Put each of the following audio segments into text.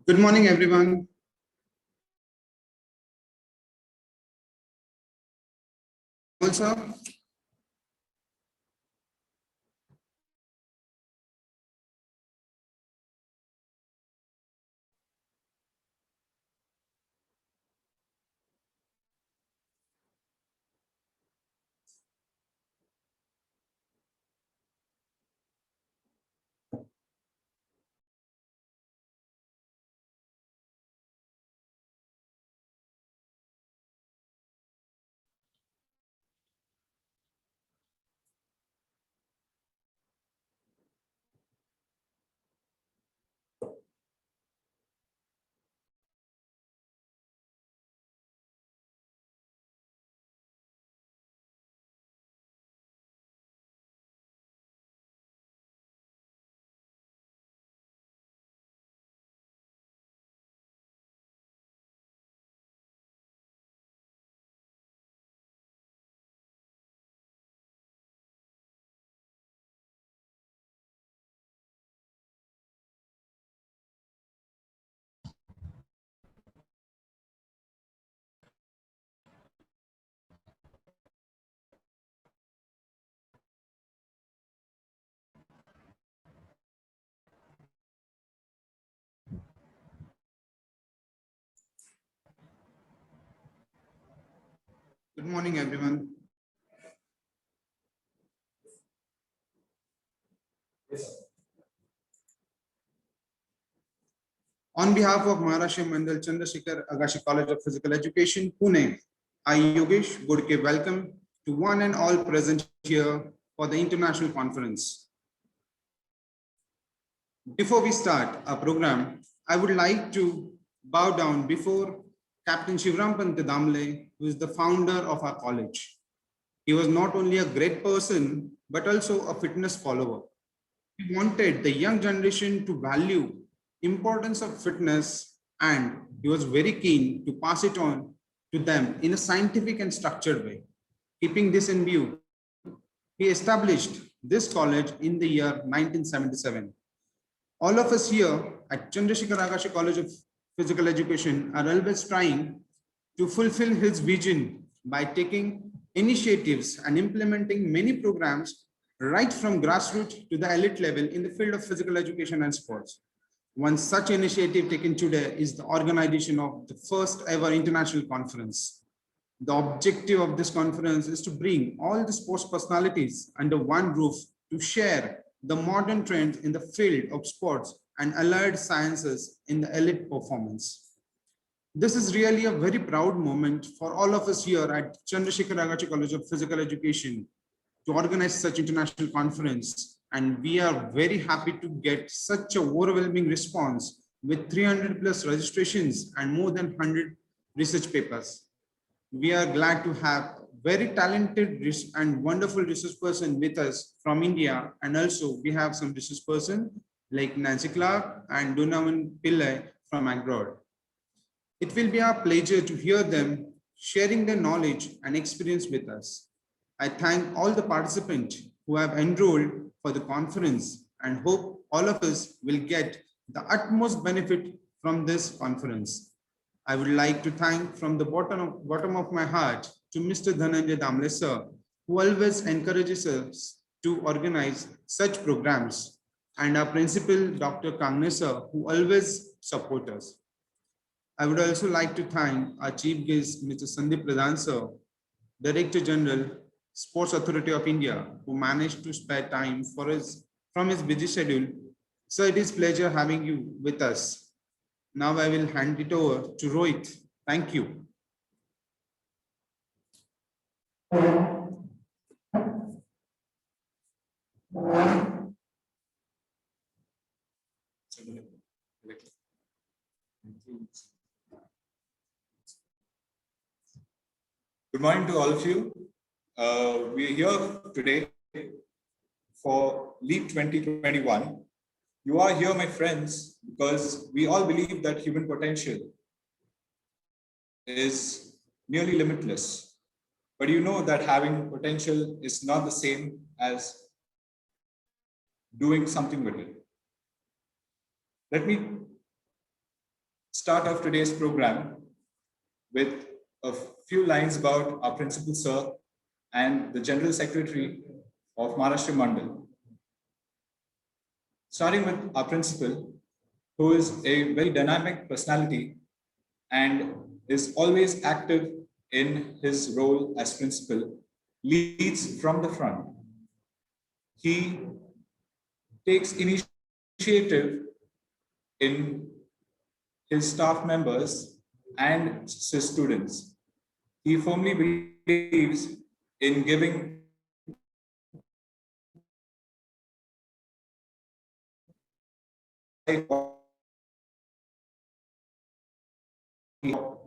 Good morning, everyone. Also, good morning, everyone. On behalf of Maharashtra Mandal Chandrasekhar Agashi College of Physical Education, Pune, I, Yogesh Godke, welcome to one and all present here for the international conference. Before we start our program, I would like to bow down before Captain Shivrampant Damle, who is the founder of our college. He was not only a great person, but also a fitness follower. He wanted the young generation to value importance of fitness, and he was very keen to pass it on to them in a scientific and structured way. Keeping this in view, he established this college in the year 1977. All of us here at Chandrasekhar Agashi College of Physical Education are always trying to fulfill his vision by taking initiatives and implementing many programs right from grassroots to the elite level in the field of physical education and sports. One such initiative taken today is the organization of the first ever international conference. The objective of this conference is to bring all the sports personalities under one roof to share the modern trends in the field of sports and allied sciences in the elite performance. This is really a very proud moment for all of us here at Chandrasekhar Agachi College of Physical Education to organize such international conference. And we are very happy to get such a overwhelming response with 300 plus registrations and more than 100 research papers. We are glad to have very talented and wonderful research person with us from India. And also we have some research person like Nancy Clark and Donovan Pillai from abroad. It will be our pleasure to hear them sharing their knowledge and experience with us. I thank all the participants who have enrolled for the conference and hope all of us will get the utmost benefit from this conference. I would like to thank from the bottom of my heart to Mr. Dhananjay Damle sir, who always encourages us to organize such programs, and our principal, Dr. Kangne sir, who always support us. I would also like to thank our chief guest, Mr. Sandeep Pradhan sir, Director General, Sports Authority of India, who managed to spare time for us from his busy schedule. So it is a pleasure having you with us. Now I will hand it over to Rohit. Thank you. Good morning to all of you. We are here today for LEAP 2021. You are here, my friends, because we all believe that human potential is nearly limitless. But you know that having potential is not the same as doing something with it. Let me start off today's program with a few lines about our principal sir and the General Secretary of Maharashtra Mandal. Starting with our principal, who is a very dynamic personality and is always active in his role as principal, leads from the front. He takes initiative in his staff members and his students. He firmly believes in giving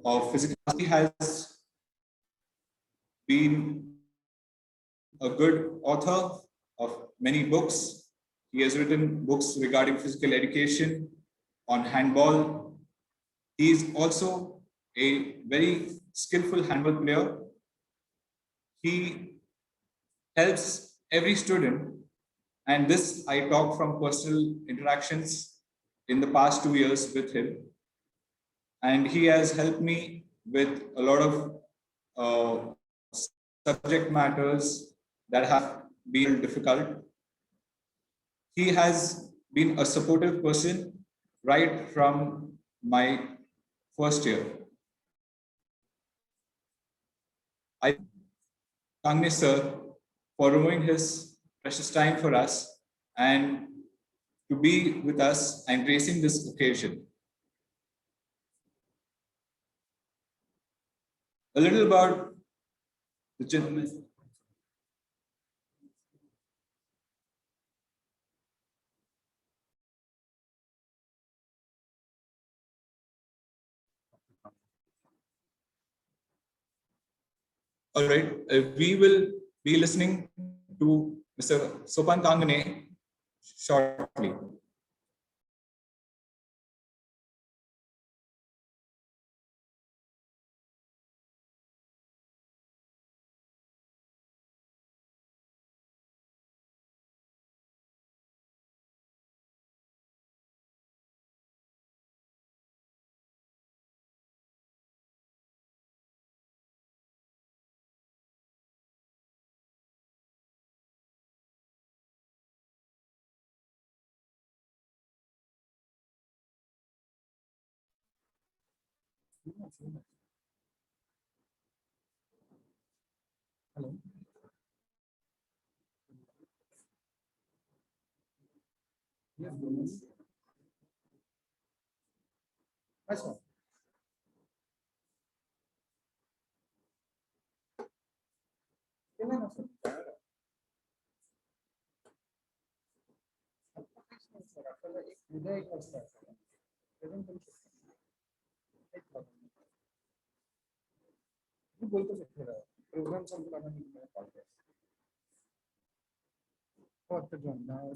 of physical. He has been a good author of many books. He has written books regarding physical education, on handball. He is also a very skillful handball player. He helps every student, and this I talk from personal interactions in the past 2 years with him. And he has helped me with a lot of subject matters that have been difficult. He has been a supportive person right from my first year. I thank Kangne sir for removing his precious time for us and to be with us and gracing this occasion. A little about the gentleman. All right, we will be listening to Mr. Sopan Kangne shortly. Hello. Yes, yes. Programme संपला ना मी call हो आता join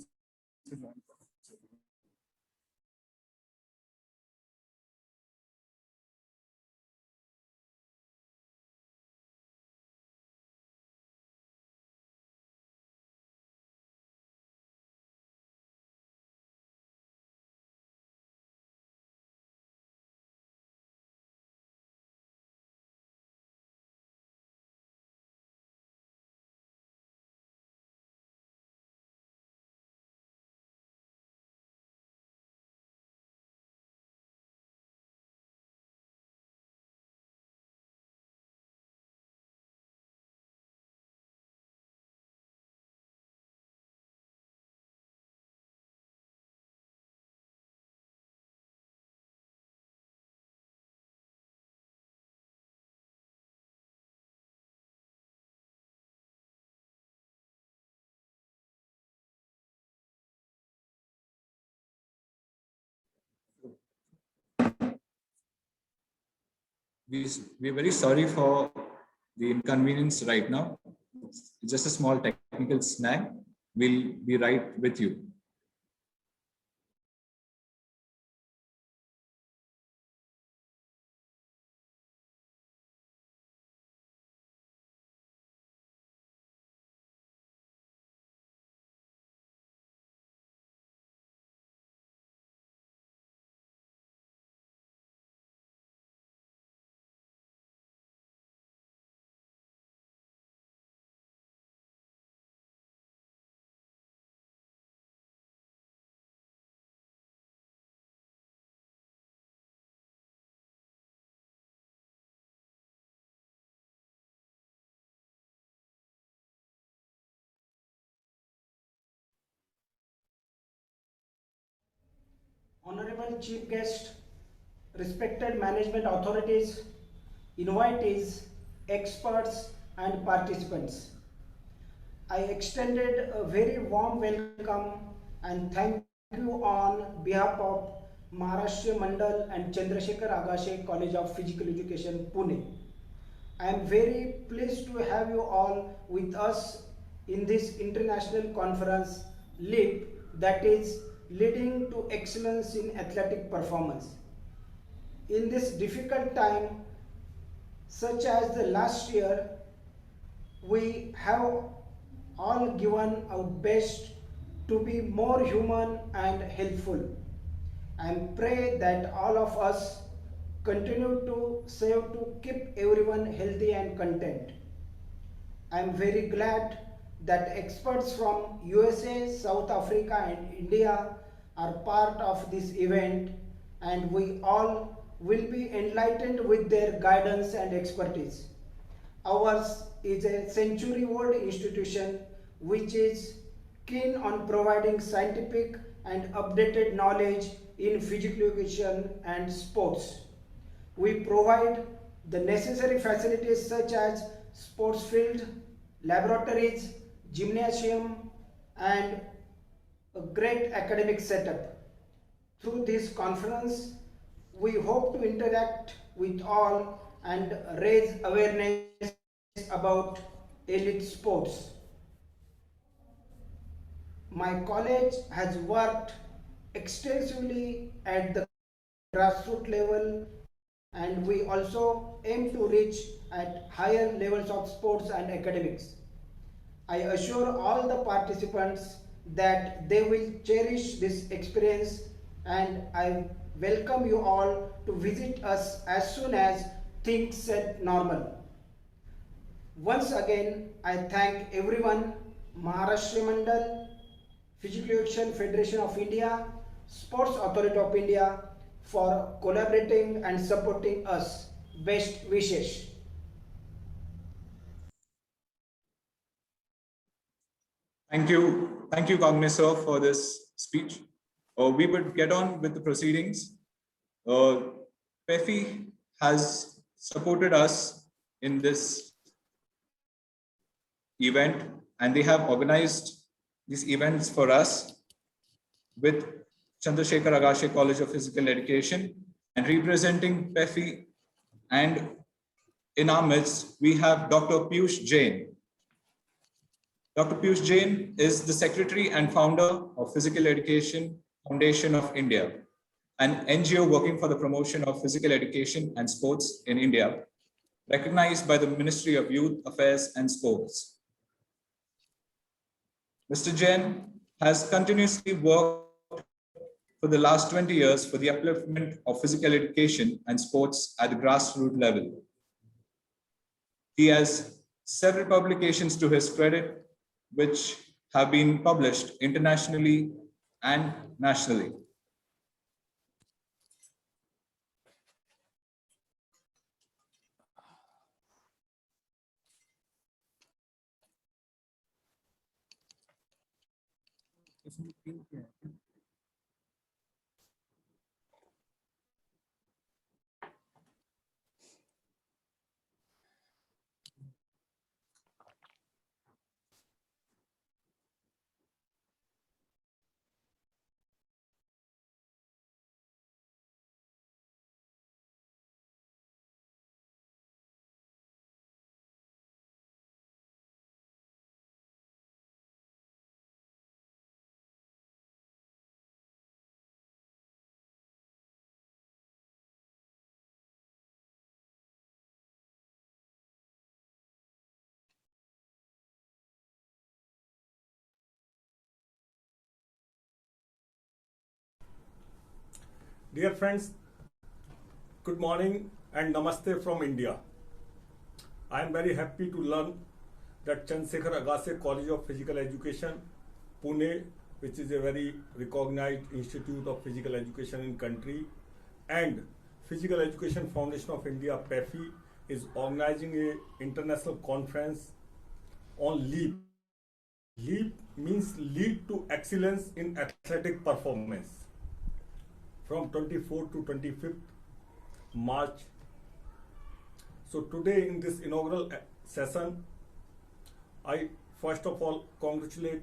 We're very sorry for the inconvenience right now. It's just a small technical snag. We'll be right with you. Honorable Chief Guest, respected management authorities, invitees, experts and participants. I extended a very warm welcome and thank you on behalf of Maharashtra Mandal and Chandrasekhar Agashe College of Physical Education, Pune. I am very pleased to have you all with us in this international conference, LEAP, that is leading to excellence in athletic performance. In this difficult time, such as the last year, we have all given our best to be more human and helpful. And pray that all of us continue to save to keep everyone healthy and content. I am very glad that experts from USA, South Africa and India are part of this event, and we all will be enlightened with their guidance and expertise. Ours is a century-old institution which is keen on providing scientific and updated knowledge in physical education and sports. We provide the necessary facilities such as sports field, laboratories, gymnasium and a great academic setup. Through this conference, we hope to interact with all and raise awareness about elite sports. My college has worked extensively at the grassroots level, and we also aim to reach at higher levels of sports and academics. I assure all the participants that they will cherish this experience, and I welcome you all to visit us as soon as things set normal. Once again, I thank everyone, Maharashtra Mandal, Physical Education Federation of India, Sports Authority of India for collaborating and supporting us. Best wishes. Thank you, Cognizor, for this speech. We would get on with the proceedings. PEFI has supported us in this event, and they have organized these events for us with Chandrasekhar Agashe College of Physical Education, and representing PEFI, and in our midst, we have Dr. Piyush Jain. Dr. Piyush Jain is the Secretary and Founder of Physical Education Foundation of India, an NGO working for the promotion of physical education and sports in India, recognized by the Ministry of Youth Affairs and Sports. Mr. Jain has continuously worked for the last 20 years for the upliftment of physical education and sports at the grassroots level. He has several publications to his credit, which have been published internationally and nationally. Dear friends, good morning and namaste from India. I am very happy to learn that Chandrasekhar Agashe College of Physical Education, Pune, which is a very recognized institute of physical education in country, and Physical Education Foundation of India, PEFI, is organizing a international conference on LEAP. LEAP means Lead to Excellence in Athletic Performance. from 24th to 25th March. So today in this inaugural session, I first of all congratulate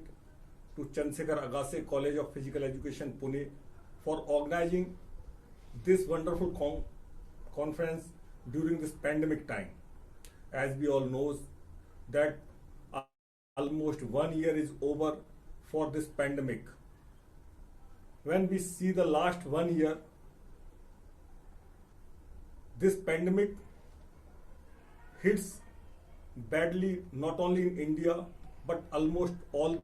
to Chandrasekhar Agase College of Physical Education Pune for organizing this wonderful conference during this pandemic time. As we all know that almost 1 year is over for this pandemic. When we see the last 1 year, this pandemic hits badly not only in India but almost all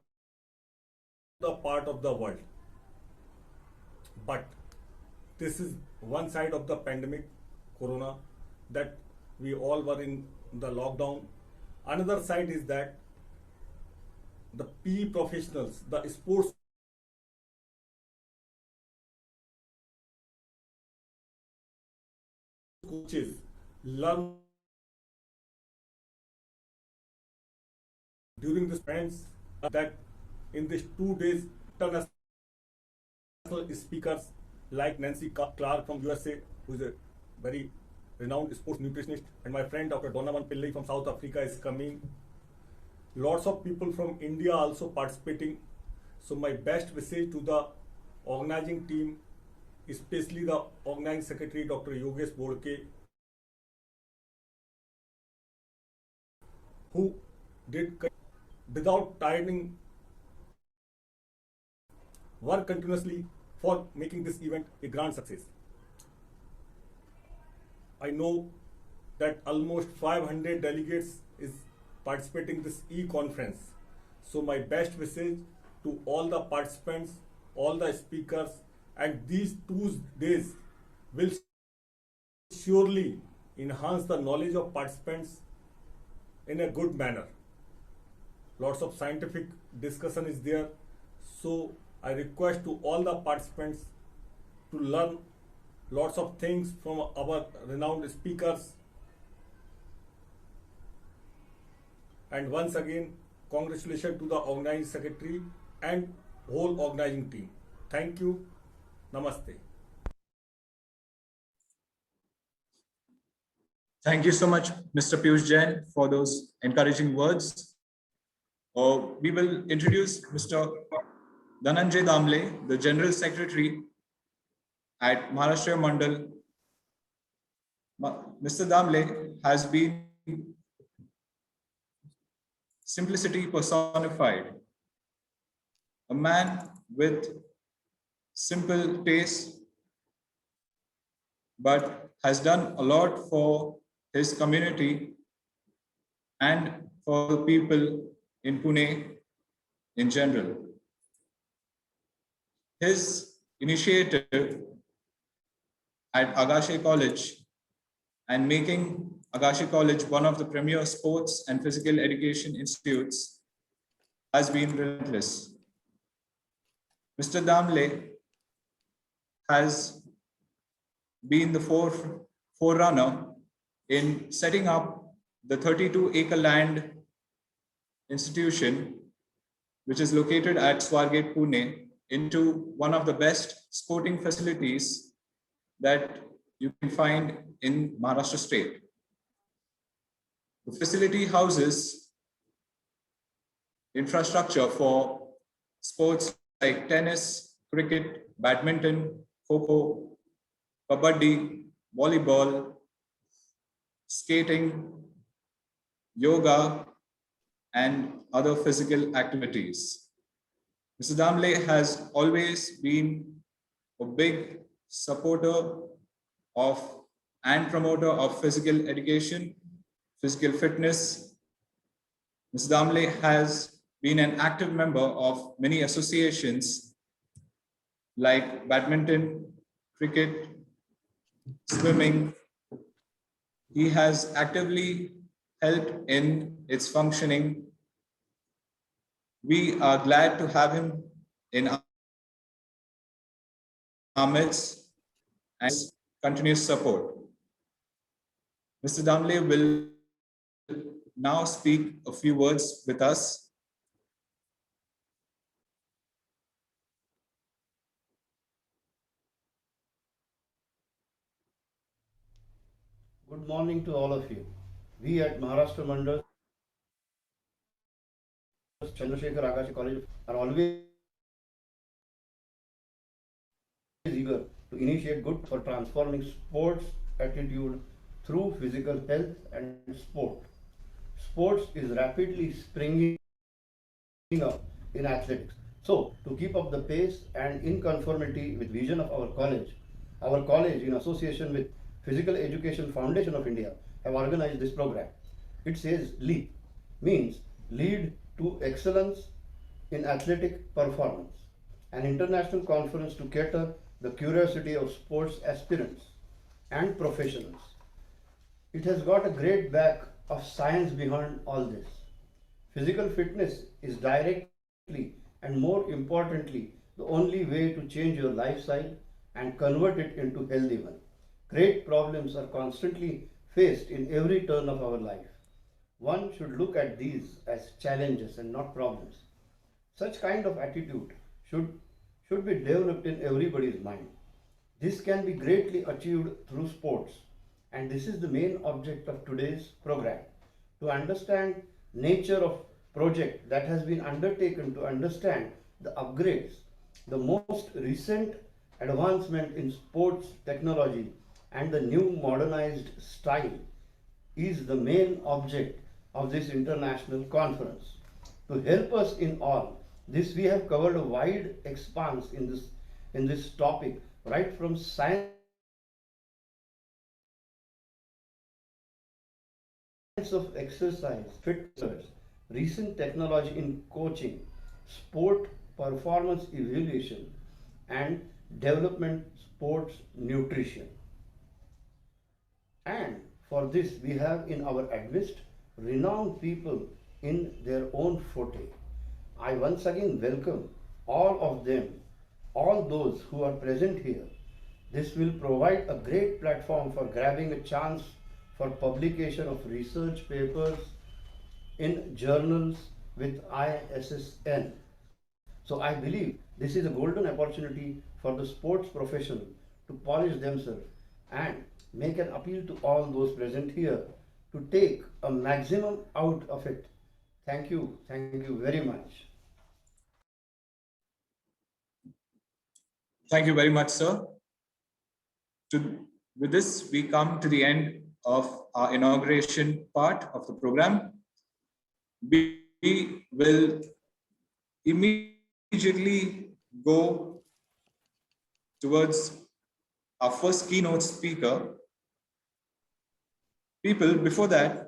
the part of the world. But this is one side of the pandemic, corona, that we all were in the lockdown. Another side is that the PE professionals, the sports coaches learn during this times that in these 2 days international speakers like Nancy Clark from USA, who is a very renowned sports nutritionist, and my friend Dr. Donovan Pillai from South Africa is coming. Lots of people from India also participating. So my best message to the organizing team, especially the organizing secretary Dr. Yogesh Bodke, who did without tiring work continuously for making this event a grand success. I know that almost 500 delegates is participating in this e-conference. So my best message to all the participants, all the speakers, and these 2 days will surely enhance the knowledge of participants in a good manner. Lots of scientific discussion is there. So I request to all the participants to learn lots of things from our renowned speakers. And once again, congratulations to the organizing secretary and whole organizing team. Thank you. Namaste. Thank you so much, Mr. Piyush Jain, for those encouraging words. We will introduce Mr. Dhananjay Damle, the General Secretary at Maharashtra Mandal. Mr. Damle has been simplicity personified, a man with simple taste, but has done a lot for his community and for the people in Pune in general. His initiative at Agase College and making Agase College one of the premier sports and physical education institutes has been relentless. Mr. Damle has been the forerunner in setting up the 32-acre land institution, which is located at Swargate, Pune, into one of the best sporting facilities that you can find in Maharashtra state. The facility houses infrastructure for sports like tennis, cricket, badminton, kho-kho, kabaddi, volleyball, skating, yoga, and other physical activities. Mr. Damle has always been a big supporter of and promoter of physical education, physical fitness. Mr. Damle has been an active member of many associations like badminton, cricket, swimming. He has actively helped in its functioning. We are glad to have him in our midst and continuous support. Mr. Damle will now speak a few words with us. Good morning to all of you. We at Maharashtra Mandal, Chandrasekhar Agache College are always eager to initiate good for transforming sports attitude through physical health and sport. Sports is rapidly springing up in athletics. So, to keep up the pace and in conformity with vision of our college in association with Physical Education Foundation of India have organized this program. It says LEAP, means Lead to Excellence in Athletic Performance, an international conference to cater the curiosity of sports aspirants and professionals. It has got a great back of science behind all this. Physical fitness is directly and more importantly the only way to change your lifestyle and convert it into healthy one. Great problems are constantly faced in every turn of our life. One should look at these as challenges and not problems. Such kind of attitude should be developed in everybody's mind. This can be greatly achieved through sports, and this is the main object of today's program. To understand nature of project that has been undertaken to understand the upgrades, the most recent advancement in sports technology and the new modernized style is the main object of this international conference. To help us in all this, we have covered a wide expanse in this topic, right from science of exercise, fitness, recent technology in coaching, sport performance evaluation, and development sports nutrition. And for this, we have in our midst renowned people in their own forte. I once again welcome all of them, all those who are present here. This will provide a great platform for grabbing a chance for publication of research papers in journals with ISSN. So I believe this is a golden opportunity for the sports professional to polish themselves and make an appeal to all those present here to take a maximum out of it. Thank you very much. Thank you very much, sir. With this, we come to the end of our inauguration part of the program. We will immediately go towards our first keynote speaker. People, before that,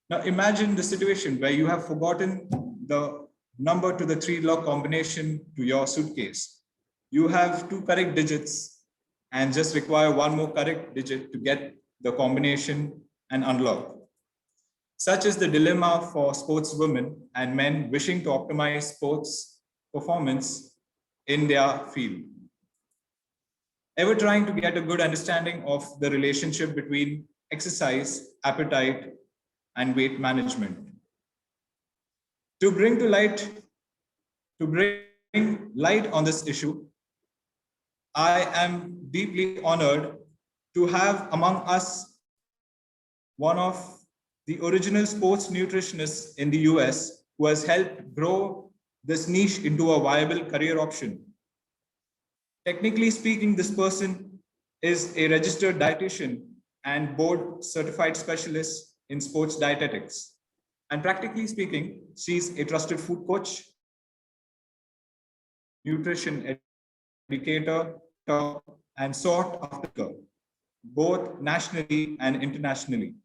now imagine the situation where you have forgotten the number to the 3-lock combination to your suitcase. You have 2 correct digits and just require 1 more correct digit to get the combination and unlock. Such is the dilemma for sportswomen and men wishing to optimize sports performance in their field. Ever trying to get a good understanding of the relationship between exercise, appetite, and weight management? To bring light on this issue, I am deeply honored to have among us one of the original sports nutritionists in the US who has helped grow this niche into a viable career option. Technically speaking, this person is a registered dietitian and board certified specialist in sports dietetics. And practically speaking, she's a trusted food coach, nutrition educator, and sought after both nationally and internationally.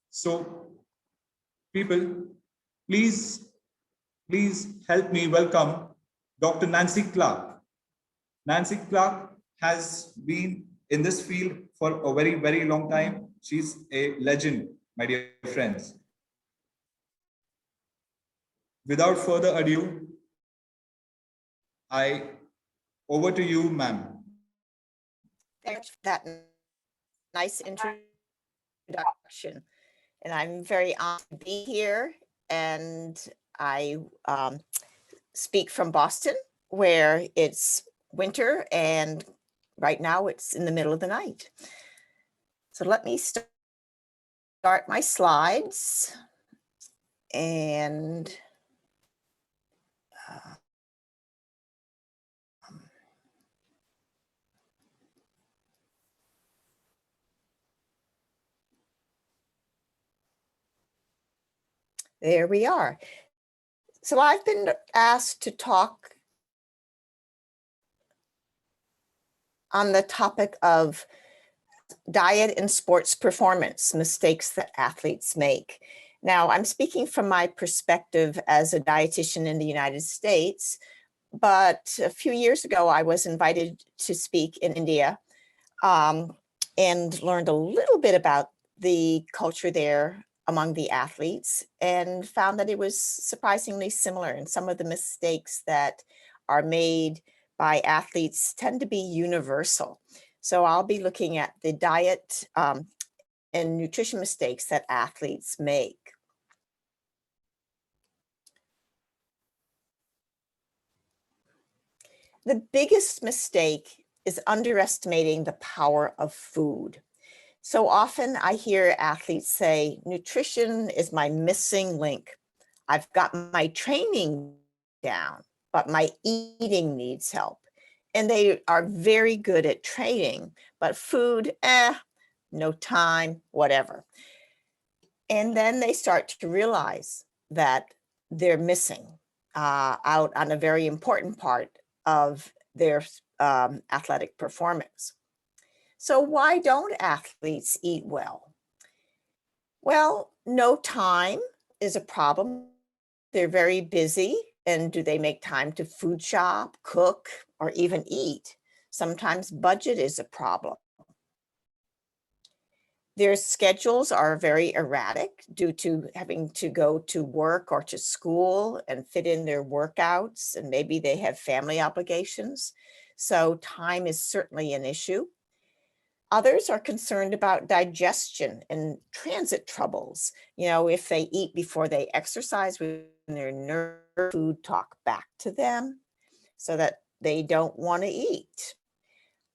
So, people, please help me welcome Dr. Nancy Clark. Nancy Clark has been in this field for a very, very long time. She's a legend, my dear friends. Without further ado, over to you, ma'am. Thanks for that nice introduction. And I'm very honored to be here. And I speak from Boston, where it's winter and right now it's in the middle of the night. So let me start my slides and there we are. So I've been asked to talk on the topic of diet and sports performance, mistakes that athletes make. Now, I'm speaking from my perspective as a dietitian in the United States, but a few years ago, I was invited to speak in India and learned a little bit about the culture there among the athletes and found that it was surprisingly similar, and some of the mistakes that are made by athletes tend to be universal. So I'll be looking at the diet and nutrition mistakes that athletes make. The biggest mistake is underestimating the power of food. So often I hear athletes say, nutrition is my missing link. I've got my training down, but my eating needs help. And they are very good at training, but food, no time, whatever. And then they start to realize that they're missing out on a very important part of their athletic performance. So why don't athletes eat well? Well, no time is a problem. They're very busy. And do they make time to food shop, cook, or even eat? Sometimes budget is a problem. Their schedules are very erratic due to having to go to work or to school and fit in their workouts, and maybe they have family obligations. So time is certainly an issue. Others are concerned about digestion and transit troubles. You know, if they eat before they exercise, when their nerve food talk back to them so that they don't want to eat.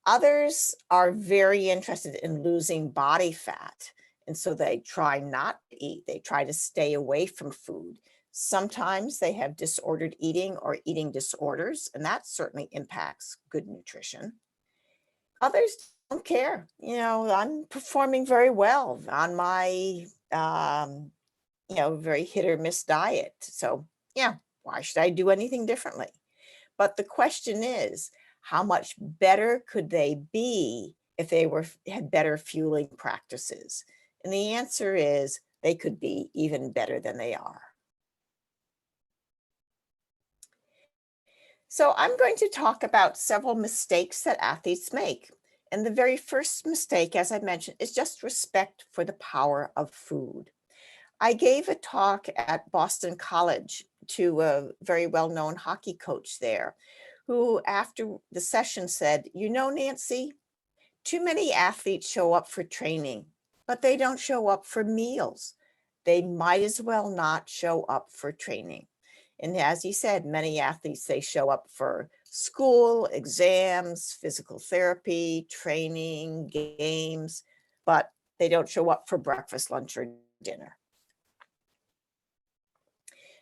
Others are very interested in losing body fat. And so they try not to eat. They try to stay away from food. Sometimes they have disordered eating or eating disorders, and that certainly impacts good nutrition. Others don't care. You know, I'm performing very well on my, very hit or miss diet. So, yeah, why should I do anything differently? But the question is, how much better could they be if they had better fueling practices? And the answer is they could be even better than they are. So I'm going to talk about several mistakes that athletes make. And the very first mistake, as I mentioned, is just respect for the power of food. I gave a talk at Boston College to a very well-known hockey coach there, who after the session said, you know, Nancy, too many athletes show up for training, but they don't show up for meals. They might as well not show up for training. And as he said, many athletes, they show up for school, exams, physical therapy, training, games, but they don't show up for breakfast, lunch, or dinner.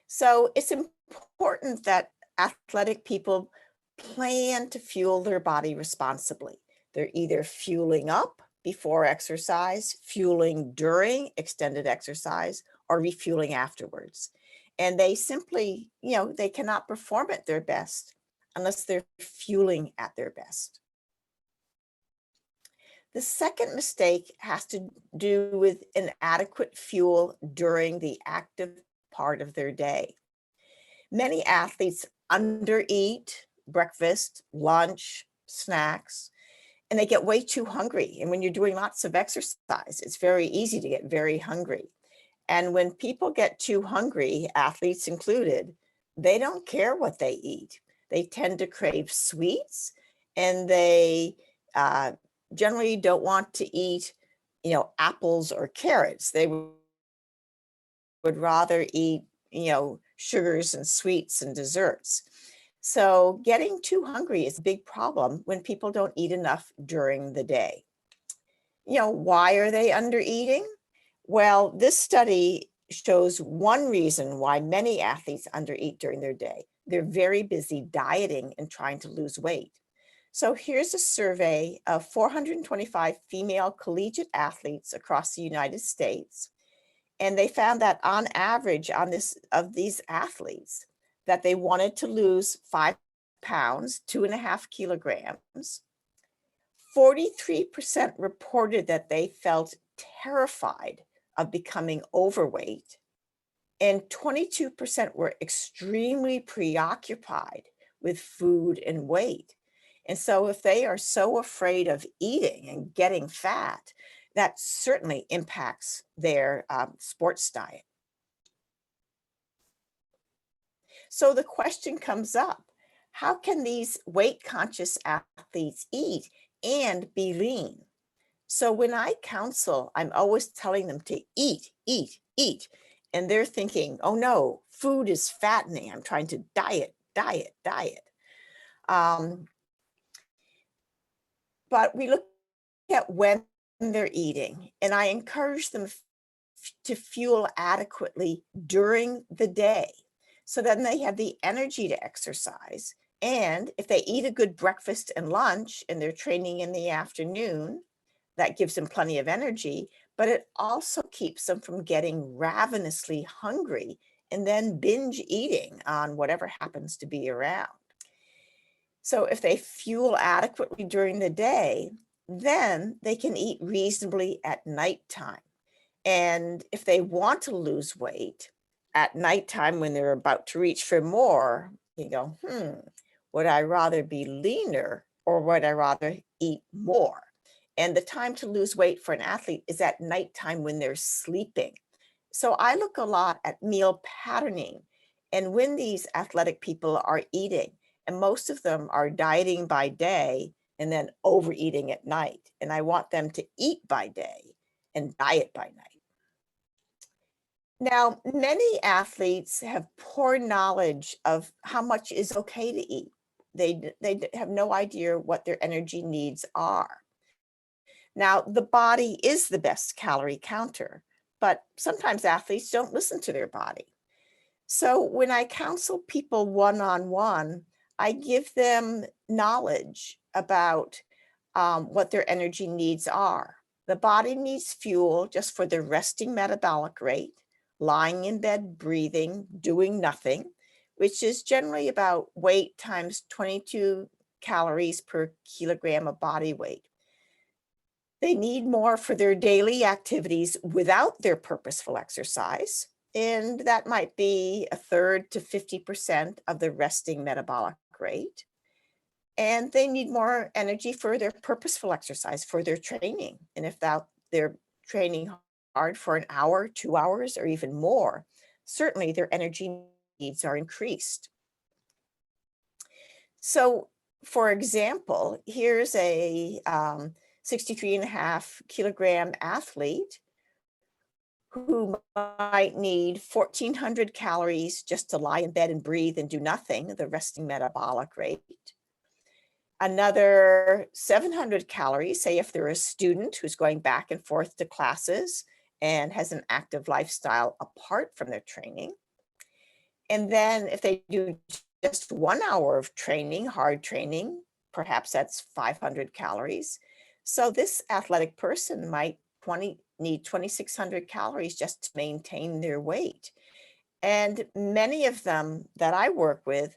So it's important that athletic people plan to fuel their body responsibly. They're either fueling up before exercise, fueling during extended exercise, or refueling afterwards. And they simply, they cannot perform at their best unless they're fueling at their best. The second mistake has to do with inadequate fuel during the active part of their day. Many athletes undereat breakfast, lunch, snacks, and they get way too hungry. And when you're doing lots of exercise, it's very easy to get very hungry. And when people get too hungry, athletes included, they don't care what they eat. They tend to crave sweets, and they generally don't want to eat, apples or carrots. They would rather eat, sugars and sweets and desserts. So getting too hungry is a big problem when people don't eat enough during the day. Why are they under eating? Well, this study shows one reason why many athletes undereat during their day. They're very busy dieting and trying to lose weight. So here's a survey of 425 female collegiate athletes across the United States. And they found that on average of these athletes, that they wanted to lose 5 pounds, 2.5 kilograms. 43% reported that they felt terrified of becoming overweight, and 22% were extremely preoccupied with food and weight. And so if they are so afraid of eating and getting fat, that certainly impacts their sports diet. So the question comes up, how can these weight-conscious athletes eat and be lean? So when I counsel, I'm always telling them to eat, eat, eat. And they're thinking, oh no, food is fattening. I'm trying to diet, diet, diet. But we look at when they're eating, and I encourage them to fuel adequately during the day. So then they have the energy to exercise. And if they eat a good breakfast and lunch and they're training in the afternoon, that gives them plenty of energy, but it also keeps them from getting ravenously hungry and then binge eating on whatever happens to be around. So if they fuel adequately during the day, then they can eat reasonably at nighttime. And if they want to lose weight at nighttime when they're about to reach for more, you go, would I rather be leaner or would I rather eat more? And the time to lose weight for an athlete is at nighttime when they're sleeping. So I look a lot at meal patterning and when these athletic people are eating, and most of them are dieting by day and then overeating at night. And I want them to eat by day and diet by night. Now, many athletes have poor knowledge of how much is okay to eat. They have no idea what their energy needs are. Now, the body is the best calorie counter, but sometimes athletes don't listen to their body. So when I counsel people one-on-one, I give them knowledge about what their energy needs are. The body needs fuel just for the resting metabolic rate, lying in bed, breathing, doing nothing, which is generally about weight times 22 calories per kilogram of body weight. They need more for their daily activities without their purposeful exercise, and that might be 1/3 to 50% of the resting metabolic rate. And they need more energy for their purposeful exercise, for their training. And if they're training hard for an hour, 2 hours, or even more, certainly their energy needs are increased. So, for example, here's a 63.5 kilogram athlete who might need 1,400 calories just to lie in bed and breathe and do nothing, the resting metabolic rate. Another 700 calories, say if they're a student who's going back and forth to classes and has an active lifestyle apart from their training. And then if they do just 1 hour of training, hard training, perhaps that's 500 calories. So this athletic person might need 2,600 calories just to maintain their weight. And many of them that I work with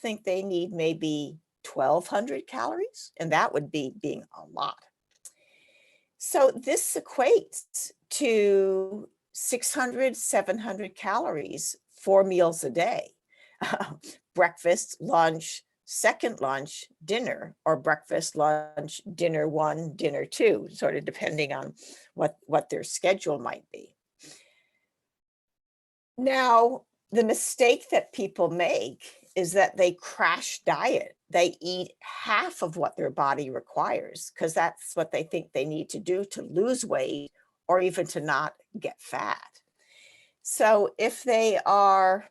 think they need maybe 1,200 calories, and that would be being a lot. So this equates to 600, 700 calories, 4 meals a day. Breakfast, lunch, second lunch, dinner, or breakfast, lunch, dinner 1, dinner 2, sort of depending on what their schedule might be. Now, the mistake that people make is that they crash diet. They eat half of what their body requires because that's what they think they need to do to lose weight or even to not get fat. So if they are,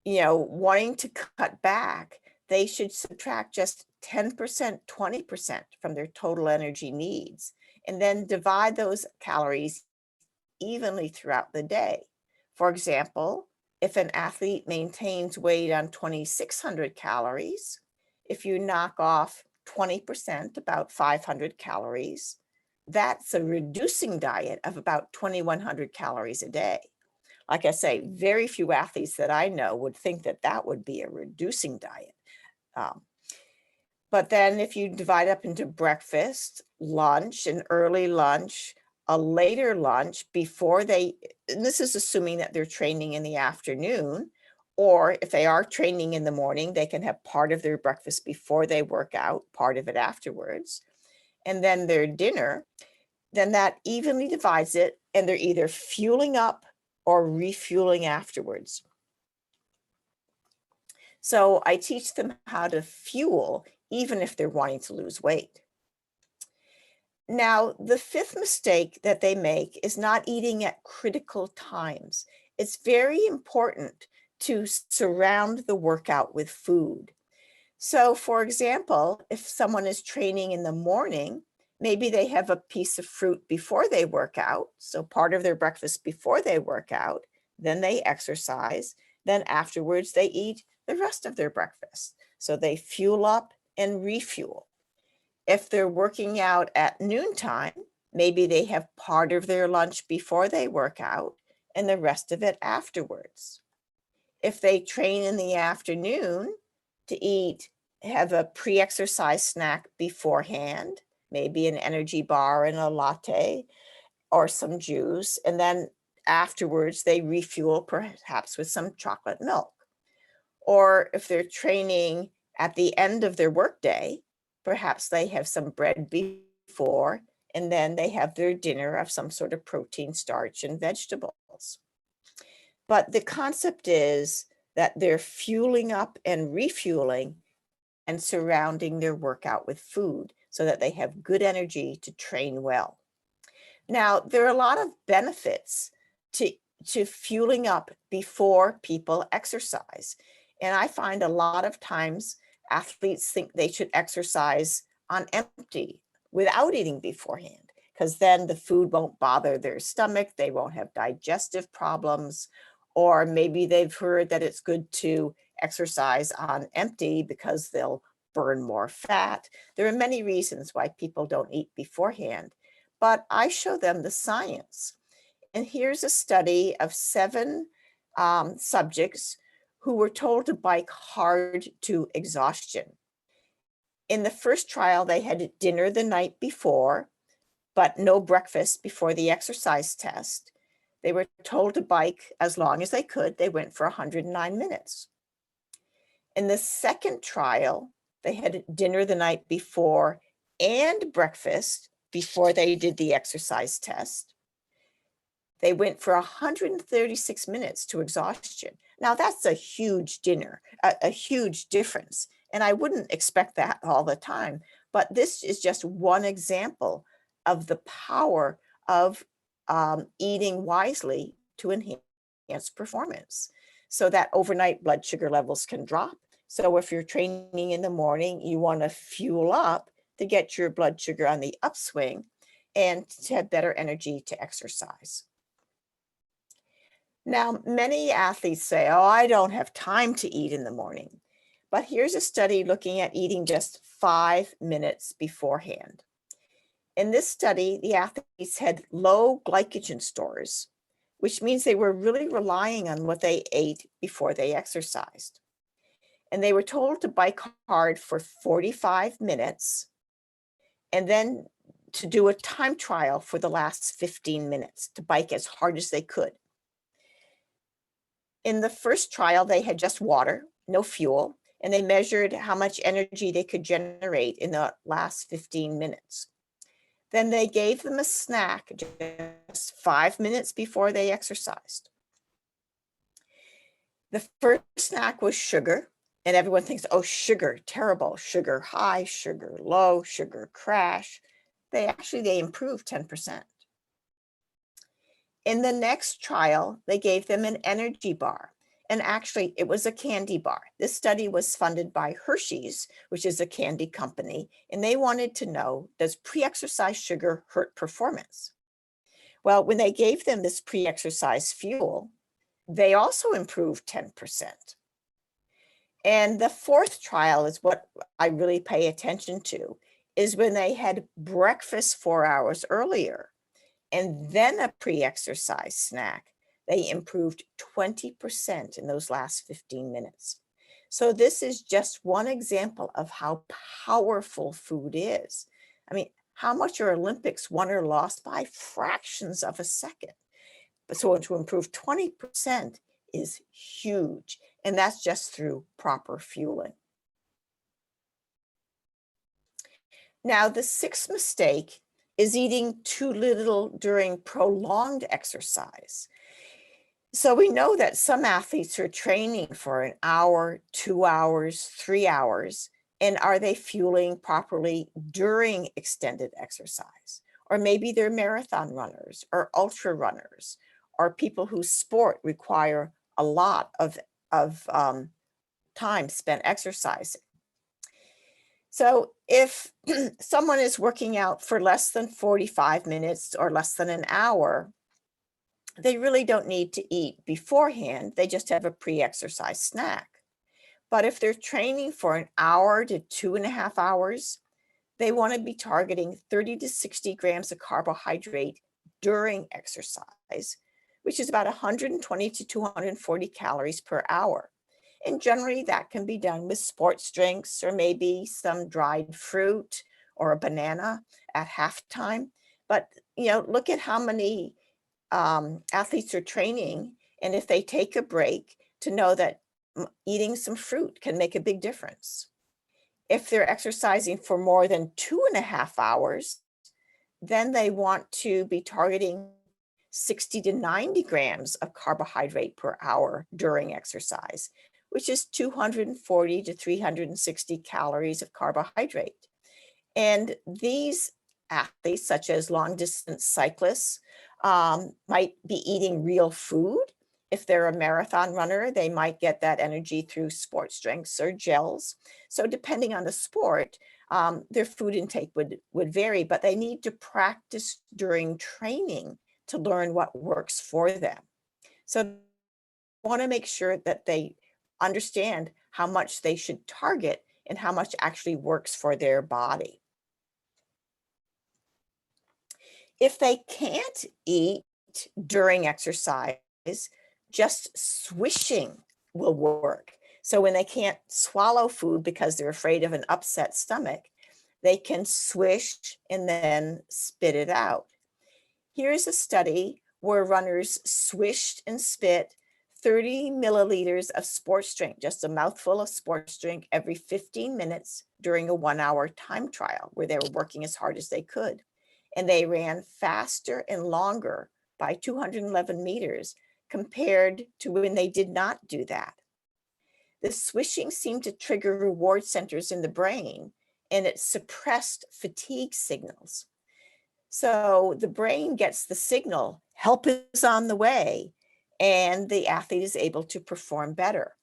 wanting to cut back, they should subtract just 10%, 20% from their total energy needs, and then divide those calories evenly throughout the day. For example, if an athlete maintains weight on 2,600 calories, if you knock off 20%, about 500 calories, that's a reducing diet of about 2,100 calories a day. Like I say, very few athletes that I know would think that that would be a reducing diet. But then if you divide up into breakfast, lunch, an early lunch, a later lunch before and this is assuming that they're training in the afternoon, or if they are training in the morning, they can have part of their breakfast before they work out, part of it afterwards, and then their dinner, then that evenly divides it, and they're either fueling up or refueling afterwards. So I teach them how to fuel even if they're wanting to lose weight. Now, the fifth mistake that they make is not eating at critical times. It's very important to surround the workout with food. So, for example, if someone is training in the morning, maybe they have a piece of fruit before they work out, so part of their breakfast before they work out, then they exercise, then afterwards they eat the rest of their breakfast. So they fuel up and refuel. If they're working out at noontime, maybe they have part of their lunch before they work out and the rest of it afterwards. If they train in the afternoon to have a pre-exercise snack beforehand, maybe an energy bar and a latte or some juice, and then afterwards they refuel perhaps with some chocolate milk. Or if they're training at the end of their workday, perhaps they have some bread before, and then they have their dinner of some sort of protein, starch, and vegetables. But the concept is that they're fueling up and refueling and surrounding their workout with food so that they have good energy to train well. Now, there are a lot of benefits to fueling up before people exercise. And I find a lot of times athletes think they should exercise on empty without eating beforehand, because then the food won't bother their stomach, they won't have digestive problems, or maybe they've heard that it's good to exercise on empty because they'll burn more fat. There are many reasons why people don't eat beforehand, but I show them the science. And here's a study of 7 subjects who were told to bike hard to exhaustion. In the first trial, they had dinner the night before, but no breakfast before the exercise test. They were told to bike as long as they could. They went for 109 minutes. In the second trial, they had dinner the night before and breakfast before they did the exercise test. They went for 136 minutes to exhaustion. Now that's a huge a huge difference. And I wouldn't expect that all the time, but this is just one example of the power of eating wisely to enhance performance so that overnight blood sugar levels can drop. So if you're training in the morning, you want to fuel up to get your blood sugar on the upswing and to have better energy to exercise. Now, many athletes say, oh, I don't have time to eat in the morning. But here's a study looking at eating just 5 minutes beforehand. In this study, the athletes had low glycogen stores, which means they were really relying on what they ate before they exercised. And they were told to bike hard for 45 minutes and then to do a time trial for the last 15 minutes to bike as hard as they could. In the first trial, they had just water, no fuel, and they measured how much energy they could generate in the last 15 minutes. Then they gave them a snack just 5 minutes before they exercised. The first snack was sugar, and everyone thinks, oh, sugar, terrible, sugar high, sugar low, sugar crash. They improved 10%. In the next trial, they gave them an energy bar, And actually, it was a candy bar. This study was funded by Hershey's, which is a candy company, and they wanted to know, does pre-exercise sugar hurt performance? Well, when they gave them this pre-exercise fuel, they also improved 10%. And the fourth trial is what I really pay attention to, is when they had breakfast 4 hours earlier and then a pre-exercise snack, they improved 20% in those last 15 minutes. So this is just one example of how powerful food is. I mean, how much are Olympics won or lost by fractions of a second? But so to improve 20% is huge, and that's just through proper fueling. Now, the sixth mistake is eating too little during prolonged exercise. So we know that some athletes are training for an hour, 2 hours, 3 hours, and are they fueling properly during extended exercise? Or maybe they're marathon runners or ultra runners, or people whose sport require a lot of time spent exercising. So if someone is working out for less than 45 minutes or less than an hour, they really don't need to eat beforehand. They just have a pre-exercise snack. But if they're training for an hour to 2.5 hours, they want to be targeting 30 to 60 grams of carbohydrate during exercise, which is about 120 to 240 calories per hour. And generally that can be done with sports drinks or maybe some dried fruit or a banana at halftime. But, look at how many athletes are training, and if they take a break, to know that eating some fruit can make a big difference. If they're exercising for more than 2.5 hours, then they want to be targeting 60 to 90 grams of carbohydrate per hour during exercise, which is 240 to 360 calories of carbohydrate. And these athletes, such as long distance cyclists, might be eating real food. If they're a marathon runner, they might get that energy through sports drinks or gels. So depending on the sport, their food intake would vary, but they need to practice during training to learn what works for them. So they want to make sure that they understand how much they should target and how much actually works for their body. If they can't eat during exercise, just swishing will work. So when they can't swallow food because they're afraid of an upset stomach, they can swish and then spit it out. Here's a study where runners swished and spit 30 milliliters of sports drink, just a mouthful of sports drink, every 15 minutes during a 1-hour time trial where they were working as hard as they could. And they ran faster and longer by 211 meters compared to when they did not do that. The swishing seemed to trigger reward centers in the brain, and it suppressed fatigue signals. So the brain gets the signal, help is on the way, and the athlete is able to perform better.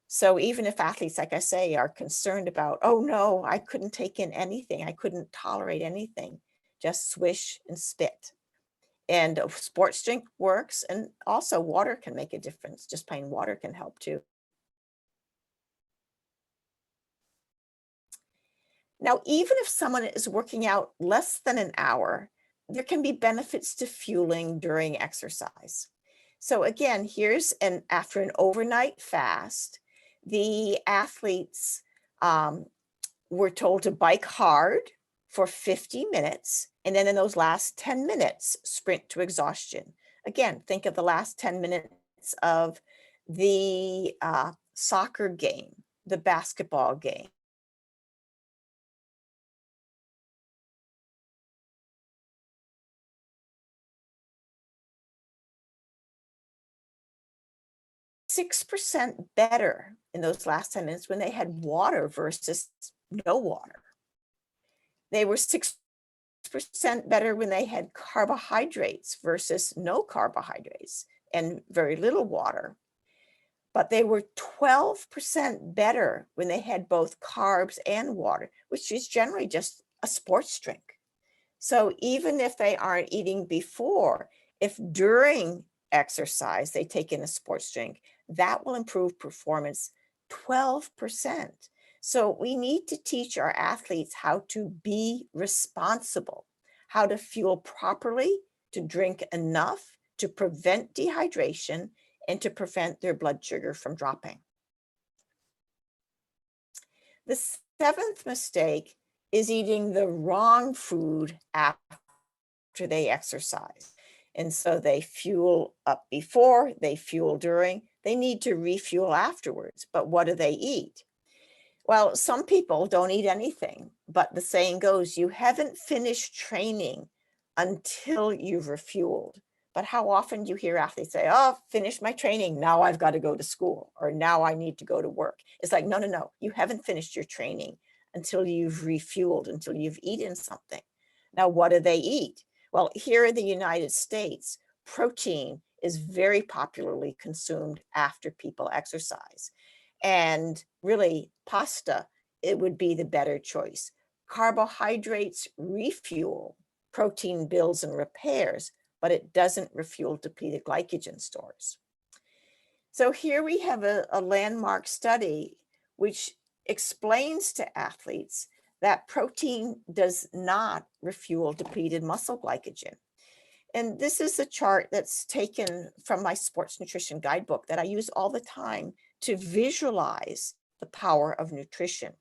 So even if athletes, like I say, are concerned about, oh no, I couldn't take in anything, I couldn't tolerate anything, just swish and spit. And a sports drink works, and also water can make a difference. Just plain water can help too. Now, even if someone is working out less than an hour, there can be benefits to fueling during exercise. So again, here's after an overnight fast, the athletes were told to bike hard for 50 minutes, and then in those last 10 minutes, sprint to exhaustion. Again, think of the last 10 minutes of the soccer game, the basketball game. % better in those last 10 minutes when they had water versus no water. They were 6% better when they had carbohydrates versus no carbohydrates and very little water. but they were 12% better when they had both carbs and water, which is generally just a sports drink. So even if they aren't eating before, if during exercise they take in a sports drink, that will improve performance 12%. So we need to teach our athletes how to be responsible, how to fuel properly, to drink enough, to prevent dehydration, and to prevent their blood sugar from dropping. The seventh mistake is eating the wrong food after they exercise. And so they fuel up before, they fuel during, they need to refuel afterwards. But what do they eat? Well, some people don't eat anything, but the saying goes, you haven't finished training until you've refueled. But how often do you hear athletes say, oh, finished my training, now I've got to go to school, or now I need to go to work. It's like, no, you haven't finished your training until you've refueled, until you've eaten something. Now, what do they eat? Well, here in the United States, protein is very popularly consumed after people exercise. And really, pasta, it would be the better choice. Carbohydrates refuel, protein builds and repairs, but it doesn't refuel depleted glycogen stores. So here we have a landmark study which explains to athletes that protein does not refuel depleted muscle glycogen. And this is a chart that's taken from my sports nutrition guidebook that I use all the time to visualize the power of nutrition.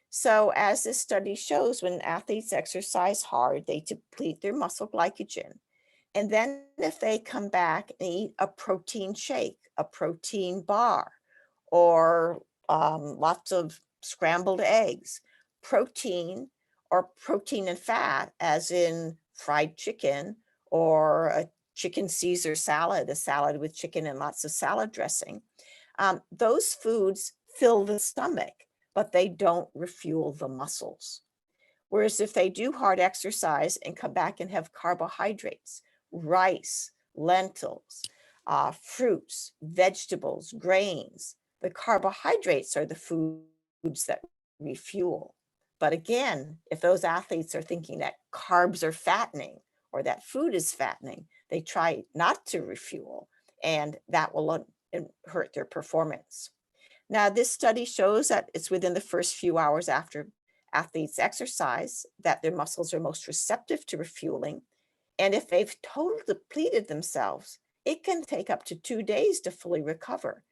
So as this study shows, when athletes exercise hard, they deplete their muscle glycogen. And then if they come back and eat a protein shake, a protein bar, or lots of scrambled eggs, protein or protein and fat, as in fried chicken or a chicken Caesar salad, a salad with chicken and lots of salad dressing, those foods fill the stomach, but they don't refuel the muscles. Whereas if they do hard exercise and come back and have carbohydrates, rice, lentils, fruits, vegetables, grains, the carbohydrates are the foods that refuel. But again, if those athletes are thinking that carbs are fattening or that food is fattening, they try not to refuel, and that will hurt their performance. Now, this study shows that it's within the first few hours after athletes exercise that their muscles are most receptive to refueling. And if they've totally depleted themselves, it can take up to 2 days to fully recover.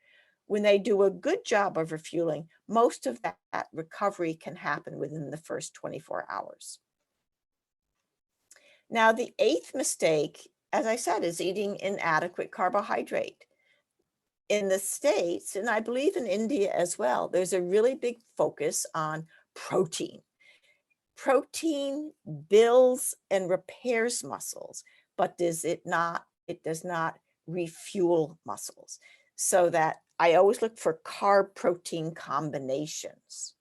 When they do a good job of refueling, most of that recovery can happen within the first 24 hours. Now, the eighth mistake, as I said, is eating inadequate carbohydrate. In the States, and I believe in India as well, there's a really big focus on protein. Protein builds and repairs muscles, but it does not refuel muscles. So that I always look for carb protein combinations.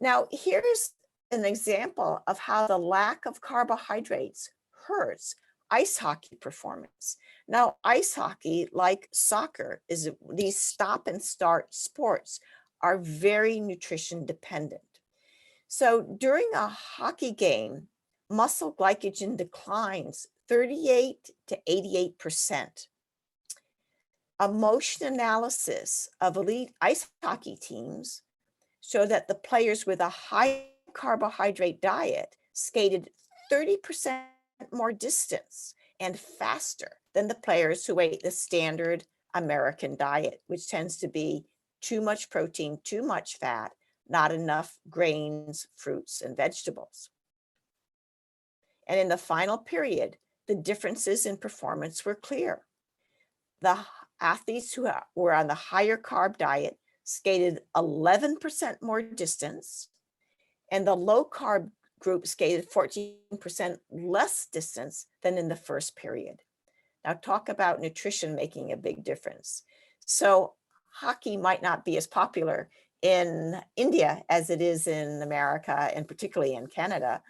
Now, here's an example of how the lack of carbohydrates hurts ice hockey performance. Now, ice hockey, like soccer, these stop and start sports are very nutrition dependent. So during a hockey game, muscle glycogen declines 38 to 88%. A motion analysis of elite ice hockey teams show that the players with a high carbohydrate diet skated 30% more distance and faster than the players who ate the standard American diet, which tends to be too much protein, too much fat, not enough grains, fruits, and vegetables. And in the final period, the differences in performance were clear. The athletes who were on the higher carb diet skated 11% more distance, and the low carb group skated 14% less distance than in the first period. Now, talk about nutrition making a big difference. So hockey might not be as popular in India as it is in America, and particularly in Canada,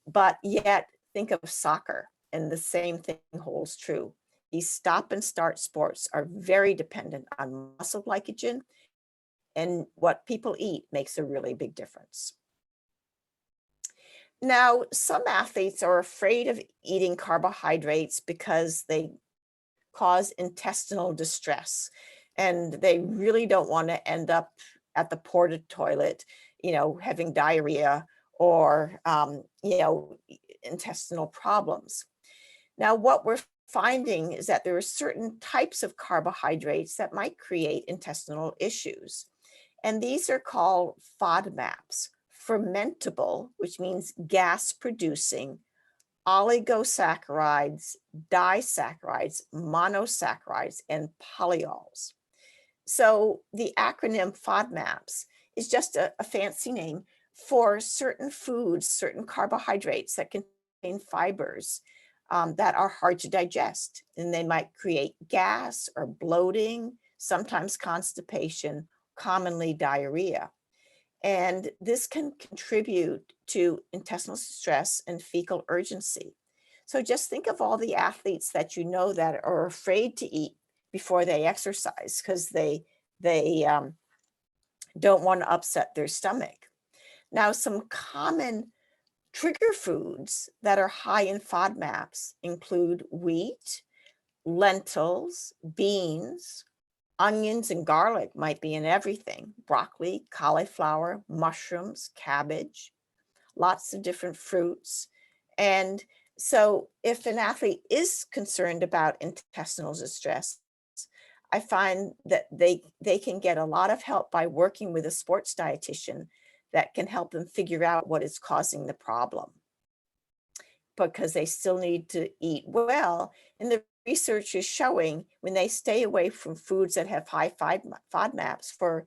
but yet think of soccer, and the same thing holds true. these stop and start sports are very dependent on muscle glycogen, and what people eat makes a really big difference. Now, some athletes are afraid of eating carbohydrates because they cause intestinal distress, and they really don't want to end up at the porta toilet, having diarrhea or, intestinal problems. Now, what we're finding is that there are certain types of carbohydrates that might create intestinal issues. And these are called FODMAPs, fermentable, which means gas producing, oligosaccharides, disaccharides, monosaccharides, and polyols. So the acronym FODMAPs is just a fancy name for certain foods, certain carbohydrates that contain fibers that are hard to digest. And they might create gas or bloating, sometimes constipation, commonly diarrhea. And this can contribute to intestinal distress and fecal urgency. So just think of all the athletes that you know that are afraid to eat before they exercise because they don't want to upset their stomach. Now, some common trigger foods that are high in FODMAPs include wheat, lentils, beans, onions and garlic might be in everything, broccoli, cauliflower, mushrooms, cabbage, lots of different fruits. And so if an athlete is concerned about intestinal distress, I find that they can get a lot of help by working with a sports dietitian that can help them figure out what is causing the problem, because they still need to eat well. And the research is showing when they stay away from foods that have high FODMAPs for,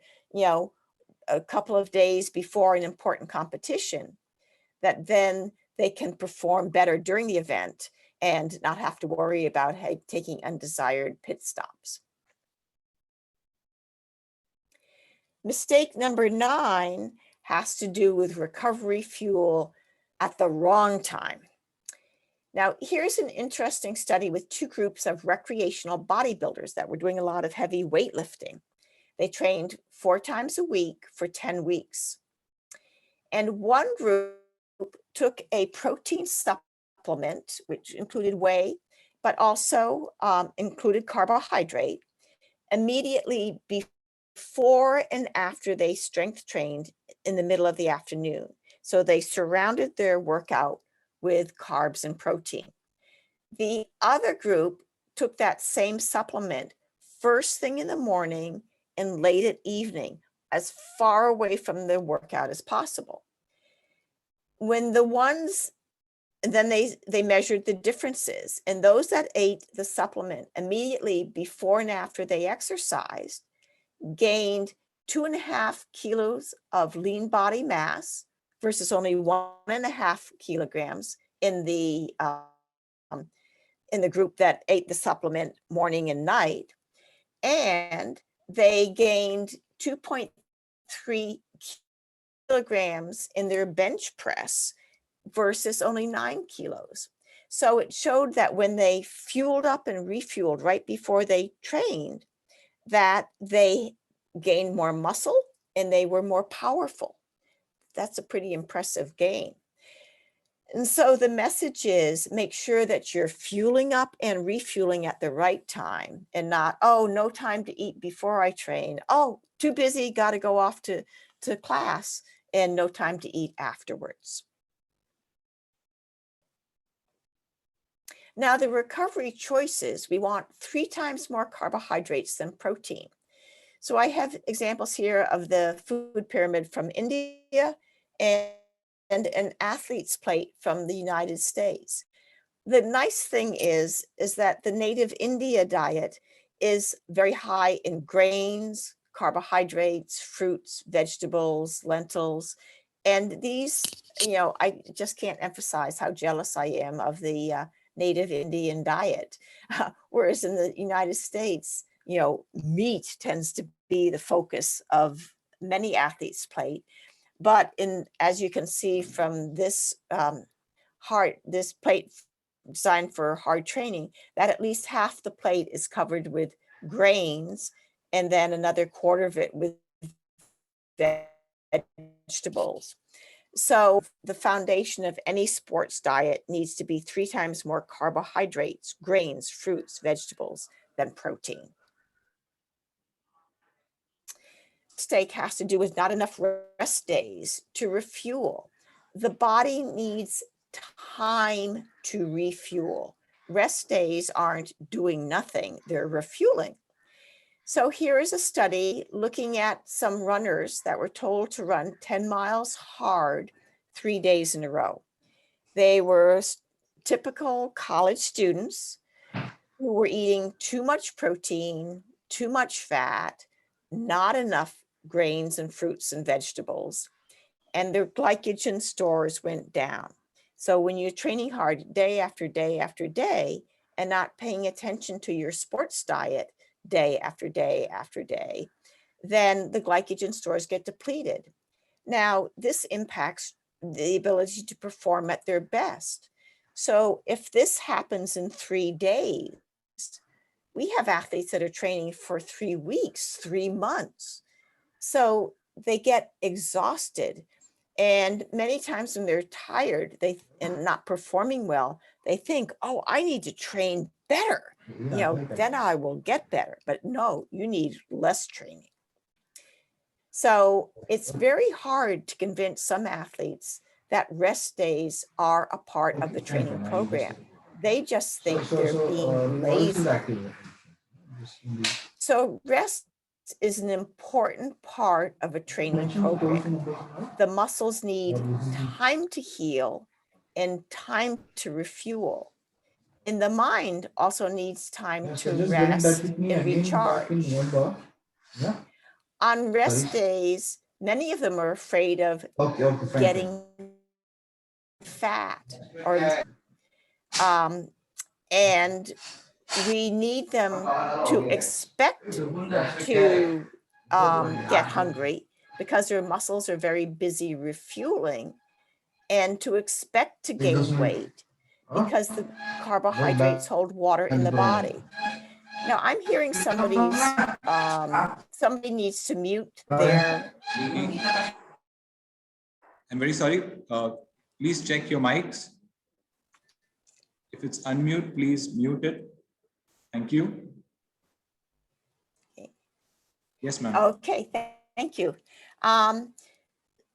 a couple of days before an important competition, that then they can perform better during the event and not have to worry about taking undesired pit stops. Mistake number 9 has to do with recovery fuel at the wrong time. Now, here's an interesting study with 2 groups of recreational bodybuilders that were doing a lot of heavy weightlifting. They trained 4 times a week for 10 weeks. And one group took a protein supplement, which included whey, but also included carbohydrate, immediately before and after they strength trained in the middle of the afternoon. So they surrounded their workout with carbs and protein. The other group took that same supplement first thing in the morning and late at evening, as far away from the workout as possible. When the ones, then they measured the differences, and those that ate the supplement immediately before and after they exercised gained 2.5 kilos of lean body mass versus only 1.5 kilograms in the group that ate the supplement morning and night. And they gained 2.3 kilograms in their bench press versus only 9 kilos. So it showed that when they fueled up and refueled right before they trained, that they gained more muscle and they were more powerful. That's a pretty impressive gain. And so the message is, make sure that you're fueling up and refueling at the right time, and not, oh, no time to eat before I train. Oh, too busy, got to go off to class, and no time to eat afterwards. Now, the recovery choices, we want 3 times more carbohydrates than protein. So I have examples here of the food pyramid from India and an athlete's plate from the United States. The nice thing is that the native India diet is very high in grains, carbohydrates, fruits, vegetables, lentils. And these, I just can't emphasize how jealous I am of the native Indian diet. Whereas in the United States, meat tends to be the focus of many athletes' plate. But as you can see from this this plate designed for hard training, that at least half the plate is covered with grains and then another quarter of it with vegetables. So the foundation of any sports diet needs to be 3 times more carbohydrates, grains, fruits, vegetables than protein. Mistake has to do with not enough rest days to refuel. The body needs time to refuel. Rest days aren't doing nothing, they're refueling. So here is a study looking at some runners that were told to run 10 miles hard 3 days in a row. They were typical college students who were eating too much protein, too much fat, not enough grains and fruits and vegetables, and their glycogen stores went down. So when you're training hard day after day after day and not paying attention to your sports diet day after day after day, then the glycogen stores get depleted. Now, this impacts the ability to perform at their best. So if this happens in 3 days, we have athletes that are training for 3 weeks, 3 months. So they get exhausted. And many times when they're tired and not performing well, they think, oh, I need to train better. Then I will get better. But no, you need less training. So it's very hard to convince some athletes that rest days are a part of the training program. They just think they're being lazy. So rest is an important part of a training program. The muscles need time to heal and time to refuel. And the mind also needs time to rest and recharge. On rest days, many of them are afraid of getting fat and we need them to expect to get hungry because their muscles are very busy refueling, and to expect to gain weight because the carbohydrates hold water in the body. Now I'm hearing somebody needs to mute their. I'm very sorry. Please check your mics. If it's unmute, please mute it. Thank you. Yes, ma'am. Okay, thank you.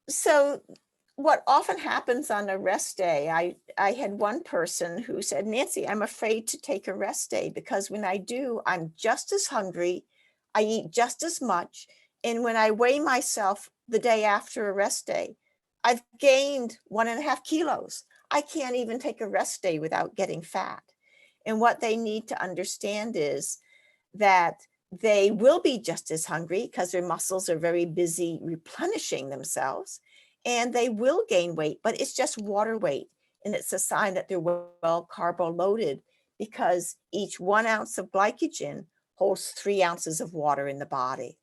So what often happens on a rest day, I had one person who said, Nancy, I'm afraid to take a rest day because when I do, I'm just as hungry, I eat just as much, and when I weigh myself the day after a rest day, I've gained 1.5 kilos. I can't even take a rest day without getting fat. And what they need to understand is that they will be just as hungry because their muscles are very busy replenishing themselves, and they will gain weight, but it's just water weight. And it's a sign that they're well carbo loaded because each 1 ounce of glycogen holds 3 ounces of water in the body.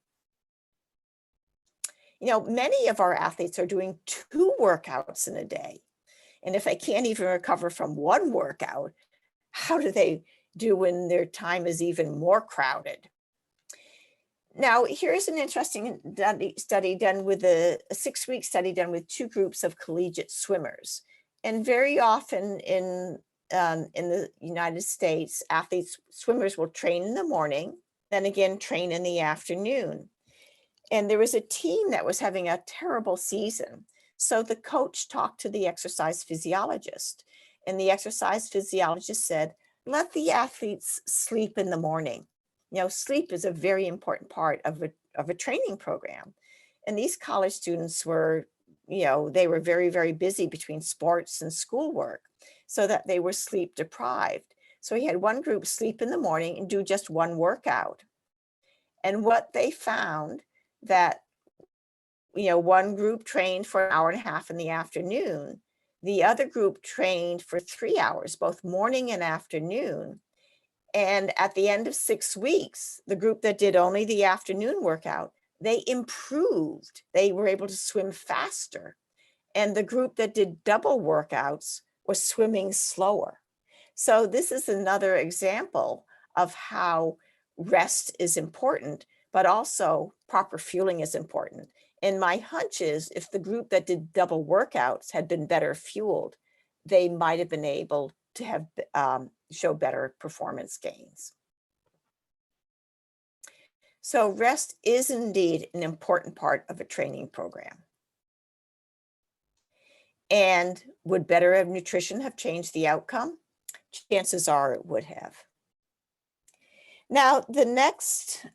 Many of our athletes are doing 2 workouts in a day. And if they can't even recover from 1 workout, how do they do when their time is even more crowded? Now, here's an interesting study done with a 6-week study done with 2 groups of collegiate swimmers. And very often in the United States, swimmers will train in the morning, then again train in the afternoon. And there was a team that was having a terrible season. So the coach talked to the exercise physiologist, and the exercise physiologist said, let the athletes sleep in the morning. Sleep is a very important part of a training program. And these college students were, they were very, very busy between sports and schoolwork, so that they were sleep deprived. So he had one group sleep in the morning and do just 1 workout. And what they found that, one group trained for 1.5 hours in the afternoon, the other group trained for 3 hours, both morning and afternoon. And at the end of 6 weeks, the group that did only the afternoon workout, they improved. They were able to swim faster. And the group that did double workouts was swimming slower. So this is another example of how rest is important, but also proper fueling is important. And my hunch is if the group that did double workouts had been better fueled, they might have been able to have show better performance gains. So rest is indeed an important part of a training program. And would better nutrition have changed the outcome? Chances are it would have. Now, the next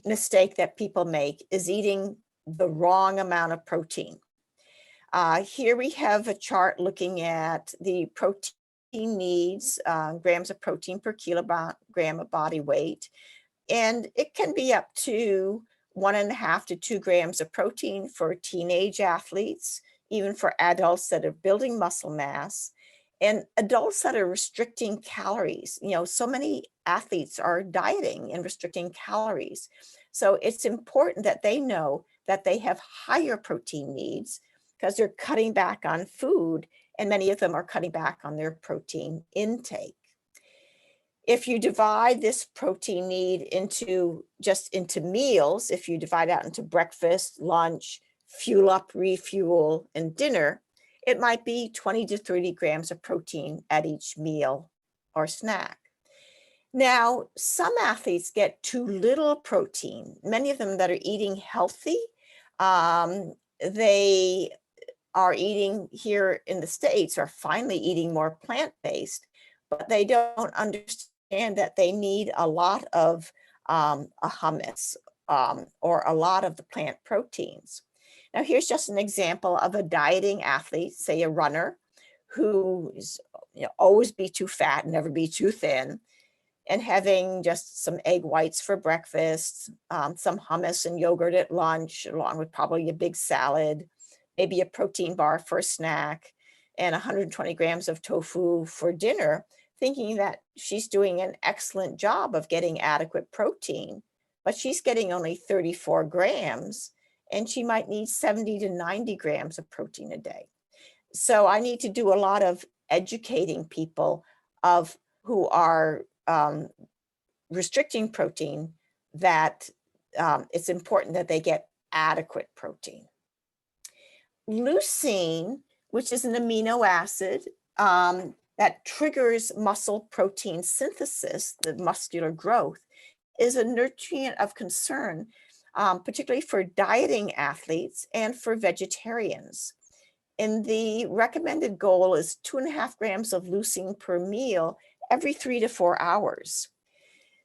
mistake that people make is eating the wrong amount of protein. Here we have a chart looking at the protein needs, grams of protein per kilogram of body weight. And it can be up to 1.5 to 2 grams of protein for teenage athletes, even for adults that are building muscle mass, and adults that are restricting calories. You know, so many athletes are dieting and restricting calories. So it's important that they know that they have higher protein needs because they're cutting back on food, and many of them are cutting back on their protein intake. If you divide this protein need into meals, if you divide out into breakfast, lunch, fuel up, refuel, and dinner, it might be 20 to 30 grams of protein at each meal or snack. Now, some athletes get too little protein. Many of them that are eating healthy, they are eating here in the States are finally eating more plant-based, but they don't understand that they need a lot of a hummus or a lot of the plant proteins. Now, here's just an example of a dieting athlete, say a runner, who is, always be too fat, never be too thin, and having just some egg whites for breakfast, some hummus and yogurt at lunch, along with probably a big salad, maybe a protein bar for a snack, and 120 grams of tofu for dinner, thinking that she's doing an excellent job of getting adequate protein, but she's getting only 34 grams, and she might need 70 to 90 grams of protein a day. So I need to do a lot of educating people of who are restricting protein that it's important that they get adequate protein. Leucine, which is an amino acid that triggers muscle protein synthesis, the muscular growth, is a nutrient of concern, particularly for dieting athletes and for vegetarians. And the recommended goal is 2.5 grams of leucine per meal every 3 to 4 hours.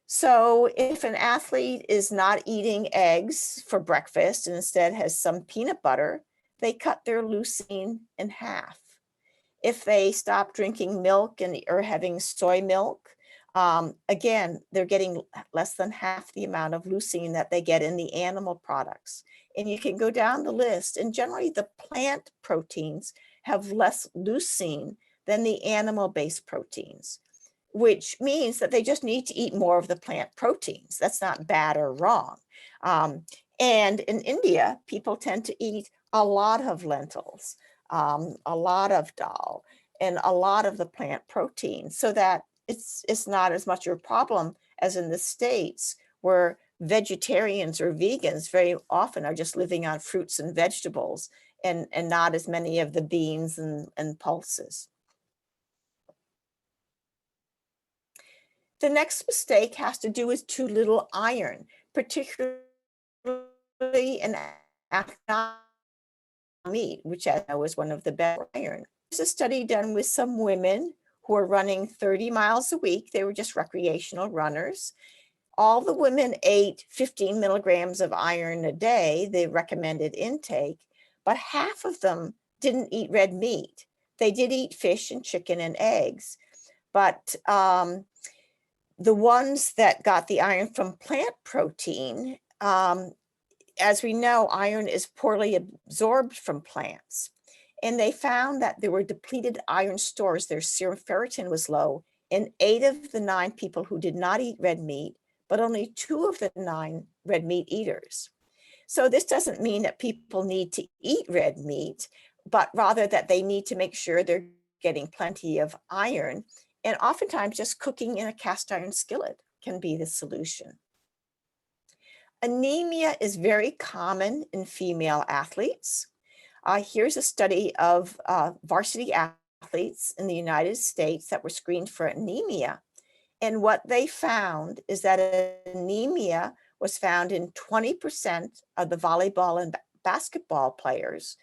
So if an athlete is not eating eggs for breakfast and instead has some peanut butter, they cut their leucine in half. If they stop drinking milk or having soy milk, again, they're getting less than half the amount of leucine that they get in the animal products. And you can go down the list, and generally the plant proteins have less leucine than the animal-based proteins, which means that they just need to eat more of the plant proteins. That's not bad or wrong. And in India, people tend to eat a lot of lentils, a lot of dal, and a lot of the plant protein, so that it's not as much of a problem as in the States, where vegetarians or vegans very often are just living on fruits and vegetables and not as many of the beans and pulses. The next mistake has to do with too little iron, particularly in meat, which I know is one of the best iron. There's a study done with some women who are running 30 miles a week. They were just recreational runners. All the women ate 15 milligrams of iron a day, the recommended intake, but half of them didn't eat red meat. They did eat fish and chicken and eggs, but the ones that got the iron from plant protein, as we know, iron is poorly absorbed from plants. And they found that there were depleted iron stores. Their serum ferritin was low in 8 of the 9 people who did not eat red meat, but only 2 of the 9 red meat eaters. So this doesn't mean that people need to eat red meat, but rather that they need to make sure they're getting plenty of iron. And oftentimes just cooking in a cast iron skillet can be the solution. Anemia is very common in female athletes. Here's a study of varsity athletes in the United States that were screened for anemia. And what they found is that anemia was found in 20% of the volleyball and basketball players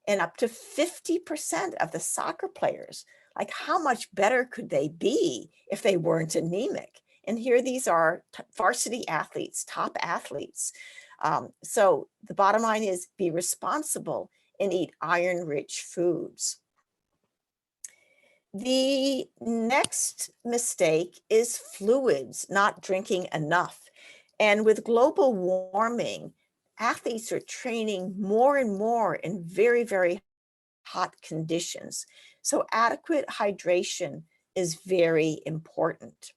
and up to 50% of the soccer players. Like, how much better could they be if they weren't anemic? And here these are varsity athletes, top athletes. So the bottom line is be responsible and eat iron-rich foods. The next mistake is fluids, not drinking enough. And with global warming, athletes are training more and more in very, very hot conditions. So adequate hydration is very important.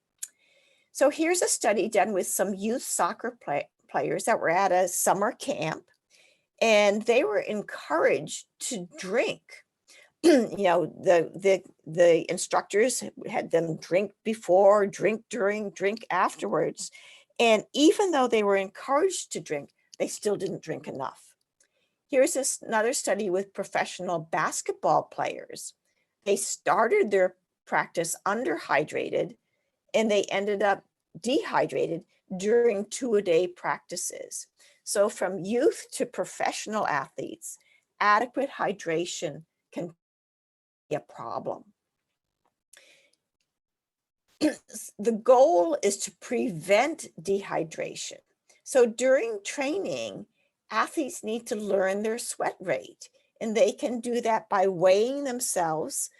So here's a study done with some youth soccer players that were at a summer camp, and they were encouraged to drink. You know, the instructors had them drink before, drink during, drink afterwards. And even though they were encouraged to drink, they still didn't drink enough. Here's another study with professional basketball players. They started their practice underhydrated and they ended up dehydrated during 2-a-day practices. So from youth to professional athletes, adequate hydration can be a problem. The goal is to prevent dehydration. So during training, athletes need to learn their sweat rate, and they can do that by weighing themselves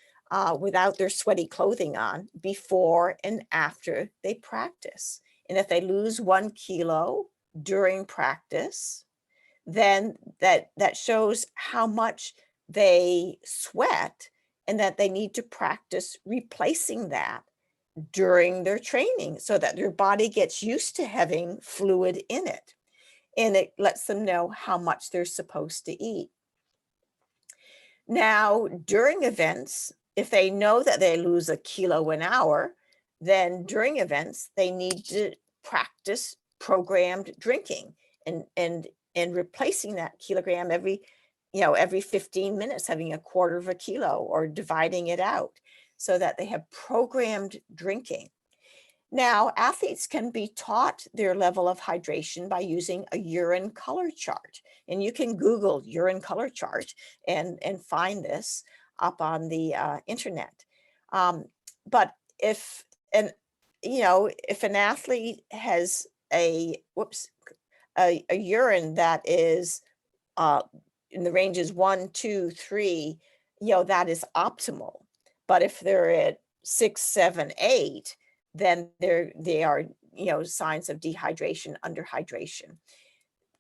without their sweaty clothing on before and after they practice. And if they lose 1 kilo during practice, then that shows how much they sweat and that they need to practice replacing that during their training so that their body gets used to having fluid in it. And it lets them know how much they're supposed to eat. Now, during events, if they know that they lose 1 kilo an hour, then during events, they need to practice programmed drinking and replacing that kilogram every 15 minutes, having 1/4 of a kilo or dividing it out so that they have programmed drinking. Now, athletes can be taught their level of hydration by using a urine color chart. And you can Google urine color chart and find this up on the internet. But if an athlete has a urine that is in the ranges 1, 2, 3, that is optimal. But if they're at 6, 7, 8, then they are signs of dehydration, underhydration.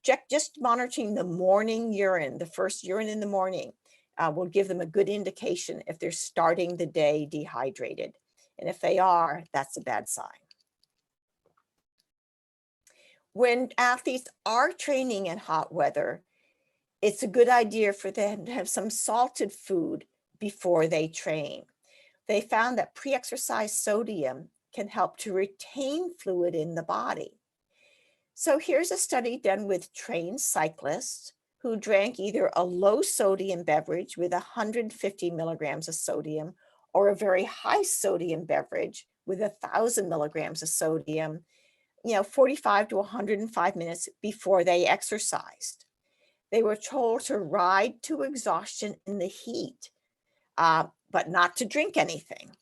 Just monitoring the morning urine, the first urine in the morning, will give them a good indication if they're starting the day dehydrated. And if they are, that's a bad sign. When athletes are training in hot weather, it's a good idea for them to have some salted food before they train. They found that pre-exercise sodium can help to retain fluid in the body. So here's a study done with trained cyclists who drank either a low sodium beverage with 150 milligrams of sodium or a very high sodium beverage with 1,000 milligrams of sodium, 45 to 105 minutes before they exercised. They were told to ride to exhaustion in the heat, but not to drink anything.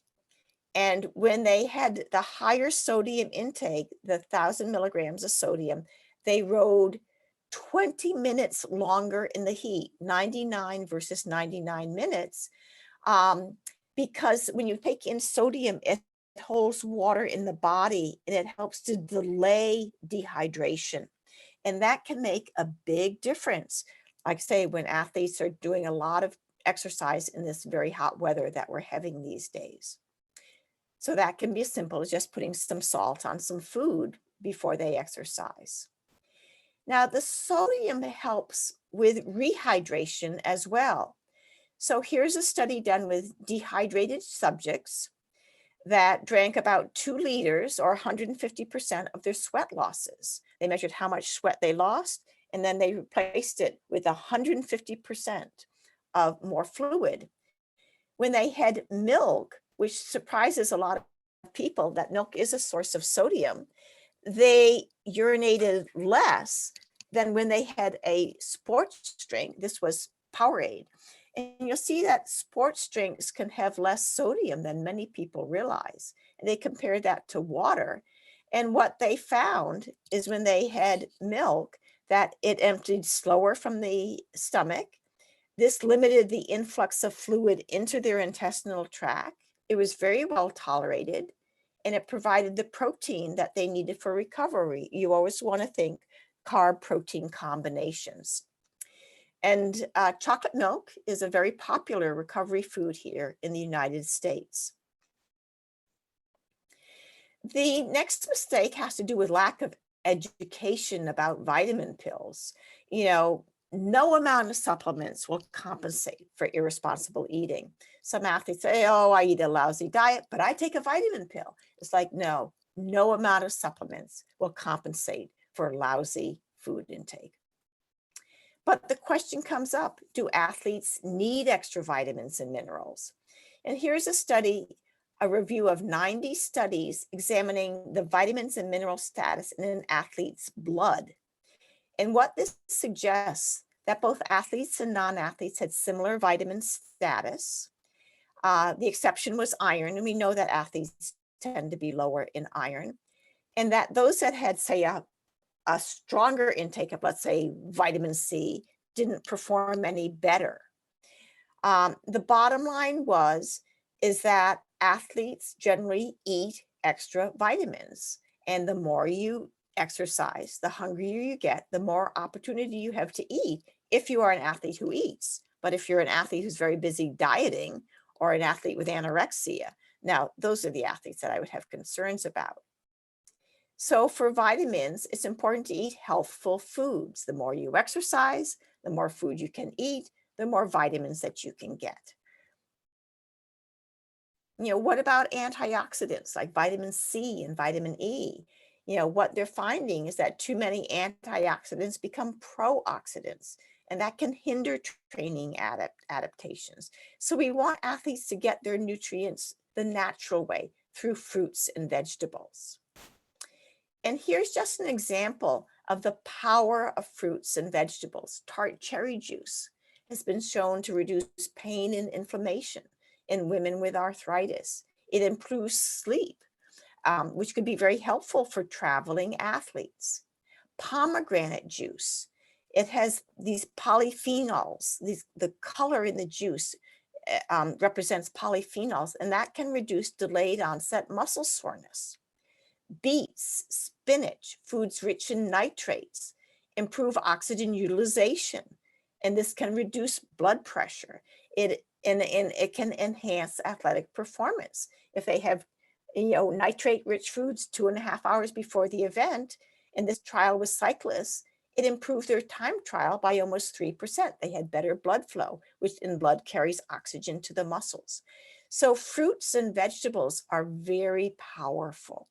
And when they had the higher sodium intake, the 1,000 milligrams of sodium, they rode 20 minutes longer in the heat, 99 versus 99 minutes, because when you take in sodium, it holds water in the body and it helps to delay dehydration. And that can make a big difference. Like I say, when athletes are doing a lot of exercise in this very hot weather that we're having these days. So that can be as simple as just putting some salt on some food before they exercise. Now, the sodium helps with rehydration as well. So here's a study done with dehydrated subjects. that drank about 2 liters or 150% of their sweat losses. They measured how much sweat they lost, and then they replaced it with 150% of more fluid. When they had milk, which surprises a lot of people that milk is a source of sodium, they urinated less than when they had a sports drink. This was Powerade. And you'll see that sports drinks can have less sodium than many people realize. And they compared that to water. And what they found is when they had milk, that it emptied slower from the stomach. This limited the influx of fluid into their intestinal tract. It was very well tolerated, and it provided the protein that they needed for recovery. You always want to think carb protein combinations. And chocolate milk is a very popular recovery food here in the United States. The next mistake has to do with lack of education about vitamin pills. You know, no amount of supplements will compensate for irresponsible eating. Some athletes say, oh, I eat a lousy diet, but I take a vitamin pill. It's like, no amount of supplements will compensate for lousy food intake. But the question comes up, do athletes need extra vitamins and minerals? And here's a study, a review of 90 studies examining the vitamins and mineral status in an athlete's blood. And what this suggests that both athletes and non-athletes had similar vitamin status. The exception was iron, and we know that athletes tend to be lower in iron. And that those that had, say, a stronger intake of, let's say, vitamin C didn't perform any better. The bottom line is that athletes generally eat extra vitamins, and the more you exercise, the hungrier you get, the more opportunity you have to eat if you are an athlete who eats. But if you're an athlete who's very busy dieting, or an athlete with anorexia, now those are the athletes that I would have concerns about. So for vitamins, it's important to eat healthful foods. The more you exercise, the more food you can eat, the more vitamins that you can get. You know, what about antioxidants like vitamin C and vitamin E? You know, what they're finding is that too many antioxidants become pro-oxidants, and that can hinder training adaptations. So we want athletes to get their nutrients the natural way through fruits and vegetables. And here's just an example of the power of fruits and vegetables. Tart cherry juice has been shown to reduce pain and inflammation in women with arthritis. It improves sleep, which could be very helpful for traveling athletes. Pomegranate juice, it has these polyphenols. The color in the juice represents polyphenols, and that can reduce delayed onset muscle soreness. Beets, spinach, foods rich in nitrates, improve oxygen utilization, and this can reduce blood pressure. It can enhance athletic performance. If they have, you know, nitrate-rich foods 2.5 hours before the event, and this trial with cyclists, it improved their time trial by almost 3%. They had better blood flow, which in blood carries oxygen to the muscles. So fruits and vegetables are very powerful.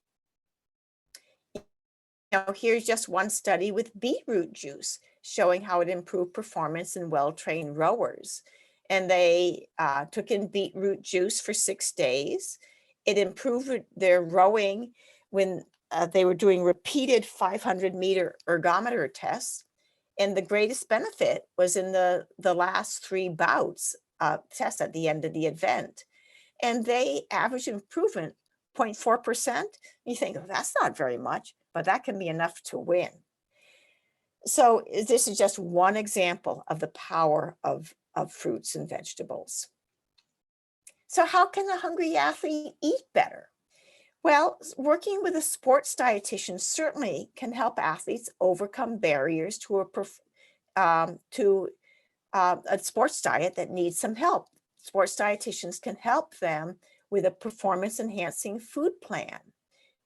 Now, here's just one study with beetroot juice showing how it improved performance in well-trained rowers. And they took in beetroot juice for 6 days. It improved their rowing when they were doing repeated 500-meter ergometer tests. And the greatest benefit was in the last 3 bouts tests at the end of the event. And they averaged improvement 0.4%. You think, oh, that's not very much, but that can be enough to win. So this is just one example of the power of fruits and vegetables. So how can a hungry athlete eat better? Well, working with a sports dietitian certainly can help athletes overcome barriers to a sports diet that needs some help. Sports dietitians can help them with a performance enhancing food plan.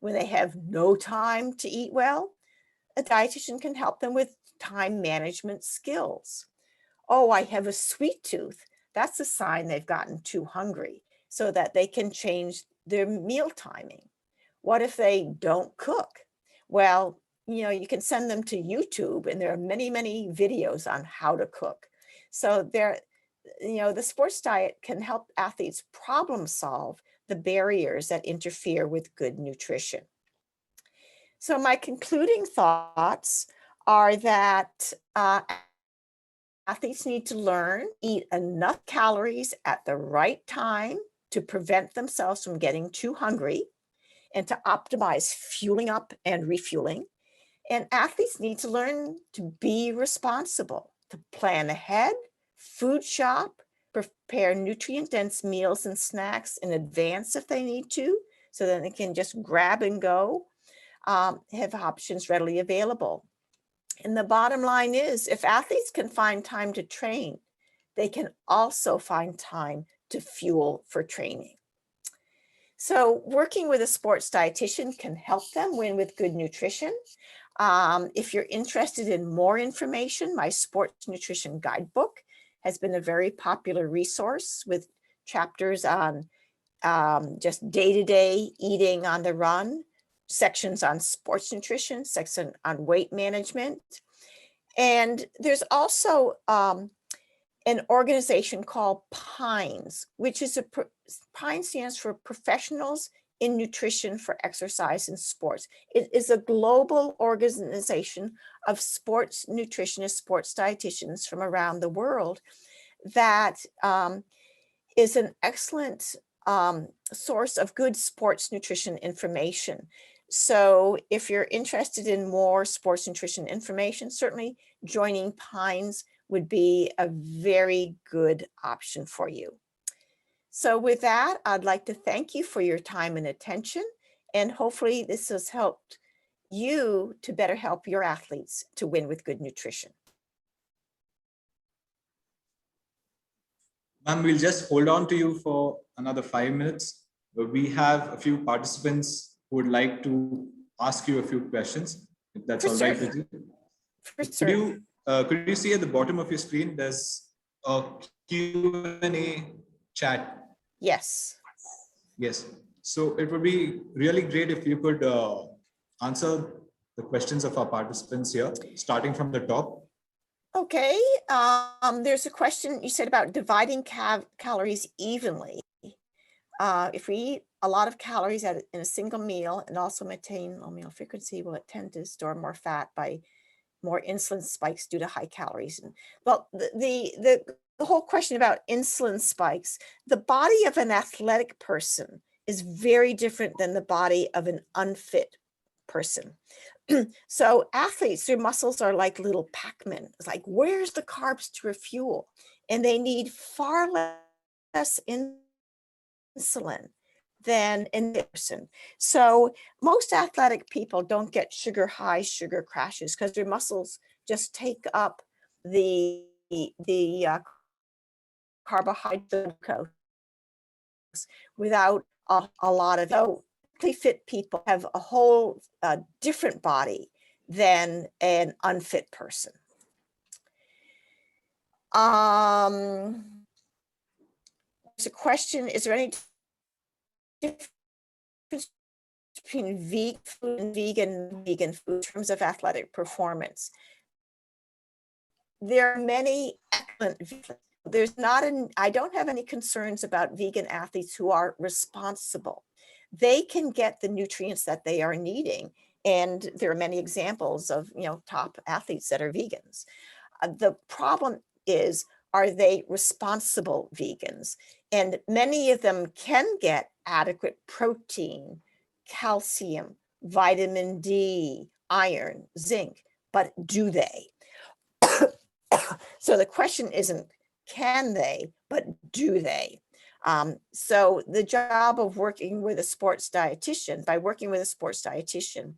When they have no time to eat well, a dietitian can help them with time management skills. Oh, I have a sweet tooth. That's a sign they've gotten too hungry, so that they can change their meal timing? What if they don't cook? Well, you can send them to YouTube, and there are many, many videos on how to cook. So the sports diet can help athletes problem solve the barriers that interfere with good nutrition. So my concluding thoughts are that athletes need to learn, eat enough calories at the right time to prevent themselves from getting too hungry and to optimize fueling up and refueling. And athletes need to learn to be responsible, to plan ahead, food shop, prepare nutrient-dense meals and snacks in advance if they need to, so that they can just grab and go, have options readily available. And the bottom line is, if athletes can find time to train, they can also find time to fuel for training. So working with a sports dietitian can help them win with good nutrition. If you're interested in more information, my sports nutrition guidebook has been a very popular resource with chapters on just day-to-day eating on the run, sections on sports nutrition, section on weight management. And there's also an organization called PINES, which is PINE stands for Professionals in Nutrition for Exercise and Sports. It is a global organization of sports nutritionists, sports dietitians from around the world that is an excellent source of good sports nutrition information. So if you're interested in more sports nutrition information, certainly joining PINES would be a very good option for you. So with that, I'd like to thank you for your time and attention, and hopefully this has helped you to better help your athletes to win with good nutrition. Ma'am, we'll just hold on to you for another 5 minutes. We have a few participants who would like to ask you a few questions, if that's all right with you. Could you see at the bottom of your screen, there's a Q&A chat? Yes. Yes. So it would be really great if you could answer the questions of our participants here, starting from the top. Okay. There's a question you said about dividing calories evenly. If we eat a lot of calories in a single meal and also maintain low meal frequency, will it tend to store more fat by more insulin spikes due to high calories? Well, the whole question about insulin spikes, the body of an athletic person is very different than the body of an unfit person. So athletes, their muscles are like little Pac-Man. It's like, where's the carbs to refuel? And they need far less insulin than in the person. So most athletic people don't get sugar highs, sugar crashes, because their muscles just take up the carbohydrate without a lot of. So fit people have a whole different body than an unfit person. There's a question, is there any difference between vegan food and vegan food in terms of athletic performance? There are many excellent. I don't have any concerns about vegan athletes who are responsible. They can get the nutrients that they are needing. And there are many examples of, top athletes that are vegans. The problem is, are they responsible vegans? And many of them can get adequate protein, calcium, vitamin D, iron, zinc, but do they? So the question isn't, can they, but do they? So the job of working with a sports dietitian, by working with a sports dietitian,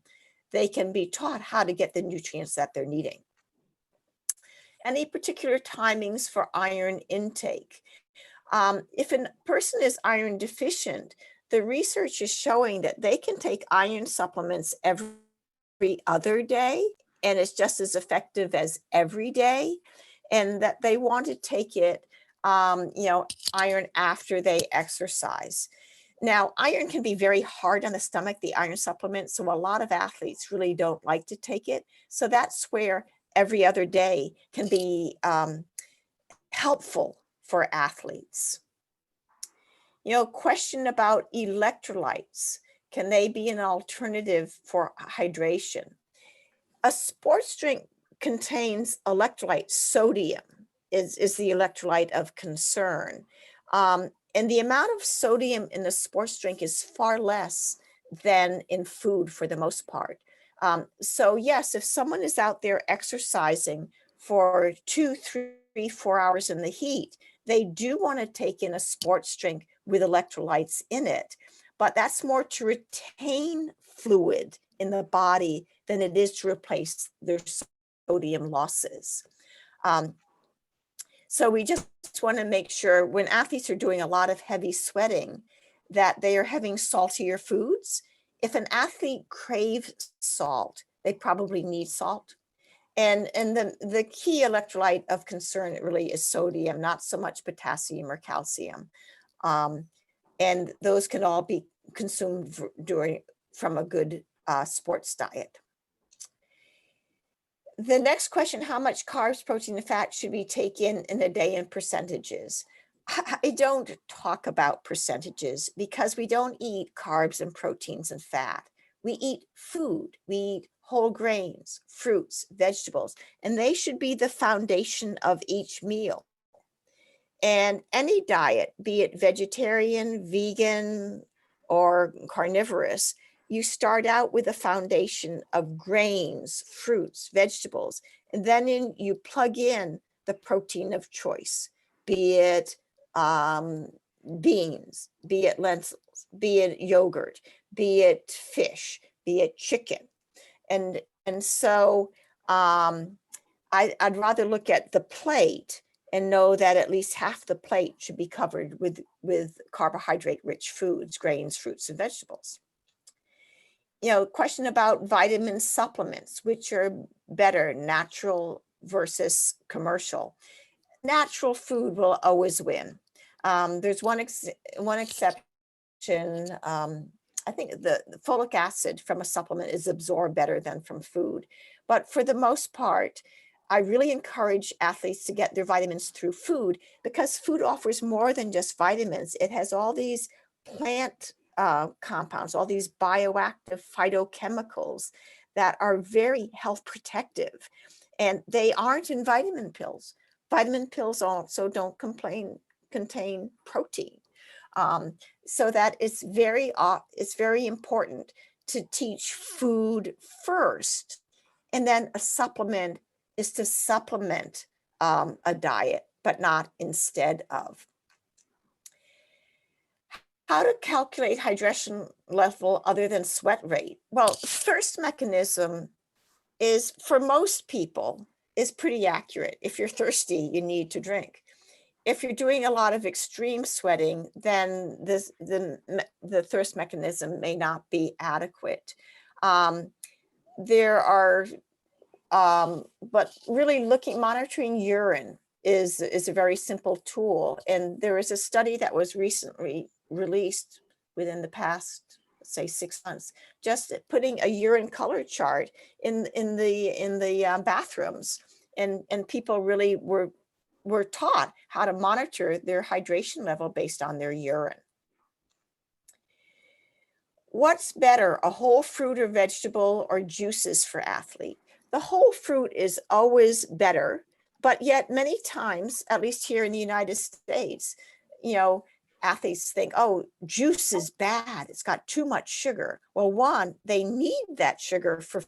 they can be taught how to get the nutrients that they're needing. Any particular timings for iron intake? If a person is iron deficient, the research is showing that they can take iron supplements every other day, and it's just as effective as every day, and that they want to take it, iron after they exercise. Now, iron can be very hard on the stomach, the iron supplement, so a lot of athletes really don't like to take it. So that's where every other day can be helpful for athletes. You know, question about electrolytes. Can they be an alternative for hydration? A sports drink contains electrolyte. Sodium is the electrolyte of concern. And the amount of sodium in the sports drink is far less than in food for the most part. So yes, if someone is out there exercising for 2, 3, 4 hours in the heat, they do want to take in a sports drink with electrolytes in it. But that's more to retain fluid in the body than it is to replace their sodium losses. So we just want to make sure when athletes are doing a lot of heavy sweating that they are having saltier foods. If an athlete craves salt, they probably need salt. And the key electrolyte of concern really is sodium, not so much potassium or calcium. And those can all be consumed from a good sports diet. The next question, how much carbs, protein, and fat should we take in a day in percentages? I don't talk about percentages because we don't eat carbs and proteins and fat. We eat food, we eat whole grains, fruits, vegetables, and they should be the foundation of each meal. And any diet, be it vegetarian, vegan, or carnivorous, you start out with a foundation of grains, fruits, vegetables, and then you plug in the protein of choice, be it beans, be it lentils, be it yogurt, be it fish, be it chicken. And so I'd rather look at the plate and know that at least half the plate should be covered with carbohydrate-rich foods, grains, fruits, and vegetables. You know, question about vitamin supplements, which are better, natural versus commercial. Natural food will always win. There's one exception. I think the folic acid from a supplement is absorbed better than from food. But for the most part, I really encourage athletes to get their vitamins through food because food offers more than just vitamins. It has all these plant compounds, all these bioactive phytochemicals that are very health protective, and they aren't in vitamin pills. Vitamin pills also don't contain protein. So that it's very important to teach food first, and then a supplement is to supplement a diet, but not instead of. How to calculate hydration level other than sweat rate? Well, thirst mechanism is, for most people, is pretty accurate. If you're thirsty, you need to drink. If you're doing a lot of extreme sweating, then the thirst mechanism may not be adequate. There are, but really monitoring urine is a very simple tool. And there is a study that was recently released within the past, say, 6 months, just putting a urine color chart in the bathrooms, and people really were taught how to monitor their hydration level based on their urine. What's better, a whole fruit or vegetable or juices for athlete? The whole fruit is always better, but yet many times, at least here in the United States, you know, athletes think, oh, juice is bad, it's got too much sugar. Well, one, they need that sugar for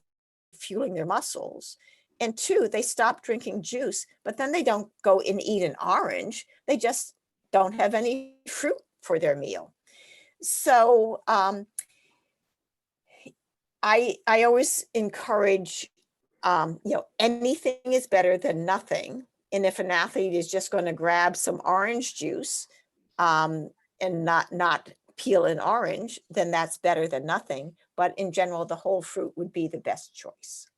fueling their muscles. And two, they stop drinking juice, but then they don't go and eat an orange. They just don't have any fruit for their meal. So I always encourage, you know, anything is better than nothing. And if an athlete is just going to grab some orange juice and not peel an orange, then that's better than nothing. But in general, the whole fruit would be the best choice.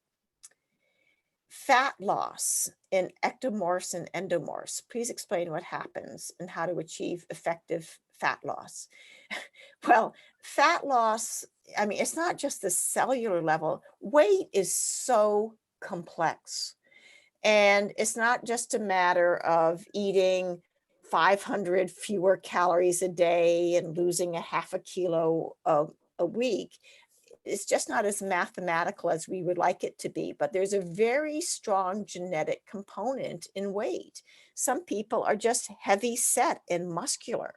Fat loss in ectomorphs and endomorphs. Please explain what happens and how to achieve effective fat loss. Well, fat loss, I mean, it's not just the cellular level. Weight is so complex. And it's not just a matter of eating 500 fewer calories a day and losing a half a kilo a week. It's just not as mathematical as we would like it to be, but there's a very strong genetic component in weight. Some people are just heavy set and muscular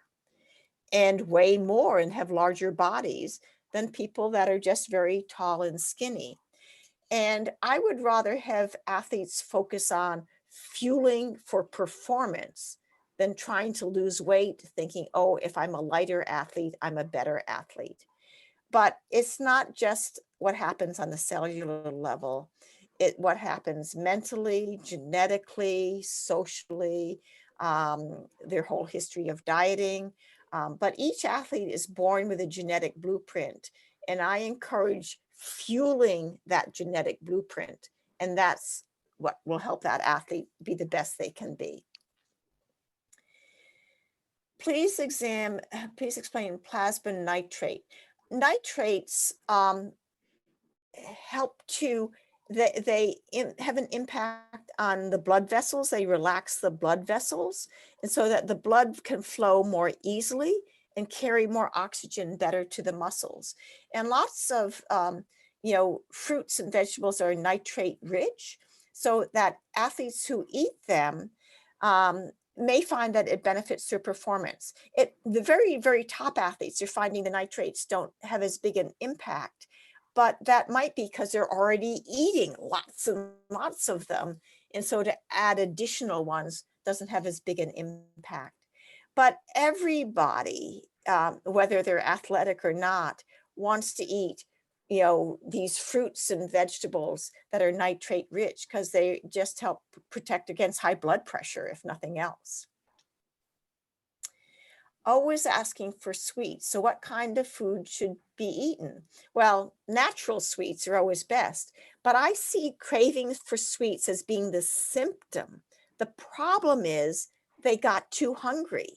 and weigh more and have larger bodies than people that are just very tall and skinny. And I would rather have athletes focus on fueling for performance than trying to lose weight, thinking, oh, if I'm a lighter athlete, I'm a better athlete. But it's not just what happens on the cellular level. What happens mentally, genetically, socially, their whole history of dieting. But each athlete is born with a genetic blueprint. And I encourage fueling that genetic blueprint. And that's what will help that athlete be the best they can be. Please explain plasma nitrate. Nitrates help to, they have an impact on the blood vessels. They relax the blood vessels, and so that the blood can flow more easily and carry more oxygen better to the muscles. And lots of fruits and vegetables are nitrate rich, so that athletes who eat them may find that it benefits their performance. The very, very top athletes are finding the nitrates don't have as big an impact, but that might be because they're already eating lots and lots of them. And so to add additional ones doesn't have as big an impact. But everybody, whether they're athletic or not, wants to eat these fruits and vegetables that are nitrate rich, because they just help protect against high blood pressure, if nothing else. Always asking for sweets. So what kind of food should be eaten? Well, natural sweets are always best, but I see cravings for sweets as being the symptom. The problem is they got too hungry.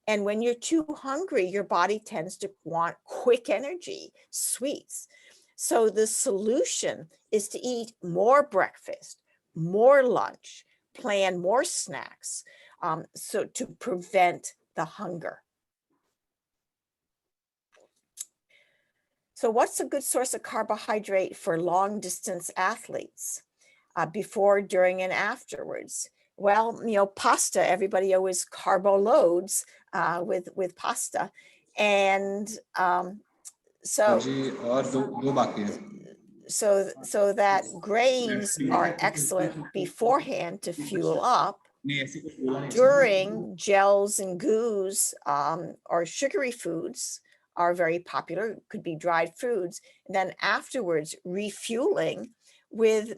And when you're too hungry, your body tends to want quick energy, sweets. So the solution is to eat more breakfast, more lunch, plan more snacks, so to prevent the hunger. So what's a good source of carbohydrate for long distance athletes before, during, and afterwards? Well, pasta, everybody always carbo loads with pasta. And so that grains are excellent beforehand to fuel up. During, gels and goos or sugary foods are very popular, could be dried foods. And then afterwards, refueling with,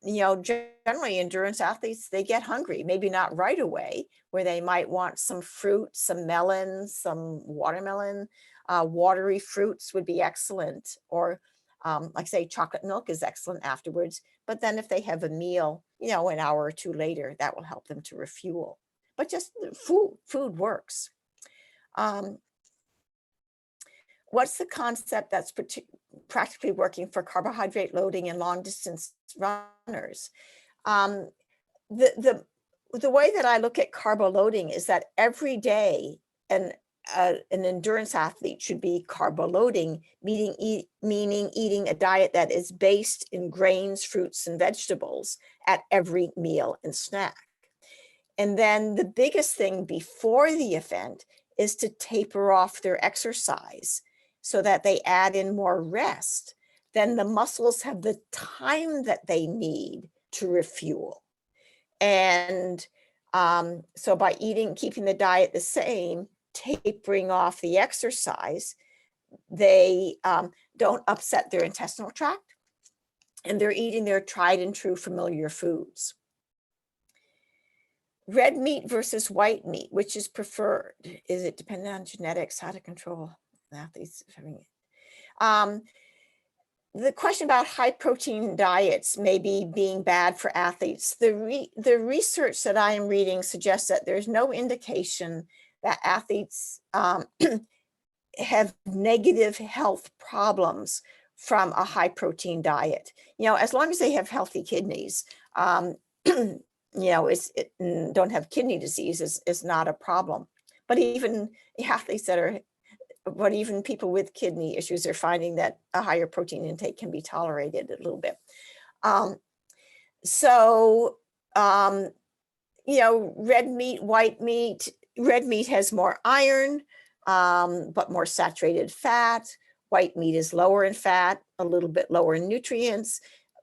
generally endurance athletes, they get hungry, maybe not right away, where they might want some fruit, some melon, some watermelon. Watery fruits would be excellent, or like say chocolate milk is excellent afterwards. But then if they have a meal, an hour or two later, that will help them to refuel. But just food works. What's the concept that's practically working for carbohydrate loading in long distance runners? The way that I look at carbo loading is that every day an endurance athlete should be carbo loading, meaning eating a diet that is based in grains, fruits, and vegetables at every meal and snack. And then the biggest thing before the event is to taper off their exercise so that they add in more rest. Then the muscles have the time that they need to refuel. And so by keeping the diet the same, tapering off the exercise, they don't upset their intestinal tract, and they're eating their tried and true familiar foods. Red meat versus white meat, which is preferred? Is it dependent on genetics, how to control athletes having it? The question about high protein diets maybe being bad for athletes. The research that I am reading suggests that there's no indication that athletes have negative health problems from a high protein diet. As long as they have healthy kidneys, don't have kidney disease is not a problem. But even athletes but even people with kidney issues are finding that a higher protein intake can be tolerated a little bit. Red meat, white meat. Red meat has more iron, but more saturated fat. White meat is lower in fat, a little bit lower in nutrients,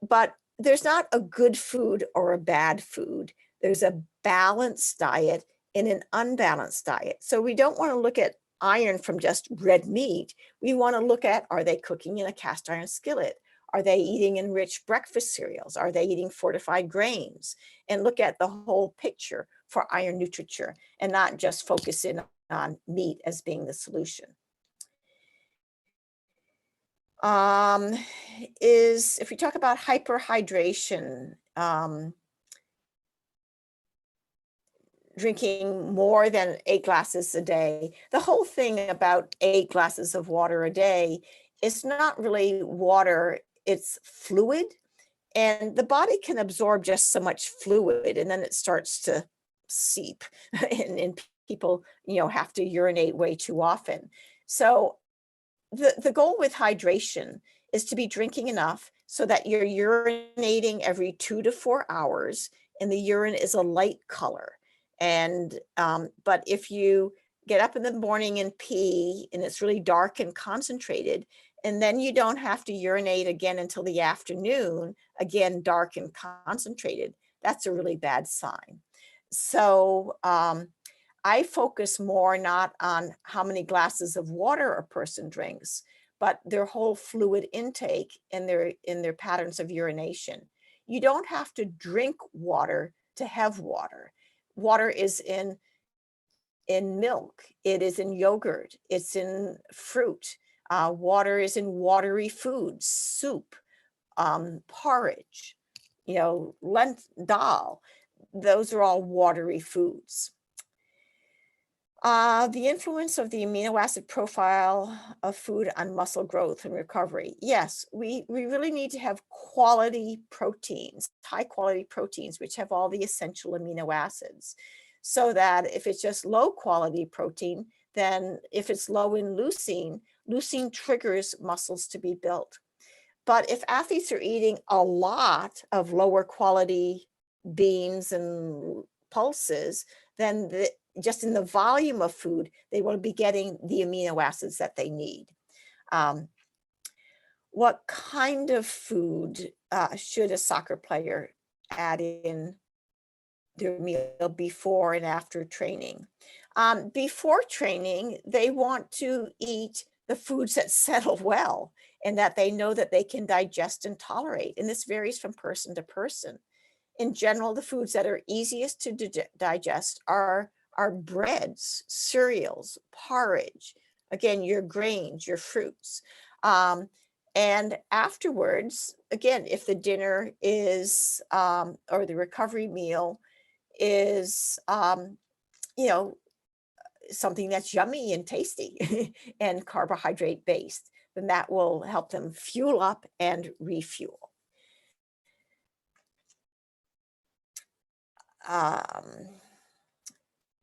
but there's not a good food or a bad food. There's a balanced diet and an unbalanced diet. So we don't want to look at iron from just red meat. We want to look at, are they cooking in a cast iron skillet? Are they eating enriched breakfast cereals? Are they eating fortified grains? And look at the whole picture for iron nutriture and not just focus in on meat as being the solution. If we talk about hyperhydration, drinking more than 8 glasses a day, the whole thing about 8 glasses of water a day is not really water, it's fluid. And the body can absorb just so much fluid, and then it starts to seep, and people, have to urinate way too often. So the goal with hydration is to be drinking enough so that you're urinating every 2 to 4 hours, and the urine is a light color. And but if you get up in the morning and pee, and it's really dark and concentrated, and then you don't have to urinate again until the afternoon, again, dark and concentrated, that's a really bad sign. So I focus more not on how many glasses of water a person drinks, but their whole fluid intake and their patterns of urination. You don't have to drink water to have water. Water is in milk, it is in yogurt, it's in fruit. Water is in watery foods, soup, porridge, dal. Those are all watery foods. The influence of the amino acid profile of food on muscle growth and recovery. Yes, we really need to have quality proteins, high quality proteins, which have all the essential amino acids. So that if it's just low quality protein, then if it's low in leucine, leucine triggers muscles to be built. But if athletes are eating a lot of lower quality beans and pulses, then just in the volume of food, they will be getting the amino acids that they need. What kind of food should a soccer player add in their meal before and after training? Before training, they want to eat the foods that settle well and that they know that they can digest and tolerate. And this varies from person to person. In general, the foods that are easiest to digest are breads, cereals, porridge, again, your grains, your fruits. And afterwards, again, if the dinner is, or the recovery meal is, something that's yummy and tasty and carbohydrate based, then that will help them fuel up and refuel.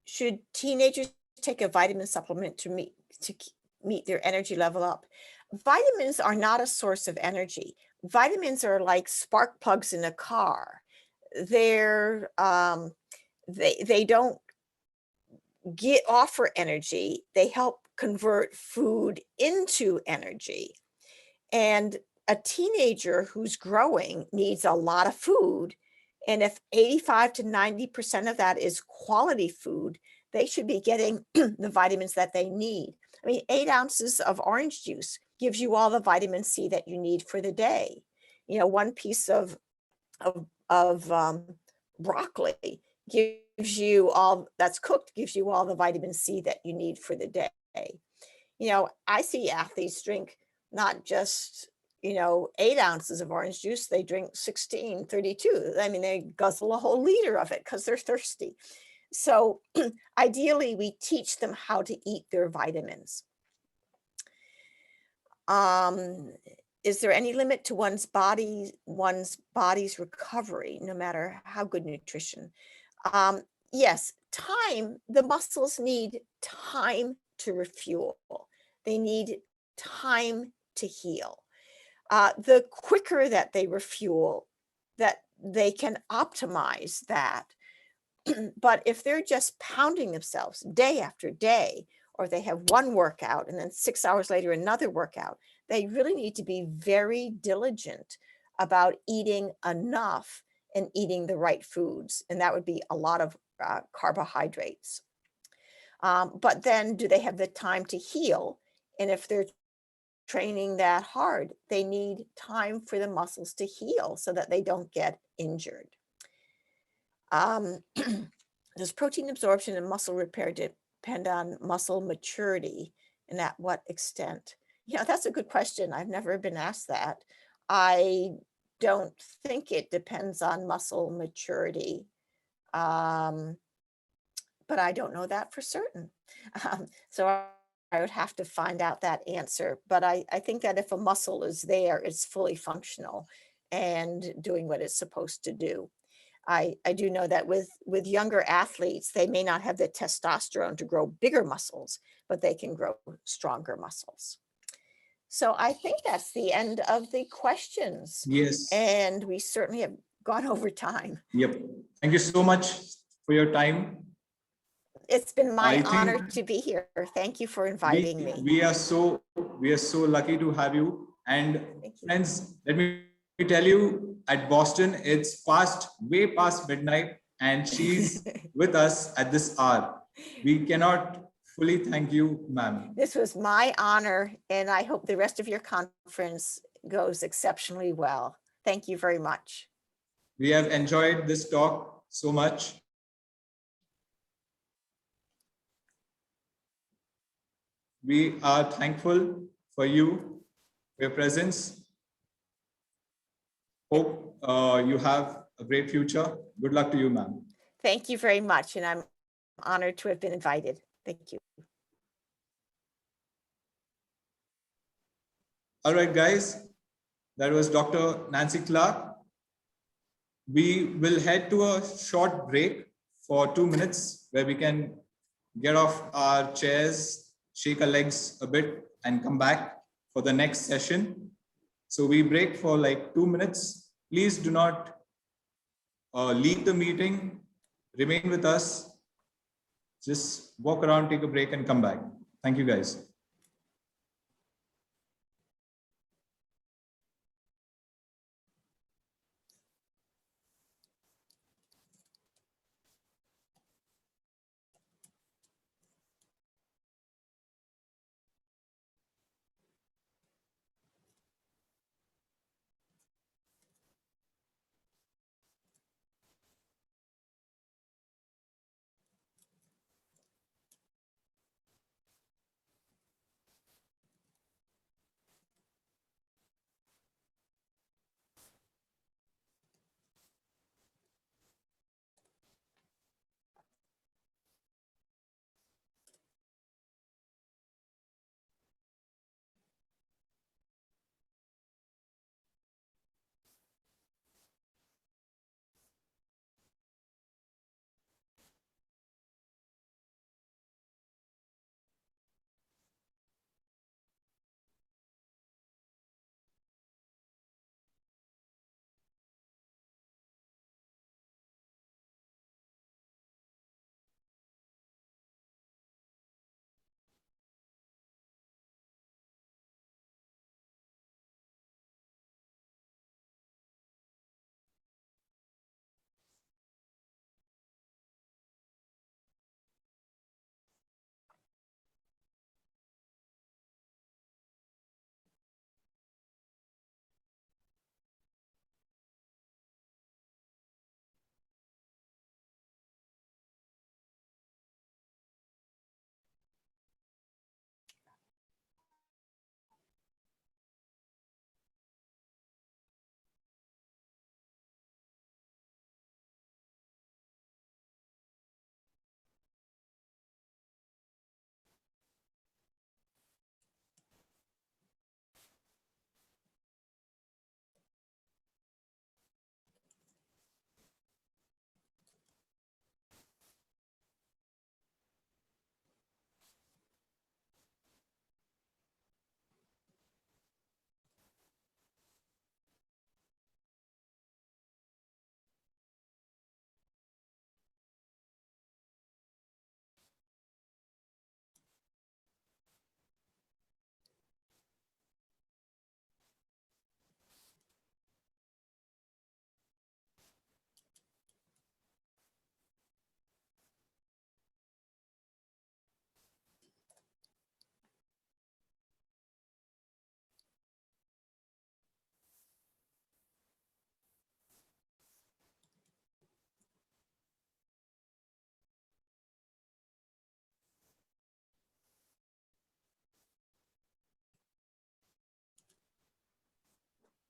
Should teenagers take a vitamin supplement to meet their energy level up? Vitamins are not a source of energy. Vitamins are like spark plugs in a car. They don't offer energy. They help convert food into energy. And a teenager who's growing needs a lot of food. And if 85 to 90% of that is quality food, they should be getting the vitamins that they need. I mean, 8 ounces of orange juice gives you all the vitamin C that you need for the day. 1 piece of broccoli gives you all that's cooked, gives you all the vitamin C that you need for the day. I see athletes drink not just, 8 ounces of orange juice, they drink 16, 32. I mean, they guzzle a whole liter of it because they're thirsty. So ideally, we teach them how to eat their vitamins. Is there any limit to one's body's recovery, no matter how good nutrition? Yes, time, the muscles need time to refuel. They need time to heal. The quicker that they refuel, that they can optimize that. But if they're just pounding themselves day after day, or they have one workout and then 6 hours later another workout, they really need to be very diligent about eating enough and eating the right foods. And that would be a lot of carbohydrates. But then do they have the time to heal? And if they're training that hard, they need time for the muscles to heal so that they don't get injured. Does protein absorption and muscle repair depend on muscle maturity, and at what extent? That's a good question. I've never been asked that. I don't think it depends on muscle maturity, but I don't know that for certain. So I would have to find out that answer. But I think that if a muscle is there, it's fully functional and doing what it's supposed to do. I do know that with younger athletes, they may not have the testosterone to grow bigger muscles, but they can grow stronger muscles. So I think that's the end of the questions. Yes. And we certainly have gone over time. Yep. Thank you so much for your time. It's been my I think honor to be here. Thank you for inviting me. We are so lucky to have you. And friends, let me tell you, at Boston, it's way past midnight, and she's with us at this hour. We cannot fully thank you, ma'am. This was my honor, and I hope the rest of your conference goes exceptionally well. Thank you very much. We have enjoyed this talk so much. We are thankful for you, for your presence. Hope you have a great future. Good luck to you, ma'am. Thank you very much, and I'm honored to have been invited. Thank you. All right, guys, that was Dr. Nancy Clark. We will head to a short break for 2 minutes where we can get off our chairs, shake our legs a bit, and come back for the next session. So we break for like 2 minutes. Please do not leave the meeting. Remain with us. Just walk around, take a break, and come back. Thank you, guys.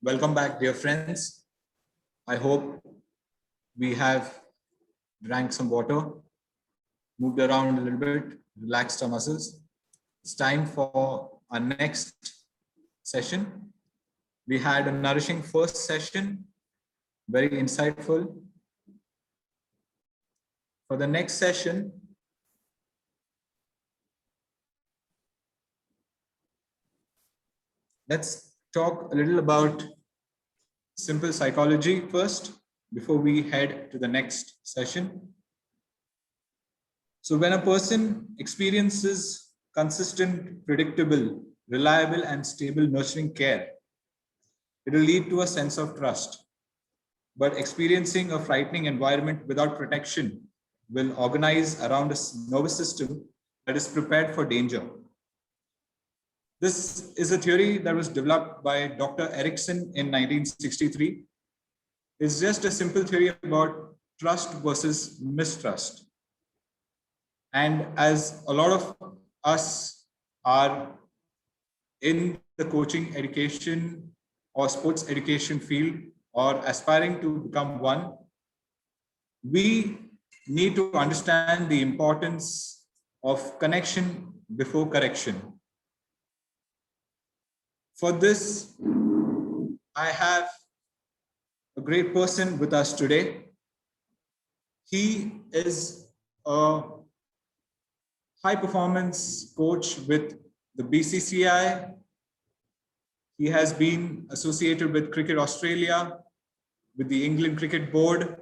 Welcome back, dear friends. I hope we have drank some water, moved around a little bit, relaxed our muscles. It's time for our next session. We had a nourishing first session, very insightful. For the next session, let's talk a little about simple psychology first, before we head to the next session. So when a person experiences consistent, predictable, reliable, and stable nurturing care, it will lead to a sense of trust. But experiencing a frightening environment without protection will organize around a nervous system that is prepared for danger. This is a theory that was developed by Dr. Erickson in 1963. It's just a simple theory about trust versus mistrust. And as a lot of us are in the coaching education or sports education field or aspiring to become one, we need to understand the importance of connection before correction. For this, I have a great person with us today. He is a high performance coach with the BCCI. He has been associated with Cricket Australia, with the England Cricket Board.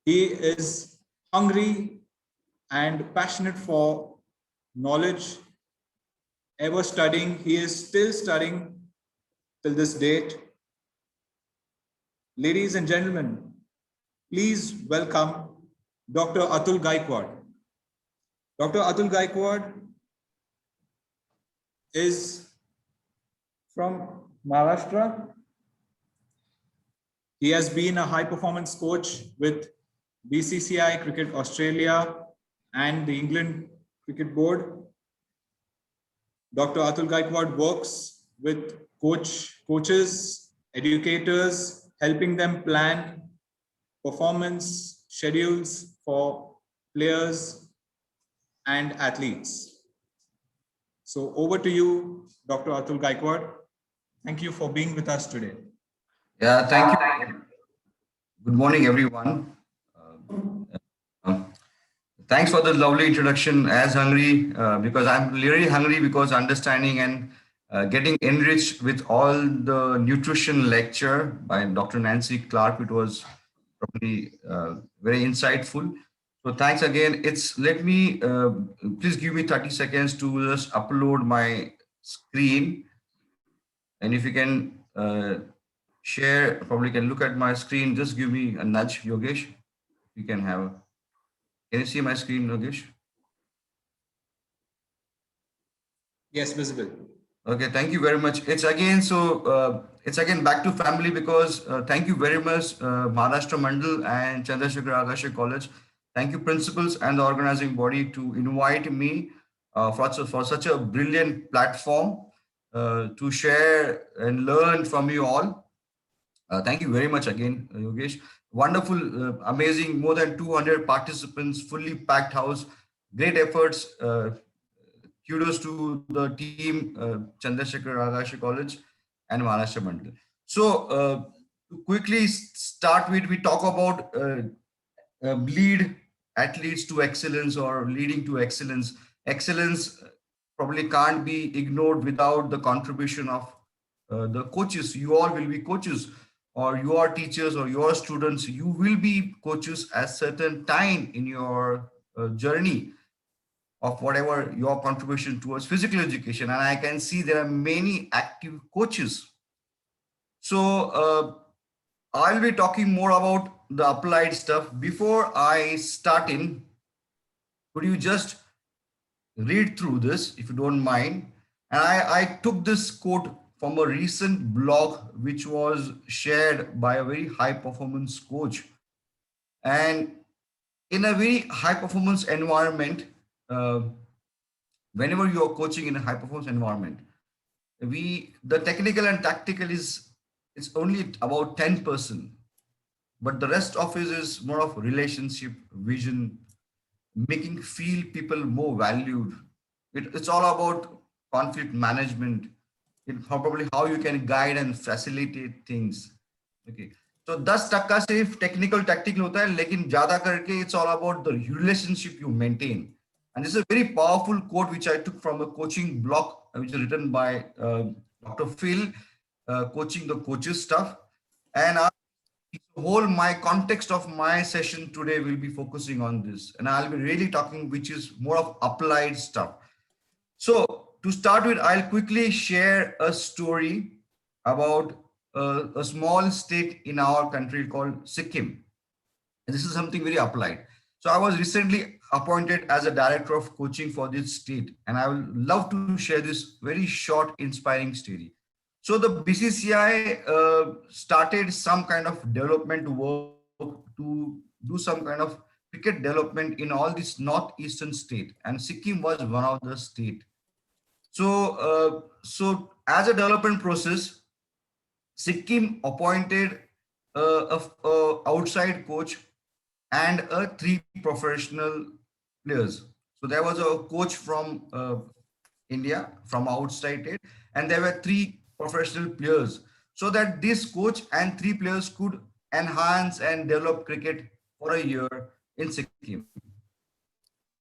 He is hungry and passionate for knowledge, ever studying. He is still studying till this date. Ladies and gentlemen, please welcome Dr. Atul Gaikwad. Dr. Atul Gaikwad is from Maharashtra. He has been a high performance coach with BCCI, Cricket Australia, and the England Cricket Board. Dr. Atul Gaikwad works with coaches, educators, helping them plan performance schedules for players and athletes. So over to you, Dr. Atul Gaikwad. Thank you for being with us today. Yeah, thank you. Good morning, everyone. Thanks for the lovely introduction. As hungry, because I'm really hungry because understanding and getting enriched with all the nutrition lecture by Dr. Nancy Clark. It was probably very insightful. So thanks again. Let me, please give me 30 seconds to just upload my screen. And if you can share, probably can look at my screen, just give me a nudge, Yogesh. You can have, can you see my screen, Yogesh? Yes, visible. Okay, thank you very much. It's again back to family because thank you very much, Maharashtra Mandal and Chandrasekhar Agashe College. Thank you, principals and the organizing body to invite me for such a brilliant platform to share and learn from you all. Thank you very much again, Yogesh. Wonderful, amazing, more than 200 participants, fully packed house, great efforts. Kudos to the team, Chandrasekhar Agashe College and Maharashtra Mandal. So to quickly start with, we talk about lead athletes to excellence or leading to excellence. Excellence probably can't be ignored without the contribution of the coaches. You all will be coaches, or you are teachers, or your students. You will be coaches at certain time in your journey of whatever your contribution towards physical education. And I can see there are many active coaches. So I'll be talking more about the applied stuff. Before I start in, could you just read through this if you don't mind? And I took this quote from a recent blog which was shared by a very high performance coach. And in a very high performance environment, whenever you're coaching in a high performance environment, the technical and tactical is, it's only about 10%, but the rest of it is more of relationship, vision, making feel people more valued. It's all about conflict management. Probably how you can guide and facilitate things. Okay. So 10% सिर्फ technical tactical होता है, लेकिन ज्यादा करके it's all about the relationship you maintain. And this is a very powerful quote which I took from a coaching blog which is written by Dr. Phil, coaching the coaches stuff. And whole my context of my session today will be focusing on this, and I'll be really talking which is more of applied stuff. So to start with, I'll quickly share a story about a small state in our country called Sikkim. And this is something very applied. So I was recently appointed as a director of coaching for this state, and I will love to share this very short, inspiring story. So the BCCI started some kind of development work to do some kind of cricket development in all this northeastern state, and Sikkim was one of the state. So as a development process, Sikkim appointed a outside coach and three professional players. So there was a coach from India, from outside it, and there were three professional players, so that this coach and three players could enhance and develop cricket for a year in Sikkim.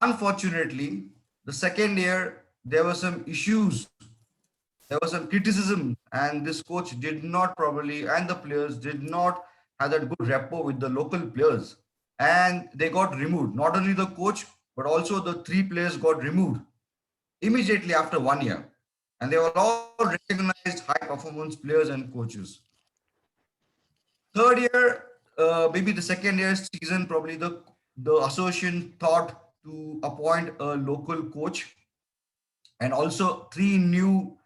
Unfortunately, the second year there were some issues, there was some criticism, and this coach did not probably, and the players did not have that good rapport with the local players, and they got removed. Not only the coach, but also the three players got removed immediately after 1 year, and they were all recognized high performance players and coaches. Third year, maybe the second year season, probably the association thought to appoint a local coach and also three new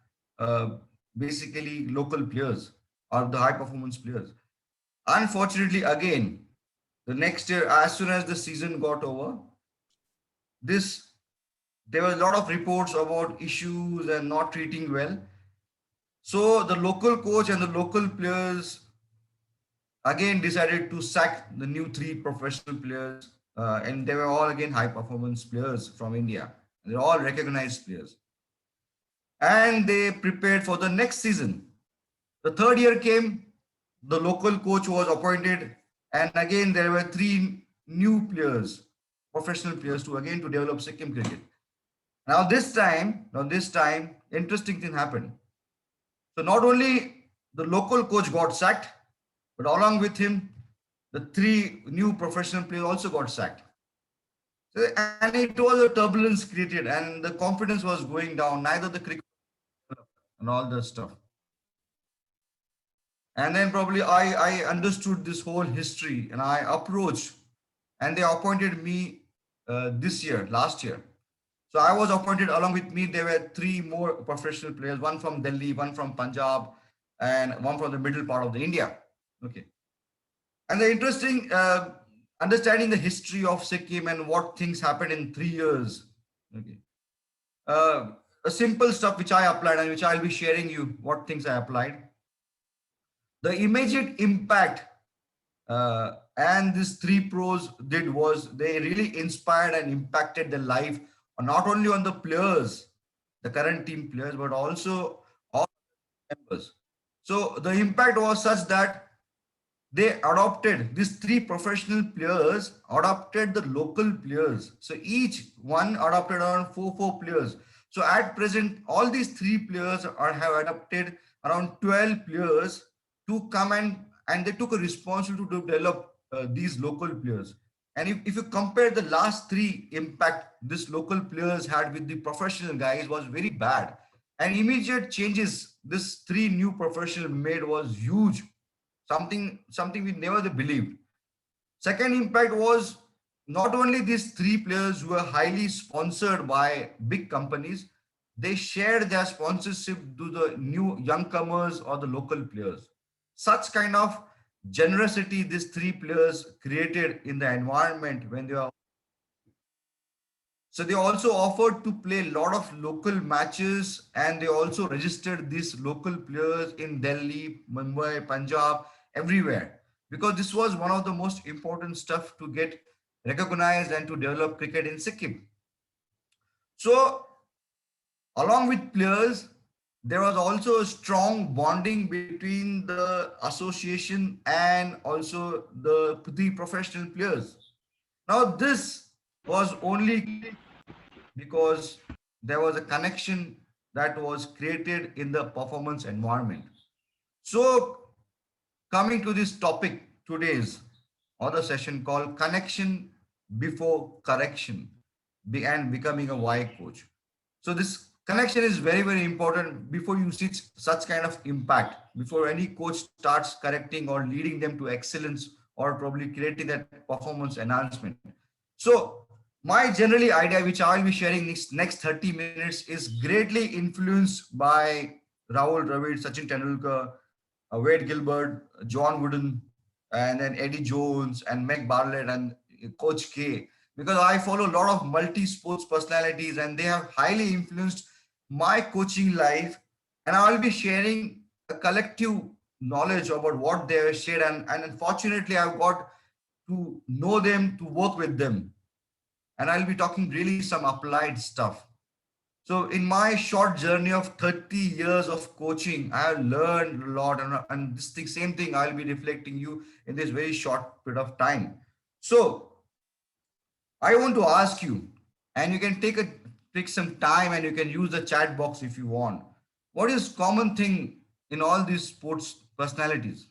basically local players or the high performance players. Unfortunately, again, the next year, as soon as the season got over, there were a lot of reports about issues and not treating well. So the local coach and the local players again decided to sack the new three professional players, and they were all again high performance players from India. They're all recognized players, and they prepared for the next season. The third year came, the local coach was appointed, and again there were three new players, professional players, to develop Sikkim cricket. Now this time, interesting thing happened. So not only the local coach got sacked, but along with him, the three new professional players also got sacked. So, and it was a turbulence created, and the confidence was going down. Neither the cricket and all the stuff. And then probably I understood this whole history, and I approached, and they appointed me last year. So I was appointed. Along with me, there were three more professional players, one from Delhi, one from Punjab, and one from the middle part of the India. Okay. And the interesting, understanding the history of Sikkim and what things happened in 3 years. Okay. A simple stuff which I applied and which I'll be sharing you what things I applied. The immediate impact and these three pros did was they really inspired and impacted the life not only on the players, the current team players, but also all members. So the impact was such that these three professional players adopted the local players. So each one adopted around four players. So at present, all these three players have adopted around 12 players to come and they took a responsibility to develop these local players. And if you compare the last three impact this local players had with the professional guys was very bad. And immediate changes this three new professional made was huge. Something we never believed. Second impact was not only these three players who were highly sponsored by big companies, they shared their sponsorship to the new youngcomers or the local players. Such kind of generosity these three players created in the environment when they were. So they also offered to play a lot of local matches, and they also registered these local players in Delhi, Mumbai, Punjab, everywhere, because this was one of the most important stuff to get recognized and to develop cricket in Sikkim. So along with players, there was also a strong bonding between the association and also the professional players. Now this was only because there was a connection that was created in the performance environment. So coming to this topic, today's other session called connection before correction and becoming a why coach. So this connection is very, very important before you see such kind of impact, before any coach starts correcting or leading them to excellence or probably creating that performance enhancement. So my generally idea, which I will be sharing next 30 minutes, is greatly influenced by Rahul Dravid, Sachin Tendulkar, Wade Gilbert, John Wooden, and then Eddie Jones and Meg Bartlett and Coach K, because I follow a lot of multi-sports personalities and they have highly influenced my coaching life. And I will be sharing a collective knowledge about what they have shared. And unfortunately, I've got to know them, to work with them. And I'll be talking really some applied stuff. So in my short journey of 30 years of coaching, I have learned a lot, and this thing, same thing I'll be reflecting you in this very short period of time. So I want to ask you, and you can take some time and you can use the chat box if you want. What is common thing in all these sports personalities?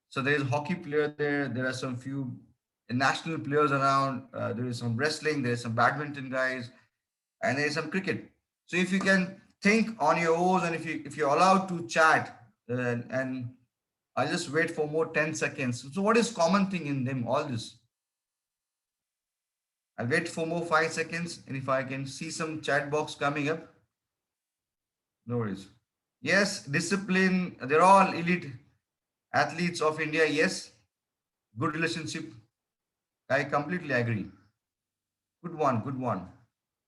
So there is a hockey player there. There are some few national players around. There is some wrestling. There is some badminton guys, and there is some cricket. So if you can think on your own, and if you're allowed to chat, and I'll just wait for more 10 seconds. So what is common thing in them? All this. I'll wait for more 5 seconds, and if I can see some chat box coming up, no worries. Yes, discipline. They're all elite athletes of India. Yes, good relationship. I completely agree. Good one. Good one.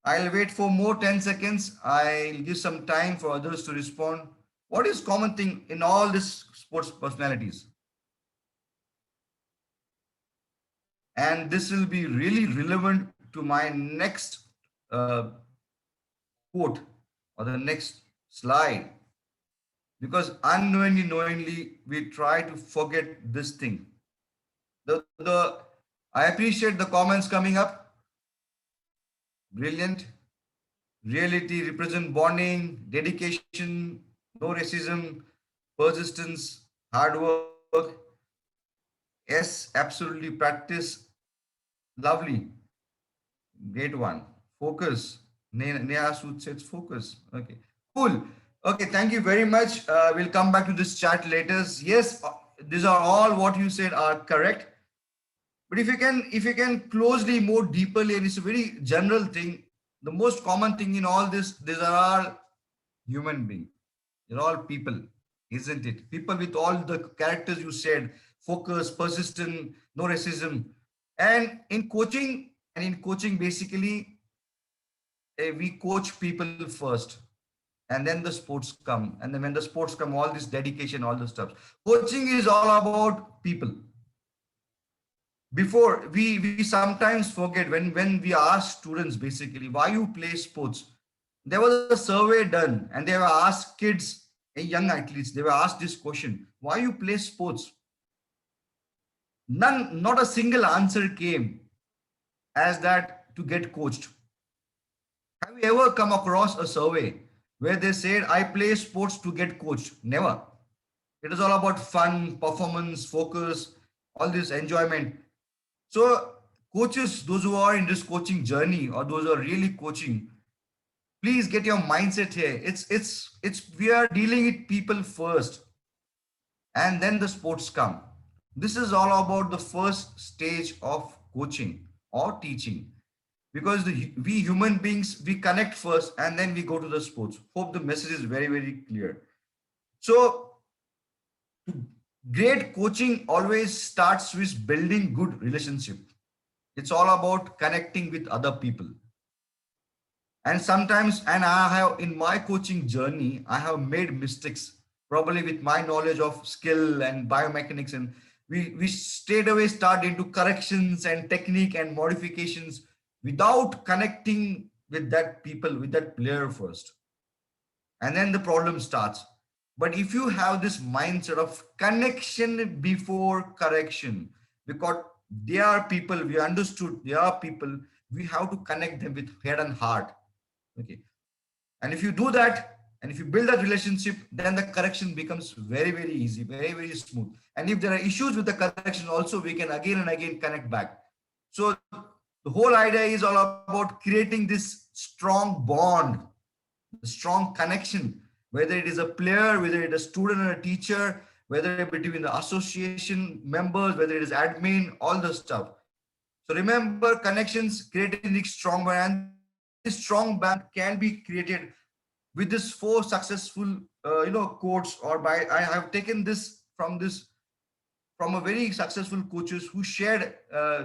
I'll wait for more 10 seconds. I'll give some time for others to respond. What is common thing in all these sports personalities? And this will be really relevant to my next quote or the next slide, because unknowingly, knowingly, we try to forget this thing. I appreciate the comments coming up. Brilliant. Reality represent bonding, dedication, no racism, persistence, hard work. Yes, absolutely practice. Lovely. Great one. Focus. Neha Sood says focus. Okay. Cool. Okay, thank you very much. We'll come back to this chat later. Yes, these are all what you said are correct. But if you can closely, more deeply, and it's a very general thing, the most common thing in all this, these are all human beings. They're all people, isn't it? People with all the characters you said, focus, persistent, no racism. And in coaching, basically, we coach people first. And then the sports come. And then when the sports come, all this dedication, all this stuff. Coaching is all about people. Before we sometimes forget when we ask students basically why you play sports. There was a survey done and they were asked kids and young athletes, they were asked this question, why you play sports? Not a single answer came as that to get coached. Have you ever come across a survey where they said I play sports to get coached? Never. It is all about fun, performance, focus, all this enjoyment. So coaches, those who are in this coaching journey or those who are really coaching, please get your mindset here. We are dealing with people first and then the sports come. This is all about the first stage of coaching or teaching, because we human beings, we connect first and then we go to the sports. Hope the message is very, very clear. So great coaching always starts with building good relationship. It's all about connecting with other people. And sometimes, and I have in my coaching journey, I have made mistakes, probably with my knowledge of skill and biomechanics. And we straight away start into corrections and technique and modifications without connecting with that people, with that player first. And then the problem starts. But if you have this mindset of connection before correction, because they are people, we understood they are people, we have to connect them with head and heart. Okay. And if you do that, and if you build that relationship, then the correction becomes very, very easy, very, very smooth. And if there are issues with the correction, also we can again and again connect back. So the whole idea is all about creating this strong bond, the strong connection, whether it is a player, whether it is a student or a teacher, whether between the association members, whether it is admin, all the stuff. So remember, connections creating the strong bond, and this strong bond can be created with this four successful, quotes, or by I have taken this from a very successful coaches who shared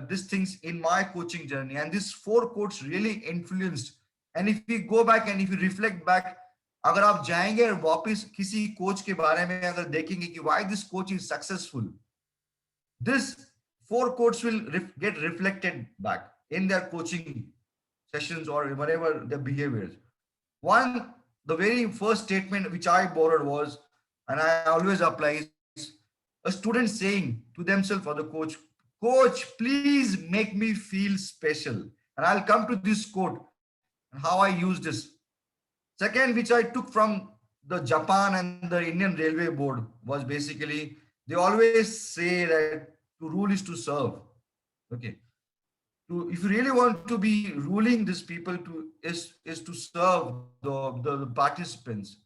these things in my coaching journey, and these four quotes really influenced. And if we go back and if you reflect back, अगर आप जाएंगे और वापस किसी coach के बारे में अगर देखेंगे कि why this coach is successful, this four quotes will get reflected back in their coaching sessions or whatever their behaviors. One, the very first statement which I borrowed was, and I always apply, is a student saying to themselves or the coach, "Coach, please make me feel special." And I'll come to this quote and how I use this. Second, which I took from the Japan and the Indian Railway Board, was basically they always say that to rule is to serve. Okay. If you really want to be ruling these people is to serve the participants.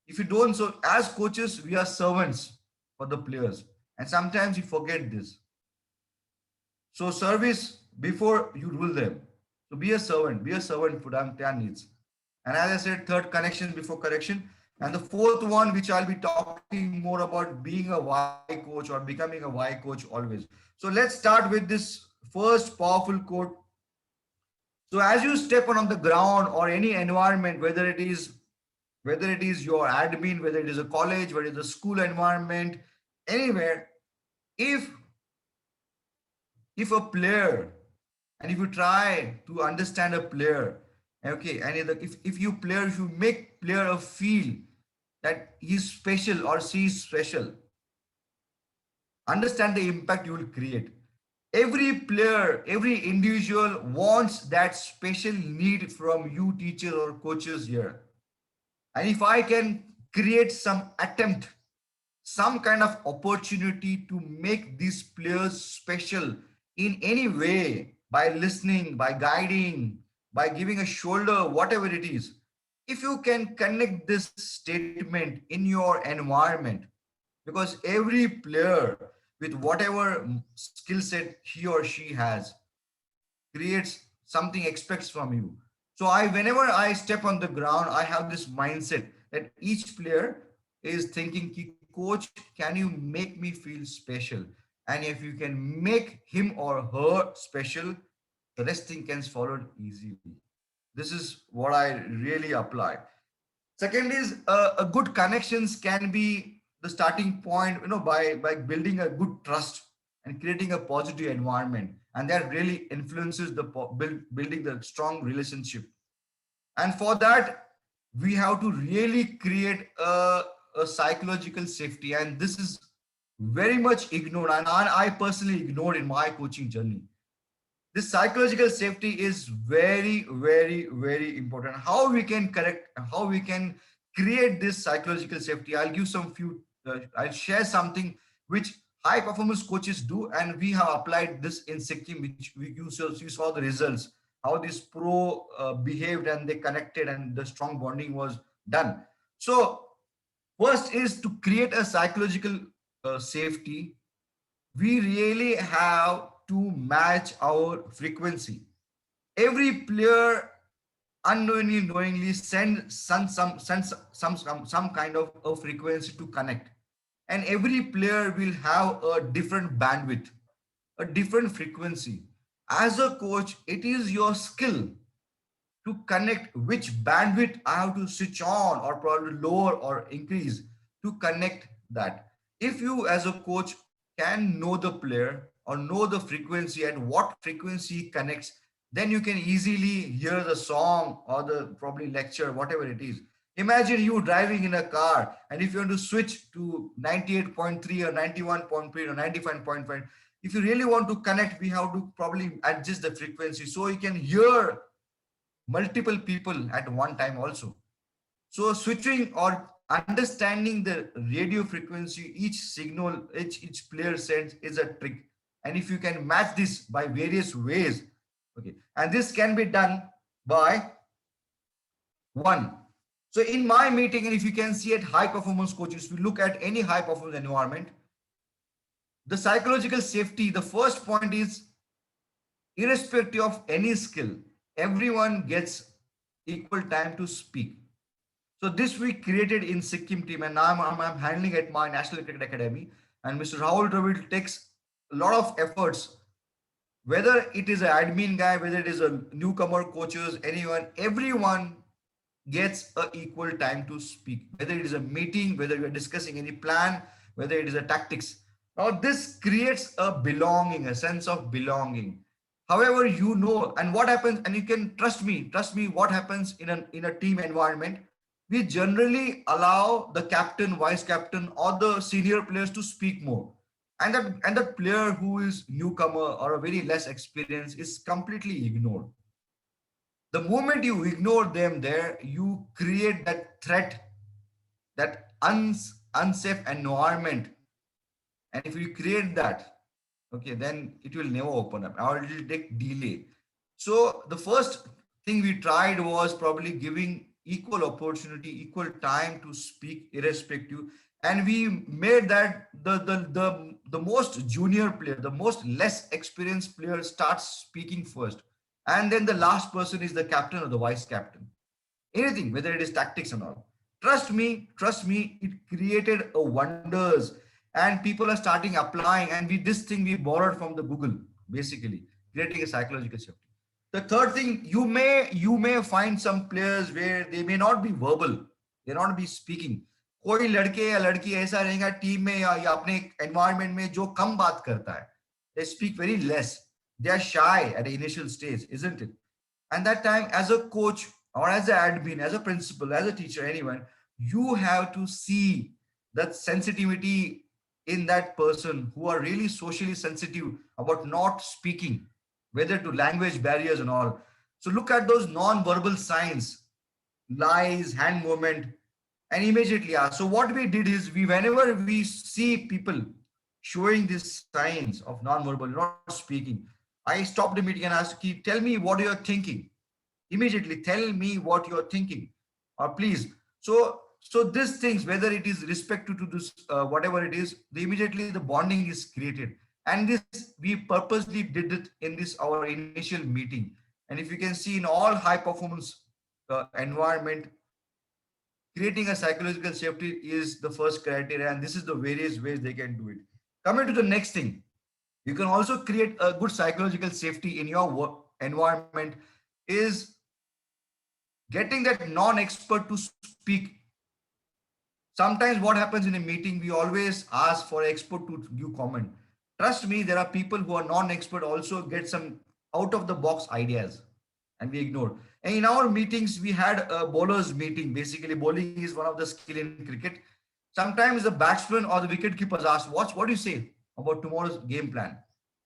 If you don't, so as coaches, we are servants for the players. And sometimes you forget this. So service before you rule them. So be a servant for their needs. And as I said, third, connection before correction. And the fourth one, which I'll be talking more about, being a why coach or becoming a why coach always. So let's start with this first powerful quote. So as you step on the ground or any environment, whether it is your admin, whether it is a college, whether it is a school environment, anywhere, if a player, and if you try to understand a player, okay, and if you make player feel that he's special or she's special, understand the impact you will create. Every player, every individual wants that special need from you, teachers or coaches here. And if I can create some attempt, some kind of opportunity to make these players special in any way, by listening, by guiding, by giving a shoulder, whatever it is, if you can connect this statement in your environment, because every player with whatever skill set he or she has creates something, expects from you. So whenever I step on the ground, I have this mindset that each player is thinking, coach, can you make me feel special? And if you can make him or her special, the rest thing can follow easily. This is what I really apply. Second is a good connections can be the starting point, by building a good trust and creating a positive environment, and that really influences the building the strong relationship. And for that, we have to really create a psychological safety, and this is very much ignored, and I personally ignored in my coaching journey. This psychological safety is very, very, very important. How we can create this psychological safety? I'll give I'll share something which high performance coaches do, and we have applied this in Sikkim, which you saw the results, how this pro behaved and they connected and the strong bonding was done. So first is to create a psychological safety. We really have to match our frequency. Every player knowingly send some kind of a frequency to connect, and every player will have a different bandwidth, a different frequency. As a coach, it is your skill to connect which bandwidth I have to switch on or probably lower or increase to connect that. If you as a coach can know the player or know the frequency and what frequency connects, then you can easily hear the song or the probably lecture, whatever it is. Imagine you driving in a car, and if you want to switch to 98.3 or 91.3 or 95.5, if you really want to connect, we have to probably adjust the frequency so you can hear multiple people at one time also. So switching or understanding the radio frequency, each signal, each player sends is a trick. And if you can match this by various ways, okay, and this can be done by one. So in my meeting, and if you can see at high performance coaches, if you look at any high performance environment, the psychological safety, the first point is irrespective of any skill, everyone gets equal time to speak. So this we created in Sikkim team, and now I'm handling at my National Cricket Academy. And Mr. Rahul Dravid takes a lot of efforts, whether it is an admin guy, whether it is a newcomer coaches, anyone, everyone gets a equal time to speak, whether it is a meeting, whether we are discussing any plan, whether it is a tactics. Now this creates a belonging, a sense of belonging. However, you know, and what happens, and you can trust me, what happens in a team environment, we generally allow the captain, vice captain, or the senior players to speak more. And that player who is newcomer or a very less experienced is completely ignored. The moment you ignore them there, you create that threat, that unsafe environment. And if you create that, okay, then it will never open up or it will take delay. So the first thing we tried was probably giving equal opportunity, equal time to speak irrespective. And we made that the most junior player, the most less experienced player starts speaking first. And then the last person is the captain or the vice captain. Anything, whether it is tactics and all. Trust me, it created a wonders, and people are starting applying. And this thing we borrowed from the Google, basically creating a psychological safety. The third thing, you may find some players where they may not be verbal, they not be speaking. कोई लड़के या लड़की ऐसा रहेगा team में या अपने environment में जो कम बात करता है. They speak very less. They are shy at the initial stage, isn't it? And that time, as a coach or as an admin, as a principal, as a teacher, anyone, you have to see that sensitivity in that person who are really socially sensitive about not speaking, whether to language barriers and all. So look at those non-verbal signs, lies, hand movement, and immediately ask. So what we did is, whenever we see people showing these signs of non-verbal, not speaking, I stopped the meeting and asked, tell me what you're thinking. Immediately tell me what you're thinking, or please. So these things, whether it is respect to this, whatever it is, immediately the bonding is created. And this, we purposely did it in this, our initial meeting. And if you can see in all high performance environment, creating a psychological safety is the first criteria. And this is the various ways they can do it. Coming to the next thing, you can also create a good psychological safety in your work environment is getting that non-expert to speak. Sometimes what happens in a meeting, we always ask for an expert to give comment. Trust me, there are people who are non-expert also get some out of the box ideas and we ignore. And in our meetings, we had a bowlers meeting. Basically, bowling is one of the skill in cricket. Sometimes the batsman or the wicket keepers ask, what do you say about tomorrow's game plan?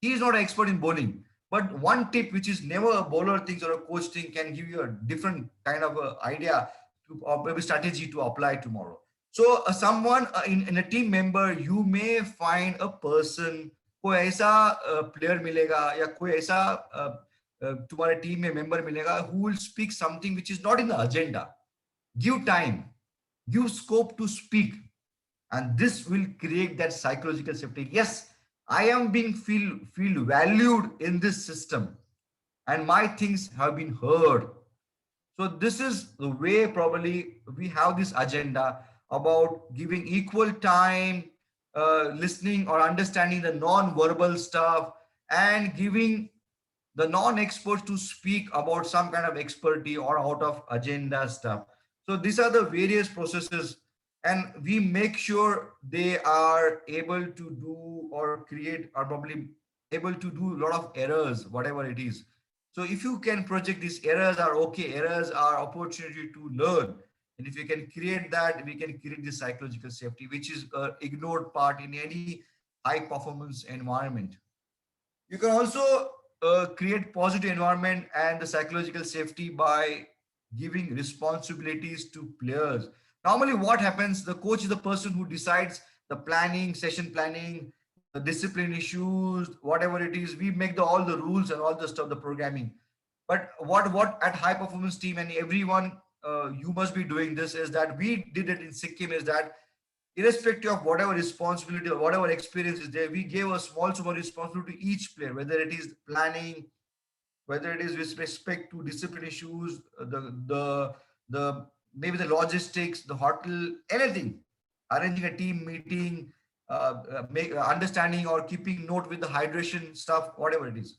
He is not an expert in bowling. But one tip, which is never a bowler thinks or a coach thing, can give you a different kind of idea to, or maybe strategy to apply tomorrow. So someone in a team member, you may find a person, कोई ऐसा player मिलेगा या कोई ऐसा तुम्हारे team में member मिलेगा who will speak something which is not in the agenda. Give time, give scope to speak, and this will create that psychological safety. Yes, I am being feel valued in this system and my things have been heard. So this is the way probably we have this agenda about giving equal time, listening or understanding the non-verbal stuff, and giving the non-experts to speak about some kind of expertise or out of agenda stuff. So these are the various processes, and we make sure they are able to do or create, or probably able to do a lot of errors, whatever it is. So if you can project these errors are okay, errors are opportunity to learn. And if you can create that, we can create this psychological safety, which is an ignored part in any high performance environment. You can also create positive environment and the psychological safety by giving responsibilities to players. Normally what happens, the coach is the person who decides the planning, session planning, the discipline issues, whatever it is. We make all the rules and all the stuff, the programming. But what at high performance team, and everyone, you must be doing this, is that we did it in Sikkim, is that irrespective of whatever responsibility or whatever experience is there, we gave a small responsibility to each player, whether it is planning, whether it is with respect to discipline issues, the maybe the logistics, the hotel, anything, arranging a team meeting, make understanding or keeping note with the hydration stuff, whatever it is.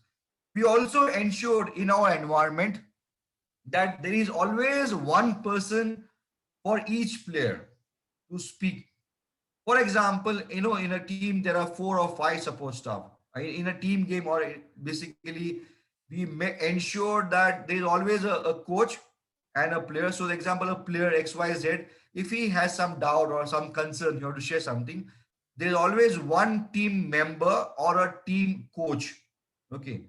We also ensured in our environment that there is always one person for each player to speak. For example, in a team, there are 4 or 5 support staff. In a team game, or basically, we may ensure that there is always a coach and a player. So, for example, a player XYZ, if he has some doubt or some concern, you have to share something, there is always one team member or a team coach. Okay.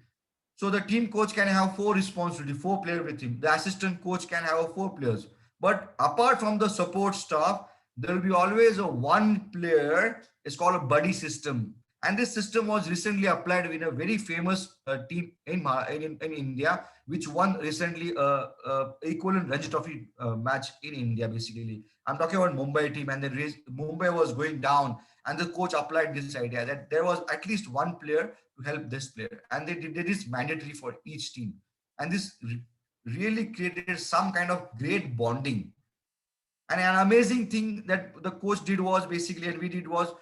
So the team coach can have 4 responsibility, 4 players with him. The assistant coach can have 4 players. But apart from the support staff, there will be always a one player. It's called a buddy system. And this system was recently applied in a very famous team in India, which won recently equivalent Ranji Trophy match in India, basically. I'm talking about Mumbai team, and Mumbai was going down, and the coach applied this idea that there was at least one player to help this player. And they did this mandatory for each team. And this really created some kind of great bonding. And an amazing thing that the coach did was basically, and we did was,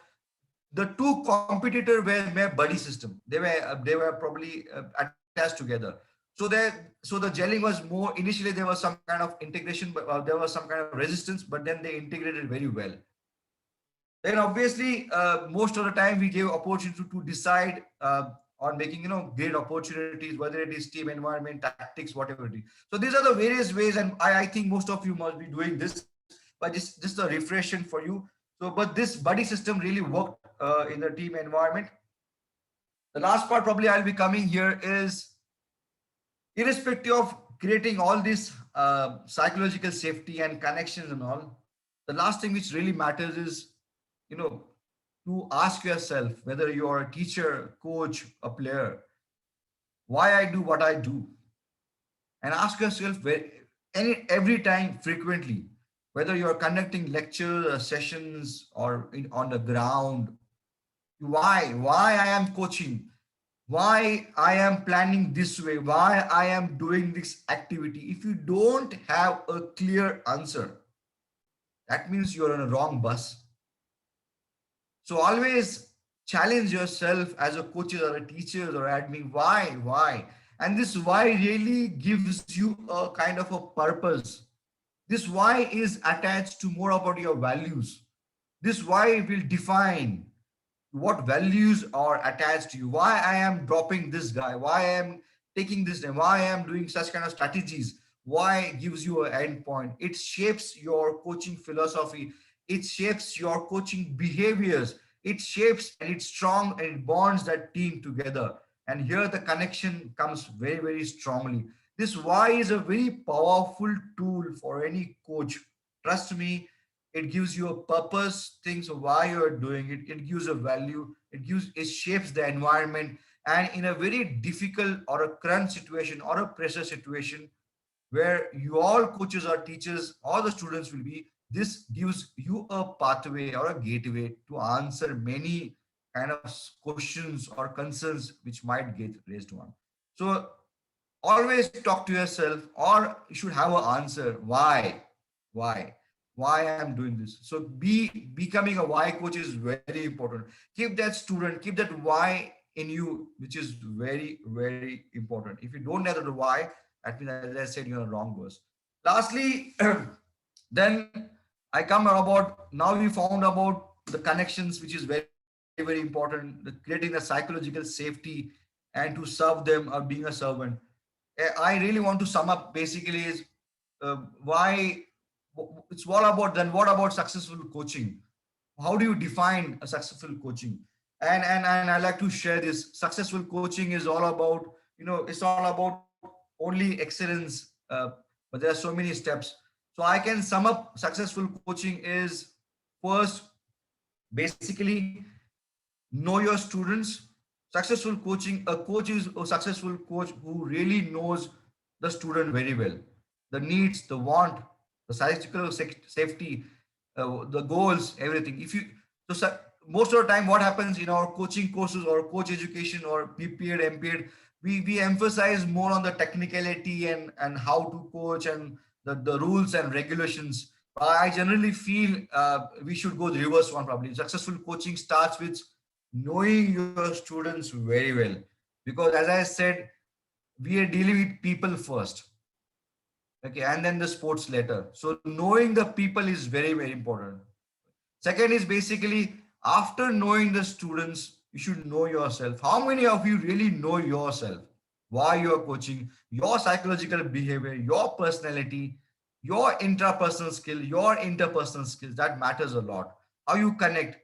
the 2 competitors were buddy system. They were probably attached together. So the gelling was more, initially there was some kind of integration, but there was some kind of resistance, but then they integrated very well. Then obviously, most of the time we gave opportunity to decide on making, great opportunities, whether it is team environment, tactics, whatever it is. So these are the various ways, and I think most of you must be doing this, but just a refreshing for you. So, but this buddy system really worked in the team environment. The last part probably I'll be coming here is, irrespective of creating all this psychological safety and connections and all, the last thing which really matters is, to ask yourself, whether you are a teacher, coach, a player, why I do what I do. And ask yourself every time, frequently, whether you are conducting lectures or sessions or on the ground, why I am coaching, why I am planning this way, why I am doing this activity. If you don't have a clear answer, that means you're on a wrong bus. So always challenge yourself as a coach or a teacher or admin. Why? And this why really gives you a kind of a purpose. This why is attached to more about your values. This why will define what values are attached to you. Why I am dropping this guy, why I am taking this, why I am doing such kind of strategies, why gives you an end point. It shapes your coaching philosophy. It shapes your coaching behaviors. It shapes, and it's strong, and it bonds that team together. And here the connection comes very, very strongly. This why is a very powerful tool for any coach. Trust me, it gives you a purpose, things of why you're doing it. It gives a value. It shapes the environment. And in a very difficult or a current situation or a pressure situation, where you all coaches or teachers or the students will be, this gives you a pathway or a gateway to answer many kind of questions or concerns which might get raised on. So always talk to yourself, or you should have an answer. Why I am doing this. So becoming a why coach is very important. Keep that student, keep that why in you, which is very, very important. If you don't know the why, that means, as I said, you're in the wrong verse. Lastly, then I come about, now we found about the connections, which is very, very important, creating the psychological safety and to serve them or being a servant. I really want to sum up basically is why it's all about. Then what about successful coaching? How do you define a successful coaching? And I like to share this. Successful coaching is all about, it's all about only excellence, but there are so many steps. So I can sum up successful coaching is, first, basically, know your students. Successful coaching, a coach is a successful coach who really knows the student very well, the needs, the want, the psychological safety, the goals, everything. If you most of the time, what happens in our coaching courses or coach education or BPEd, MPEd, we emphasize more on the technicality and how to coach and the rules and regulations. I generally feel we should go the reverse one. Probably successful coaching starts with knowing your students very well, because as I said, we are dealing with people first, okay, and then the sports later. So knowing the people is very, very important. Second is basically, after knowing the students, you should know yourself. How many of you really know yourself? Why you are coaching, your psychological behavior, your personality, your intrapersonal skill, your interpersonal skills, that matters a lot. How you connect,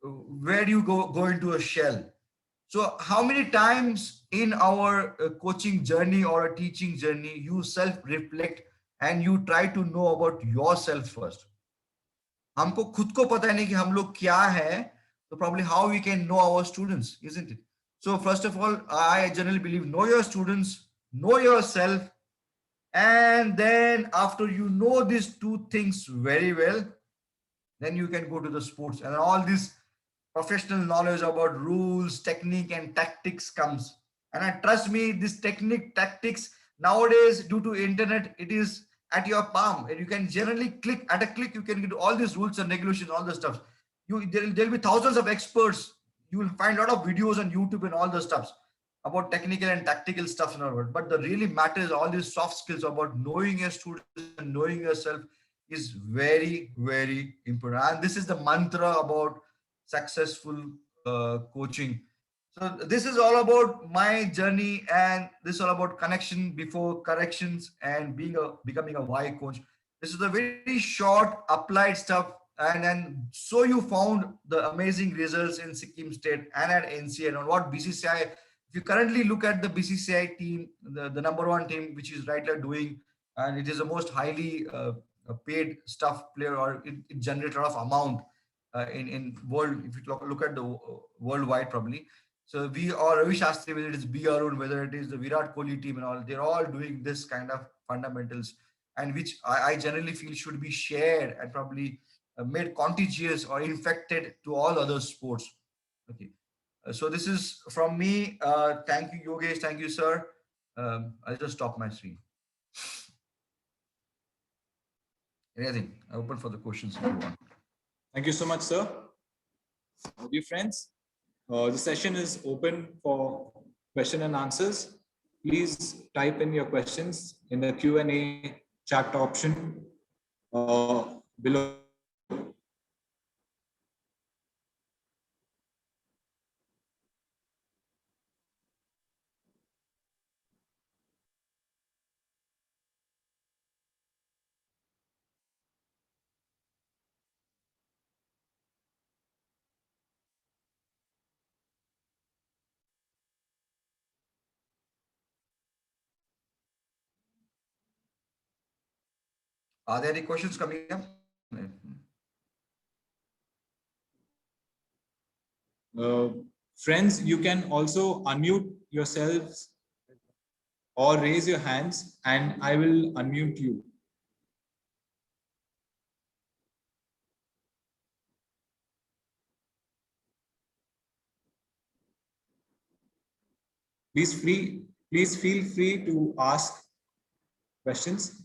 where do you go into a shell? So how many times in our coaching journey or a teaching journey you self reflect and you try to know about yourself first? हमको खुद को पता नहीं कि हम लोग क्या है, so probably how we can know our students, isn't it? So first of all, I generally believe know your students, know yourself, and then after you know these two things very well, then you can go to the sports, and all this professional knowledge about rules, technique, and tactics comes. And I trust me, this technique, tactics, nowadays due to internet, it is at your palm, and you can generally click at a click. You can get all these rules and regulations, all the stuff. There'll be thousands of experts. You will find a lot of videos on YouTube and all the stuffs about technical and tactical stuff in our world. But the really matters, all these soft skills about knowing your students and knowing yourself is very, very important. And this is the mantra about successful coaching. So this is all about my journey, and this is all about connection before corrections and becoming a why coach. This is a very short applied stuff, and then so you found the amazing results in Sikkim State and at NCA and on what BCCI. If you currently look at the BCCI team, the number one team, which is right now doing, and it is the most highly paid staff player, or it generates a lot of amount in world. If you look at the worldwide, probably. So we are Ravi Shastri, whether it is B. Arun, whether it is the Virat Kohli team and all, they're all doing this kind of fundamentals, and which I generally feel should be shared and probably made contagious or infected to all other sports. Okay. So this is from me. Thank you, Yogesh. Thank you, sir. I'll just stop my screen. Anything? I open for the questions if you want. Thank you so much, sir. Dear friends, the session is open for question and answers. Please type in your questions in the Q&A chat option below. Are there any questions coming up? Friends, you can also unmute yourselves or raise your hands and I will unmute you. Please feel free to ask questions.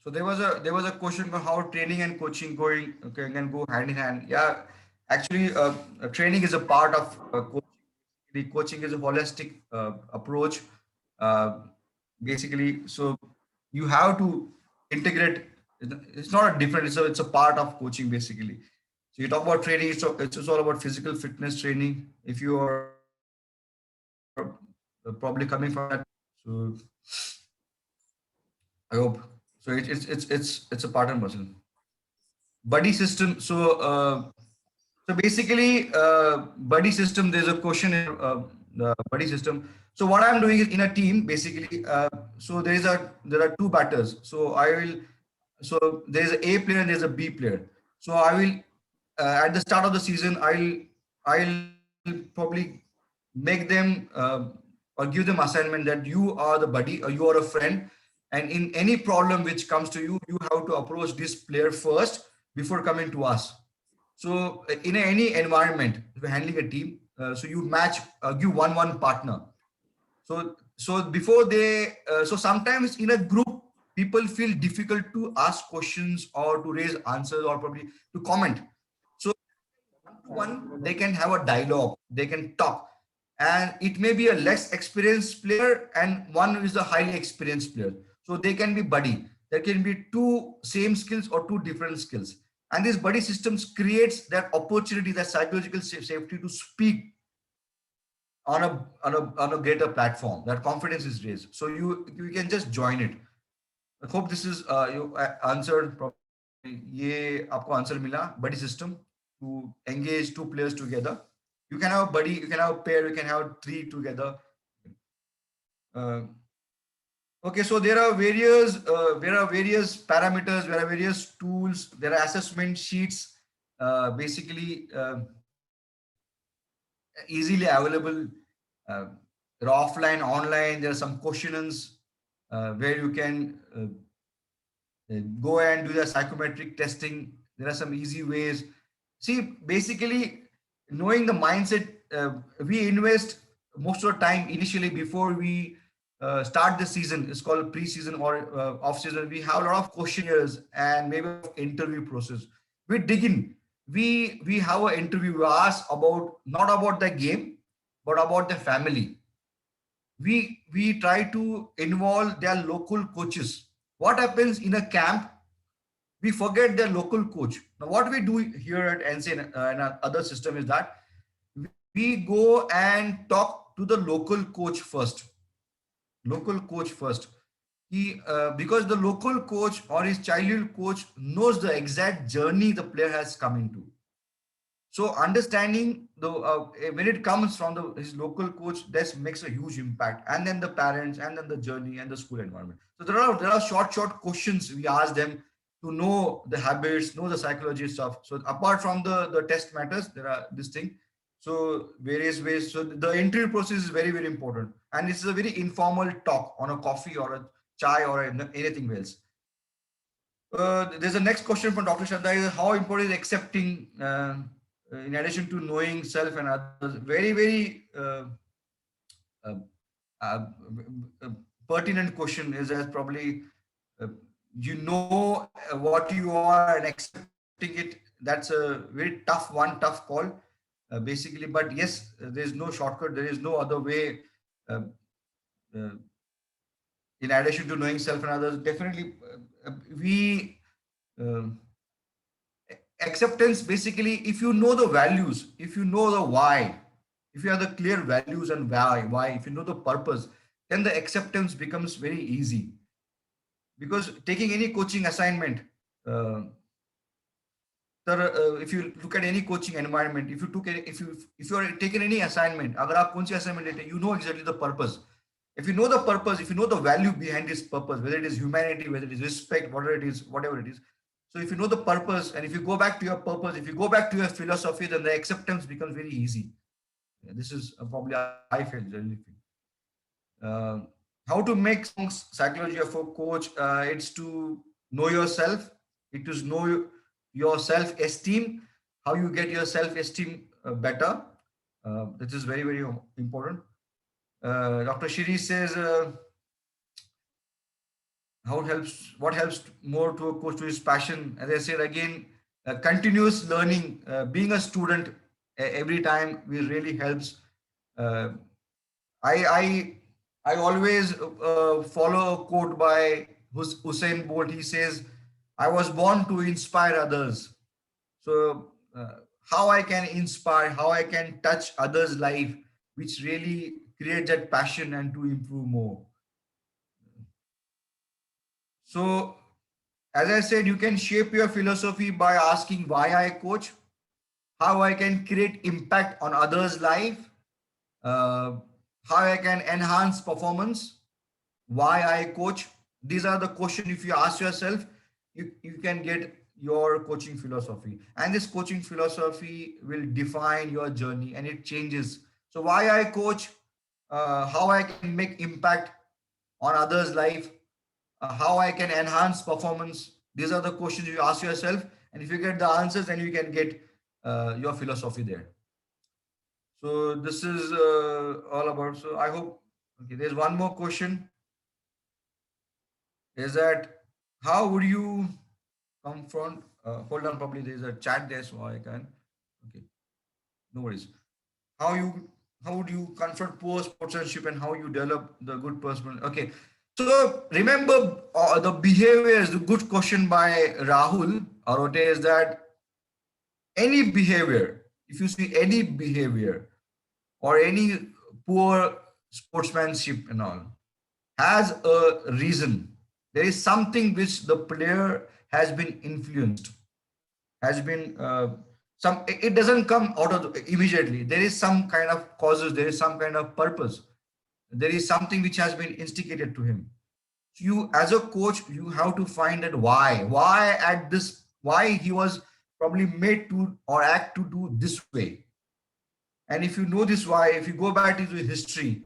So there was a question about how training and coaching can go hand in hand. Yeah, actually, training is a part of coaching. The coaching is a holistic approach. Uh, Basically, so you have to integrate. It's not a different. It's a part of coaching basically. So you talk about training. It's all about physical fitness training. If you are probably coming from that, so I hope so. It's a part and parcel. Buddy system. So basically, buddy system. There's a question in the buddy system. So what I'm doing is in a team, basically. So there are two batters. So I will. So there's a A player and there's a B player. So I will at the start of the season, I'll probably make them or give them assignment that you are the buddy or you are a friend, and in any problem which comes to you, you have to approach this player first before coming to us. So in any environment, if you're handling a team, so you match, give one partner. So before they, so sometimes in a group, people feel difficult to ask questions or to raise answers or probably to comment. So one to one, they can have a dialogue, they can talk, and it may be a less experienced player and one is a highly experienced player. So they can be buddy. There can be two same skills or two different skills. And this buddy systems creates that opportunity, that psychological safety to speak on a greater platform. That confidence is raised. So you can just join it. I hope this is you answered. Probably ये आपको answer मिला. Buddy system to engage two players together. You can have a buddy, you can have a pair, you can have three together. Uh, okay, so there are various parameters, there are various tools, there are assessment sheets, basically easily available. They're offline, online. There are some questions where you can go and do the psychometric testing. There are some easy ways. See, basically, knowing the mindset, we invest most of the time initially before we start the season. It's called pre-season or off-season. We have a lot of questionnaires and maybe interview process. We dig in. We have an interview. We ask about not about the game, but about the family. We try to involve their local coaches. What happens in a camp? We forget their local coach. Now, what we do here at NC and other system is that we go and talk to the local coach first. Local coach first. Because the local coach or his childhood coach knows the exact journey the player has come into. So understanding the when it comes from his local coach, this makes a huge impact. And then the parents, and then the journey and the school environment. So there are short questions we ask them to know the habits, know the psychology stuff. So apart from the test matters, there are this thing. So various ways. So the interview process is very, very important. And this is a very informal talk on a coffee or a chai or anything else. There's a next question from Dr. Shraddha is how important is accepting in addition to knowing self and others. Very, very pertinent question is as probably you know what you are and accepting it. That's a very tough call. Basically, but yes, there is no shortcut. There is no other way. In addition to knowing self and others, definitely we acceptance. Basically, if you know the values, if you know the why, if you have the clear values and why, if you know the purpose, then the acceptance becomes very easy. Because taking any coaching assignment. If you look at any coaching environment, if you are taking any assignment, अगर आप कौन सी assignment लेते हैं, you know exactly the purpose. If you know the purpose, if you know the value behind this purpose, whether it is humanity, whether it is respect, whatever it is. So if you know the purpose, and if you go back to your purpose, if you go back to your philosophy, then the acceptance becomes very easy. This is probably I feel generally. How to make psychology of a coach? It's to know yourself. It is know your self-esteem, how you get your self-esteem better. This is very, very important. Dr. Shiri says, what helps more to a coach to his passion? As I said again, continuous learning, being a student every time really helps. Uh, I always follow a quote by Usain Bolt. He says, "I was born to inspire others." So how I can inspire, how I can touch others' life, which really creates that passion and to improve more. So as I said, you can shape your philosophy by asking why I coach, how I can create impact on others' life, uh, how I can enhance performance, why I coach. These are the questions. If you ask yourself, you can get your coaching philosophy. And this coaching philosophy will define your journey and it changes. So why I coach, how I can make impact on others' life, how I can enhance performance. These are the questions you ask yourself. And if you get the answers, then you can get your philosophy there. So this is all about. So I hope, okay, there's one more question. Is that how would you confront, hold on, probably there's a chat there, so I can, okay, no worries. How you, how would you confront poor sportsmanship and how you develop the good person? Okay, so remember the behaviors, the good question by Rahul Arote is that any behavior, if you see any behavior or any poor sportsmanship and all, has a reason. There is something which the player has been influenced, has been some. It doesn't come out of immediately. There is some kind of causes. There is some kind of purpose. There is something which has been instigated to him. So you, as a coach, you have to find that why at this, why he was probably made to or act to do this way. And if you know this why, if you go back into history,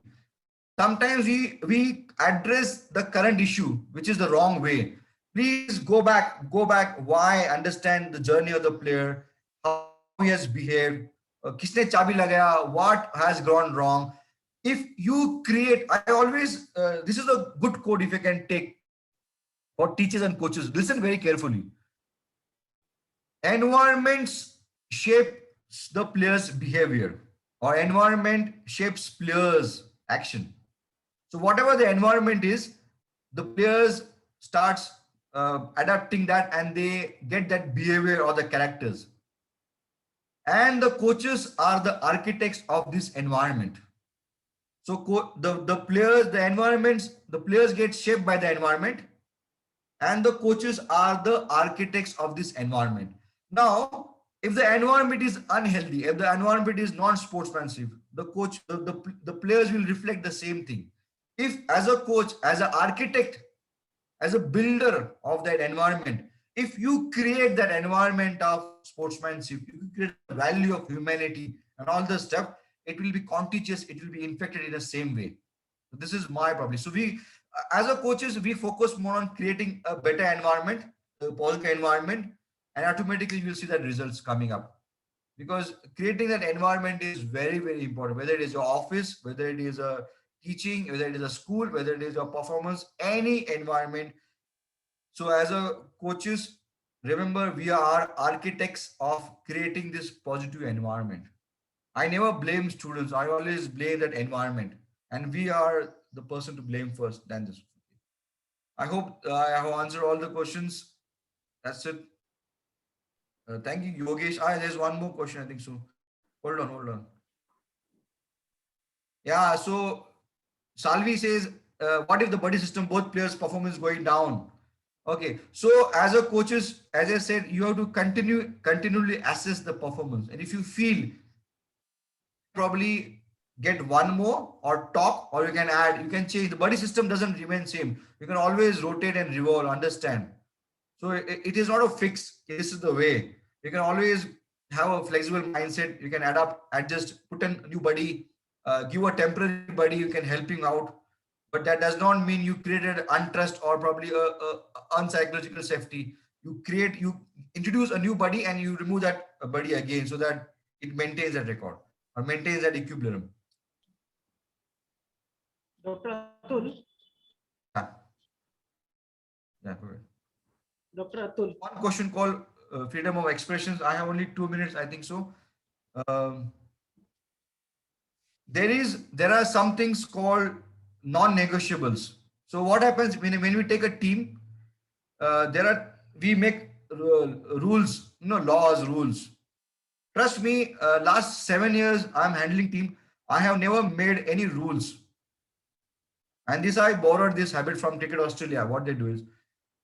sometimes we address the current issue which is the wrong way. Please go back why, understand the journey of the player, how he has behaved, kisne chabi lagaya, what has gone wrong. If you create, I always this is a good code if you can take for teachers and coaches. Listen very carefully. Environments shape the player's behavior, or environment shapes players action. So whatever the environment is, the players starts adapting that and they get that behavior or the characters. And the coaches are the architects of this environment. So the players, the environments, the players get shaped by the environment, and the coaches are the architects of this environment. Now, if the environment is unhealthy, if the environment is non-sportsmanship, the players will reflect the same thing. If as a coach, as an architect, as a builder of that environment, if you create that environment of sportsmanship, you create the value of humanity and all this stuff, it will be contagious, it will be infected in the same way. This is my problem. So we, as a coaches, we focus more on creating a better environment, a positive environment, and automatically you'll see that results coming up. Because creating that environment is very, very important, whether it is your office, whether it is a teaching, whether it is a school, whether it is your performance, any environment. So as a coaches, remember we are architects of creating this positive environment. I never blame students. I always blame that environment. And we are the person to blame first than this. I hope I have answered all the questions. That's it. Thank you, Yogesh. There's one more question, I think so. Hold on. Yeah, so Salvi says, what if the buddy system, both players' performance going down? Okay, so as a coaches, as I said, you have to continually assess the performance. And if you feel probably get one more or top, or you can add, you can change. The buddy system doesn't remain same. You can always rotate and revolve, understand. So it is not a fix. This is the way. You can always have a flexible mindset. You can adapt, adjust, put a new buddy, give a temporary buddy, you can help him out. But that does not mean you created untrust or probably a unpsychological safety. You introduce a new buddy and you remove that buddy again so that it maintains that record or maintains that equilibrium. Dr. Atul. Yeah. Yeah, go ahead. Dr. Atul. One question called freedom of expressions. I have only 2 minutes, I think so. Um, there are some things called non-negotiables. So what happens when we take a team, we make rules, laws, rules. Trust me, last 7 years I'm handling team. I have never made any rules. And this I borrowed this habit from Cricket Australia. What they do is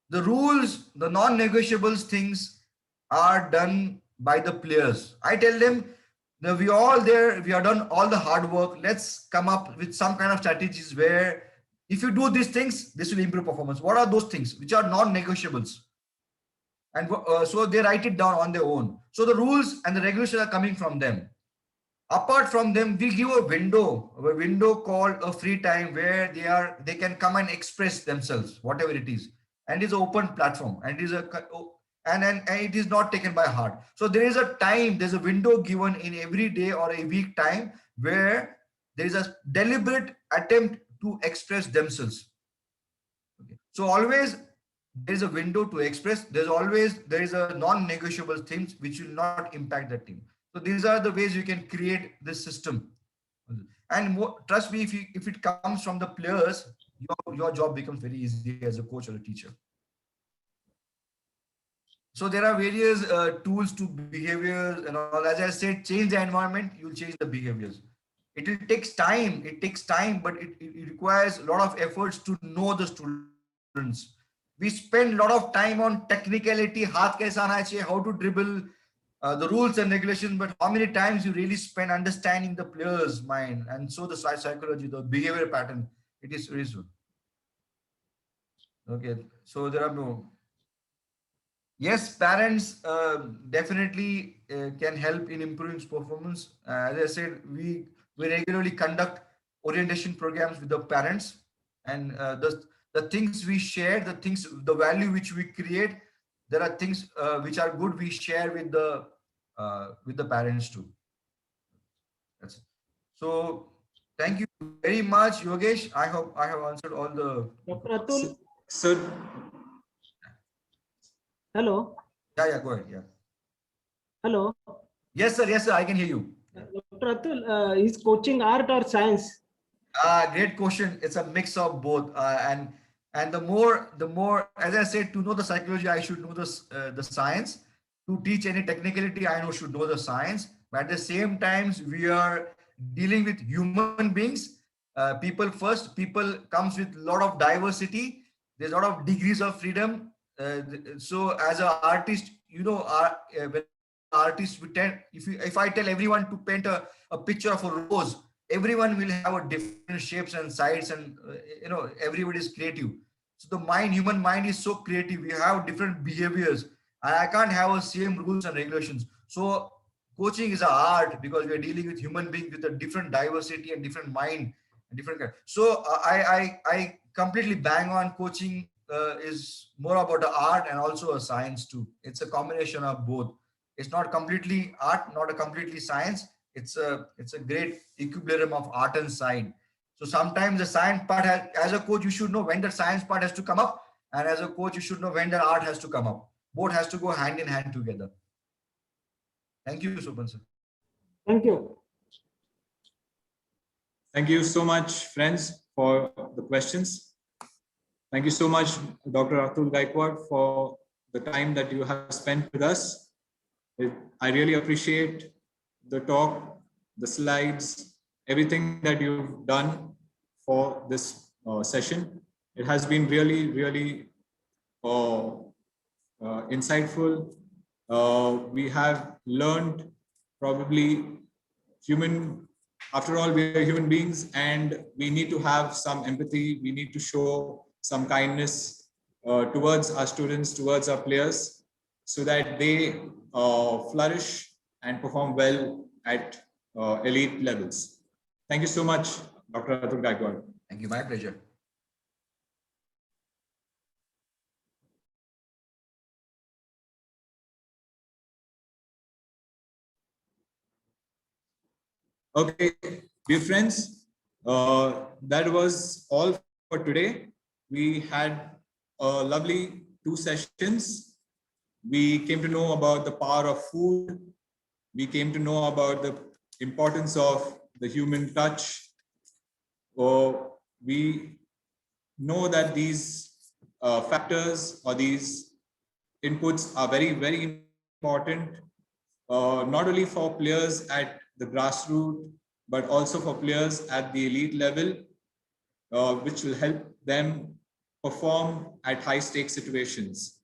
the rules, the non-negotiables things are done by the players. I tell them that we all there, we have done all the hard work. Let's come up with some kind of strategies where if you do these things, this will improve performance. What are those things which are non-negotiables? And so they write it down on their own. So the rules and the regulations are coming from them. Apart from them, we give a window called a free time where they can come and express themselves, whatever it is. And it's an open platform, and it is not taken by heart. So there is a time, there's a window given in every day or a week time where there is a deliberate attempt to express themselves. Okay. So always there is a window to express. There is a non-negotiable things which will not impact the team. So these are the ways you can create this system. And trust me, if it comes from the players, your job becomes very easy as a coach or a teacher. So there are various tools to behaviors and all. As I said, change the environment, you'll change the behaviors. It takes time. It takes time, but it requires a lot of efforts to know the students. We spend a lot of time on technicality, how to dribble, the rules and regulations, but how many times you really spend understanding the player's mind, and so the psychology, the behavior pattern, it is good. Okay, so there are no. Yes, parents definitely can help in improving performance. As I said, we regularly conduct orientation programs with the parents, and the things we share, the value which we create, there are things which are good we share with the parents too. That's it. So thank you very much, Yogesh. I hope I have answered all the. Dr. Atul. Sir, Hello. Yeah, go ahead. Yeah. Hello. Yes, sir. I can hear you. Dr. Atul, is coaching art or science? Great question. It's a mix of both, and the more, as I said, to know the psychology, I should know the science. To teach any technicality, I should know the science. But at the same times, we are dealing with human beings. People first. People comes with a lot of diversity. There's a lot of degrees of freedom. So as an artist, when artists we tend, if I tell everyone to paint a picture of a rose, everyone will have a different shapes and sides, and everybody is creative. So the human mind is so creative. We have different behaviors, and I can't have the same rules and regulations. So coaching is an art because we are dealing with human beings with a different diversity and different mind and different kind. So I completely bang on coaching. Is more about the art and also a science too. It's a combination of both. It's not completely art, not a completely science. It's a great equilibrium of art and science. So sometimes the science part as a coach, you should know when the science part has to come up, and as a coach, you should know when the art has to come up. Both has to go hand in hand together. Thank you, Sopan sir. Thank you. Thank you so much, friends, for the questions. Thank you so much, Dr. Atul Gaikwad, for the time that you have spent with us. I really appreciate the talk, the slides, everything that you've done for this session. It has been really, really insightful. We have learned probably after all, we are human beings, and we need to have some empathy. We need to show some kindness towards our students, towards our players, so that they flourish and perform well at elite levels. Thank you so much, Dr. Atul Gaikwad. Thank you. My pleasure. Okay, dear friends, that was all for today. We had a lovely 2 sessions. We came to know about the power of food. We came to know about the importance of the human touch. We know that these factors or these inputs are very, very important, not only for players at the grassroots, but also for players at the elite level, which will help them perform at high stake situations.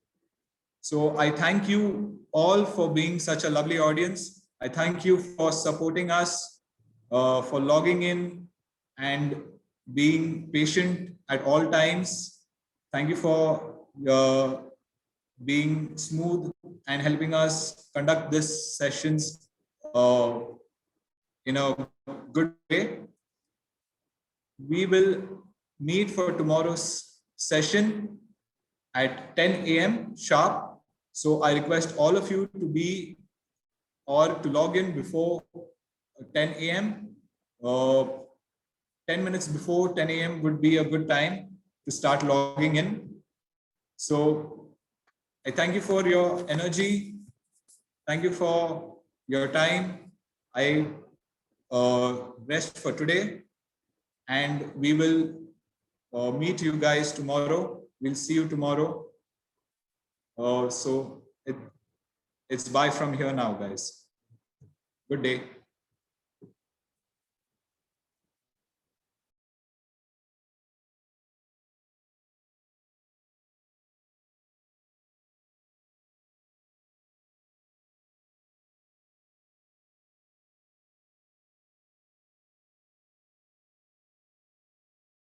So I thank you all for being such a lovely audience. I thank you for supporting us, for logging in and being patient at all times. Thank you for being smooth and helping us conduct this sessions in a good way. We will meet for tomorrow's session at 10 a.m. sharp. So I request all of you to be or to log in before 10 a.m. 10 minutes before 10 a.m. would be a good time to start logging in. So I thank you for your energy. Thank you for your time. I rest for today, and we will meet you guys tomorrow. We'll see you tomorrow. So it's bye from here now, guys. Good day.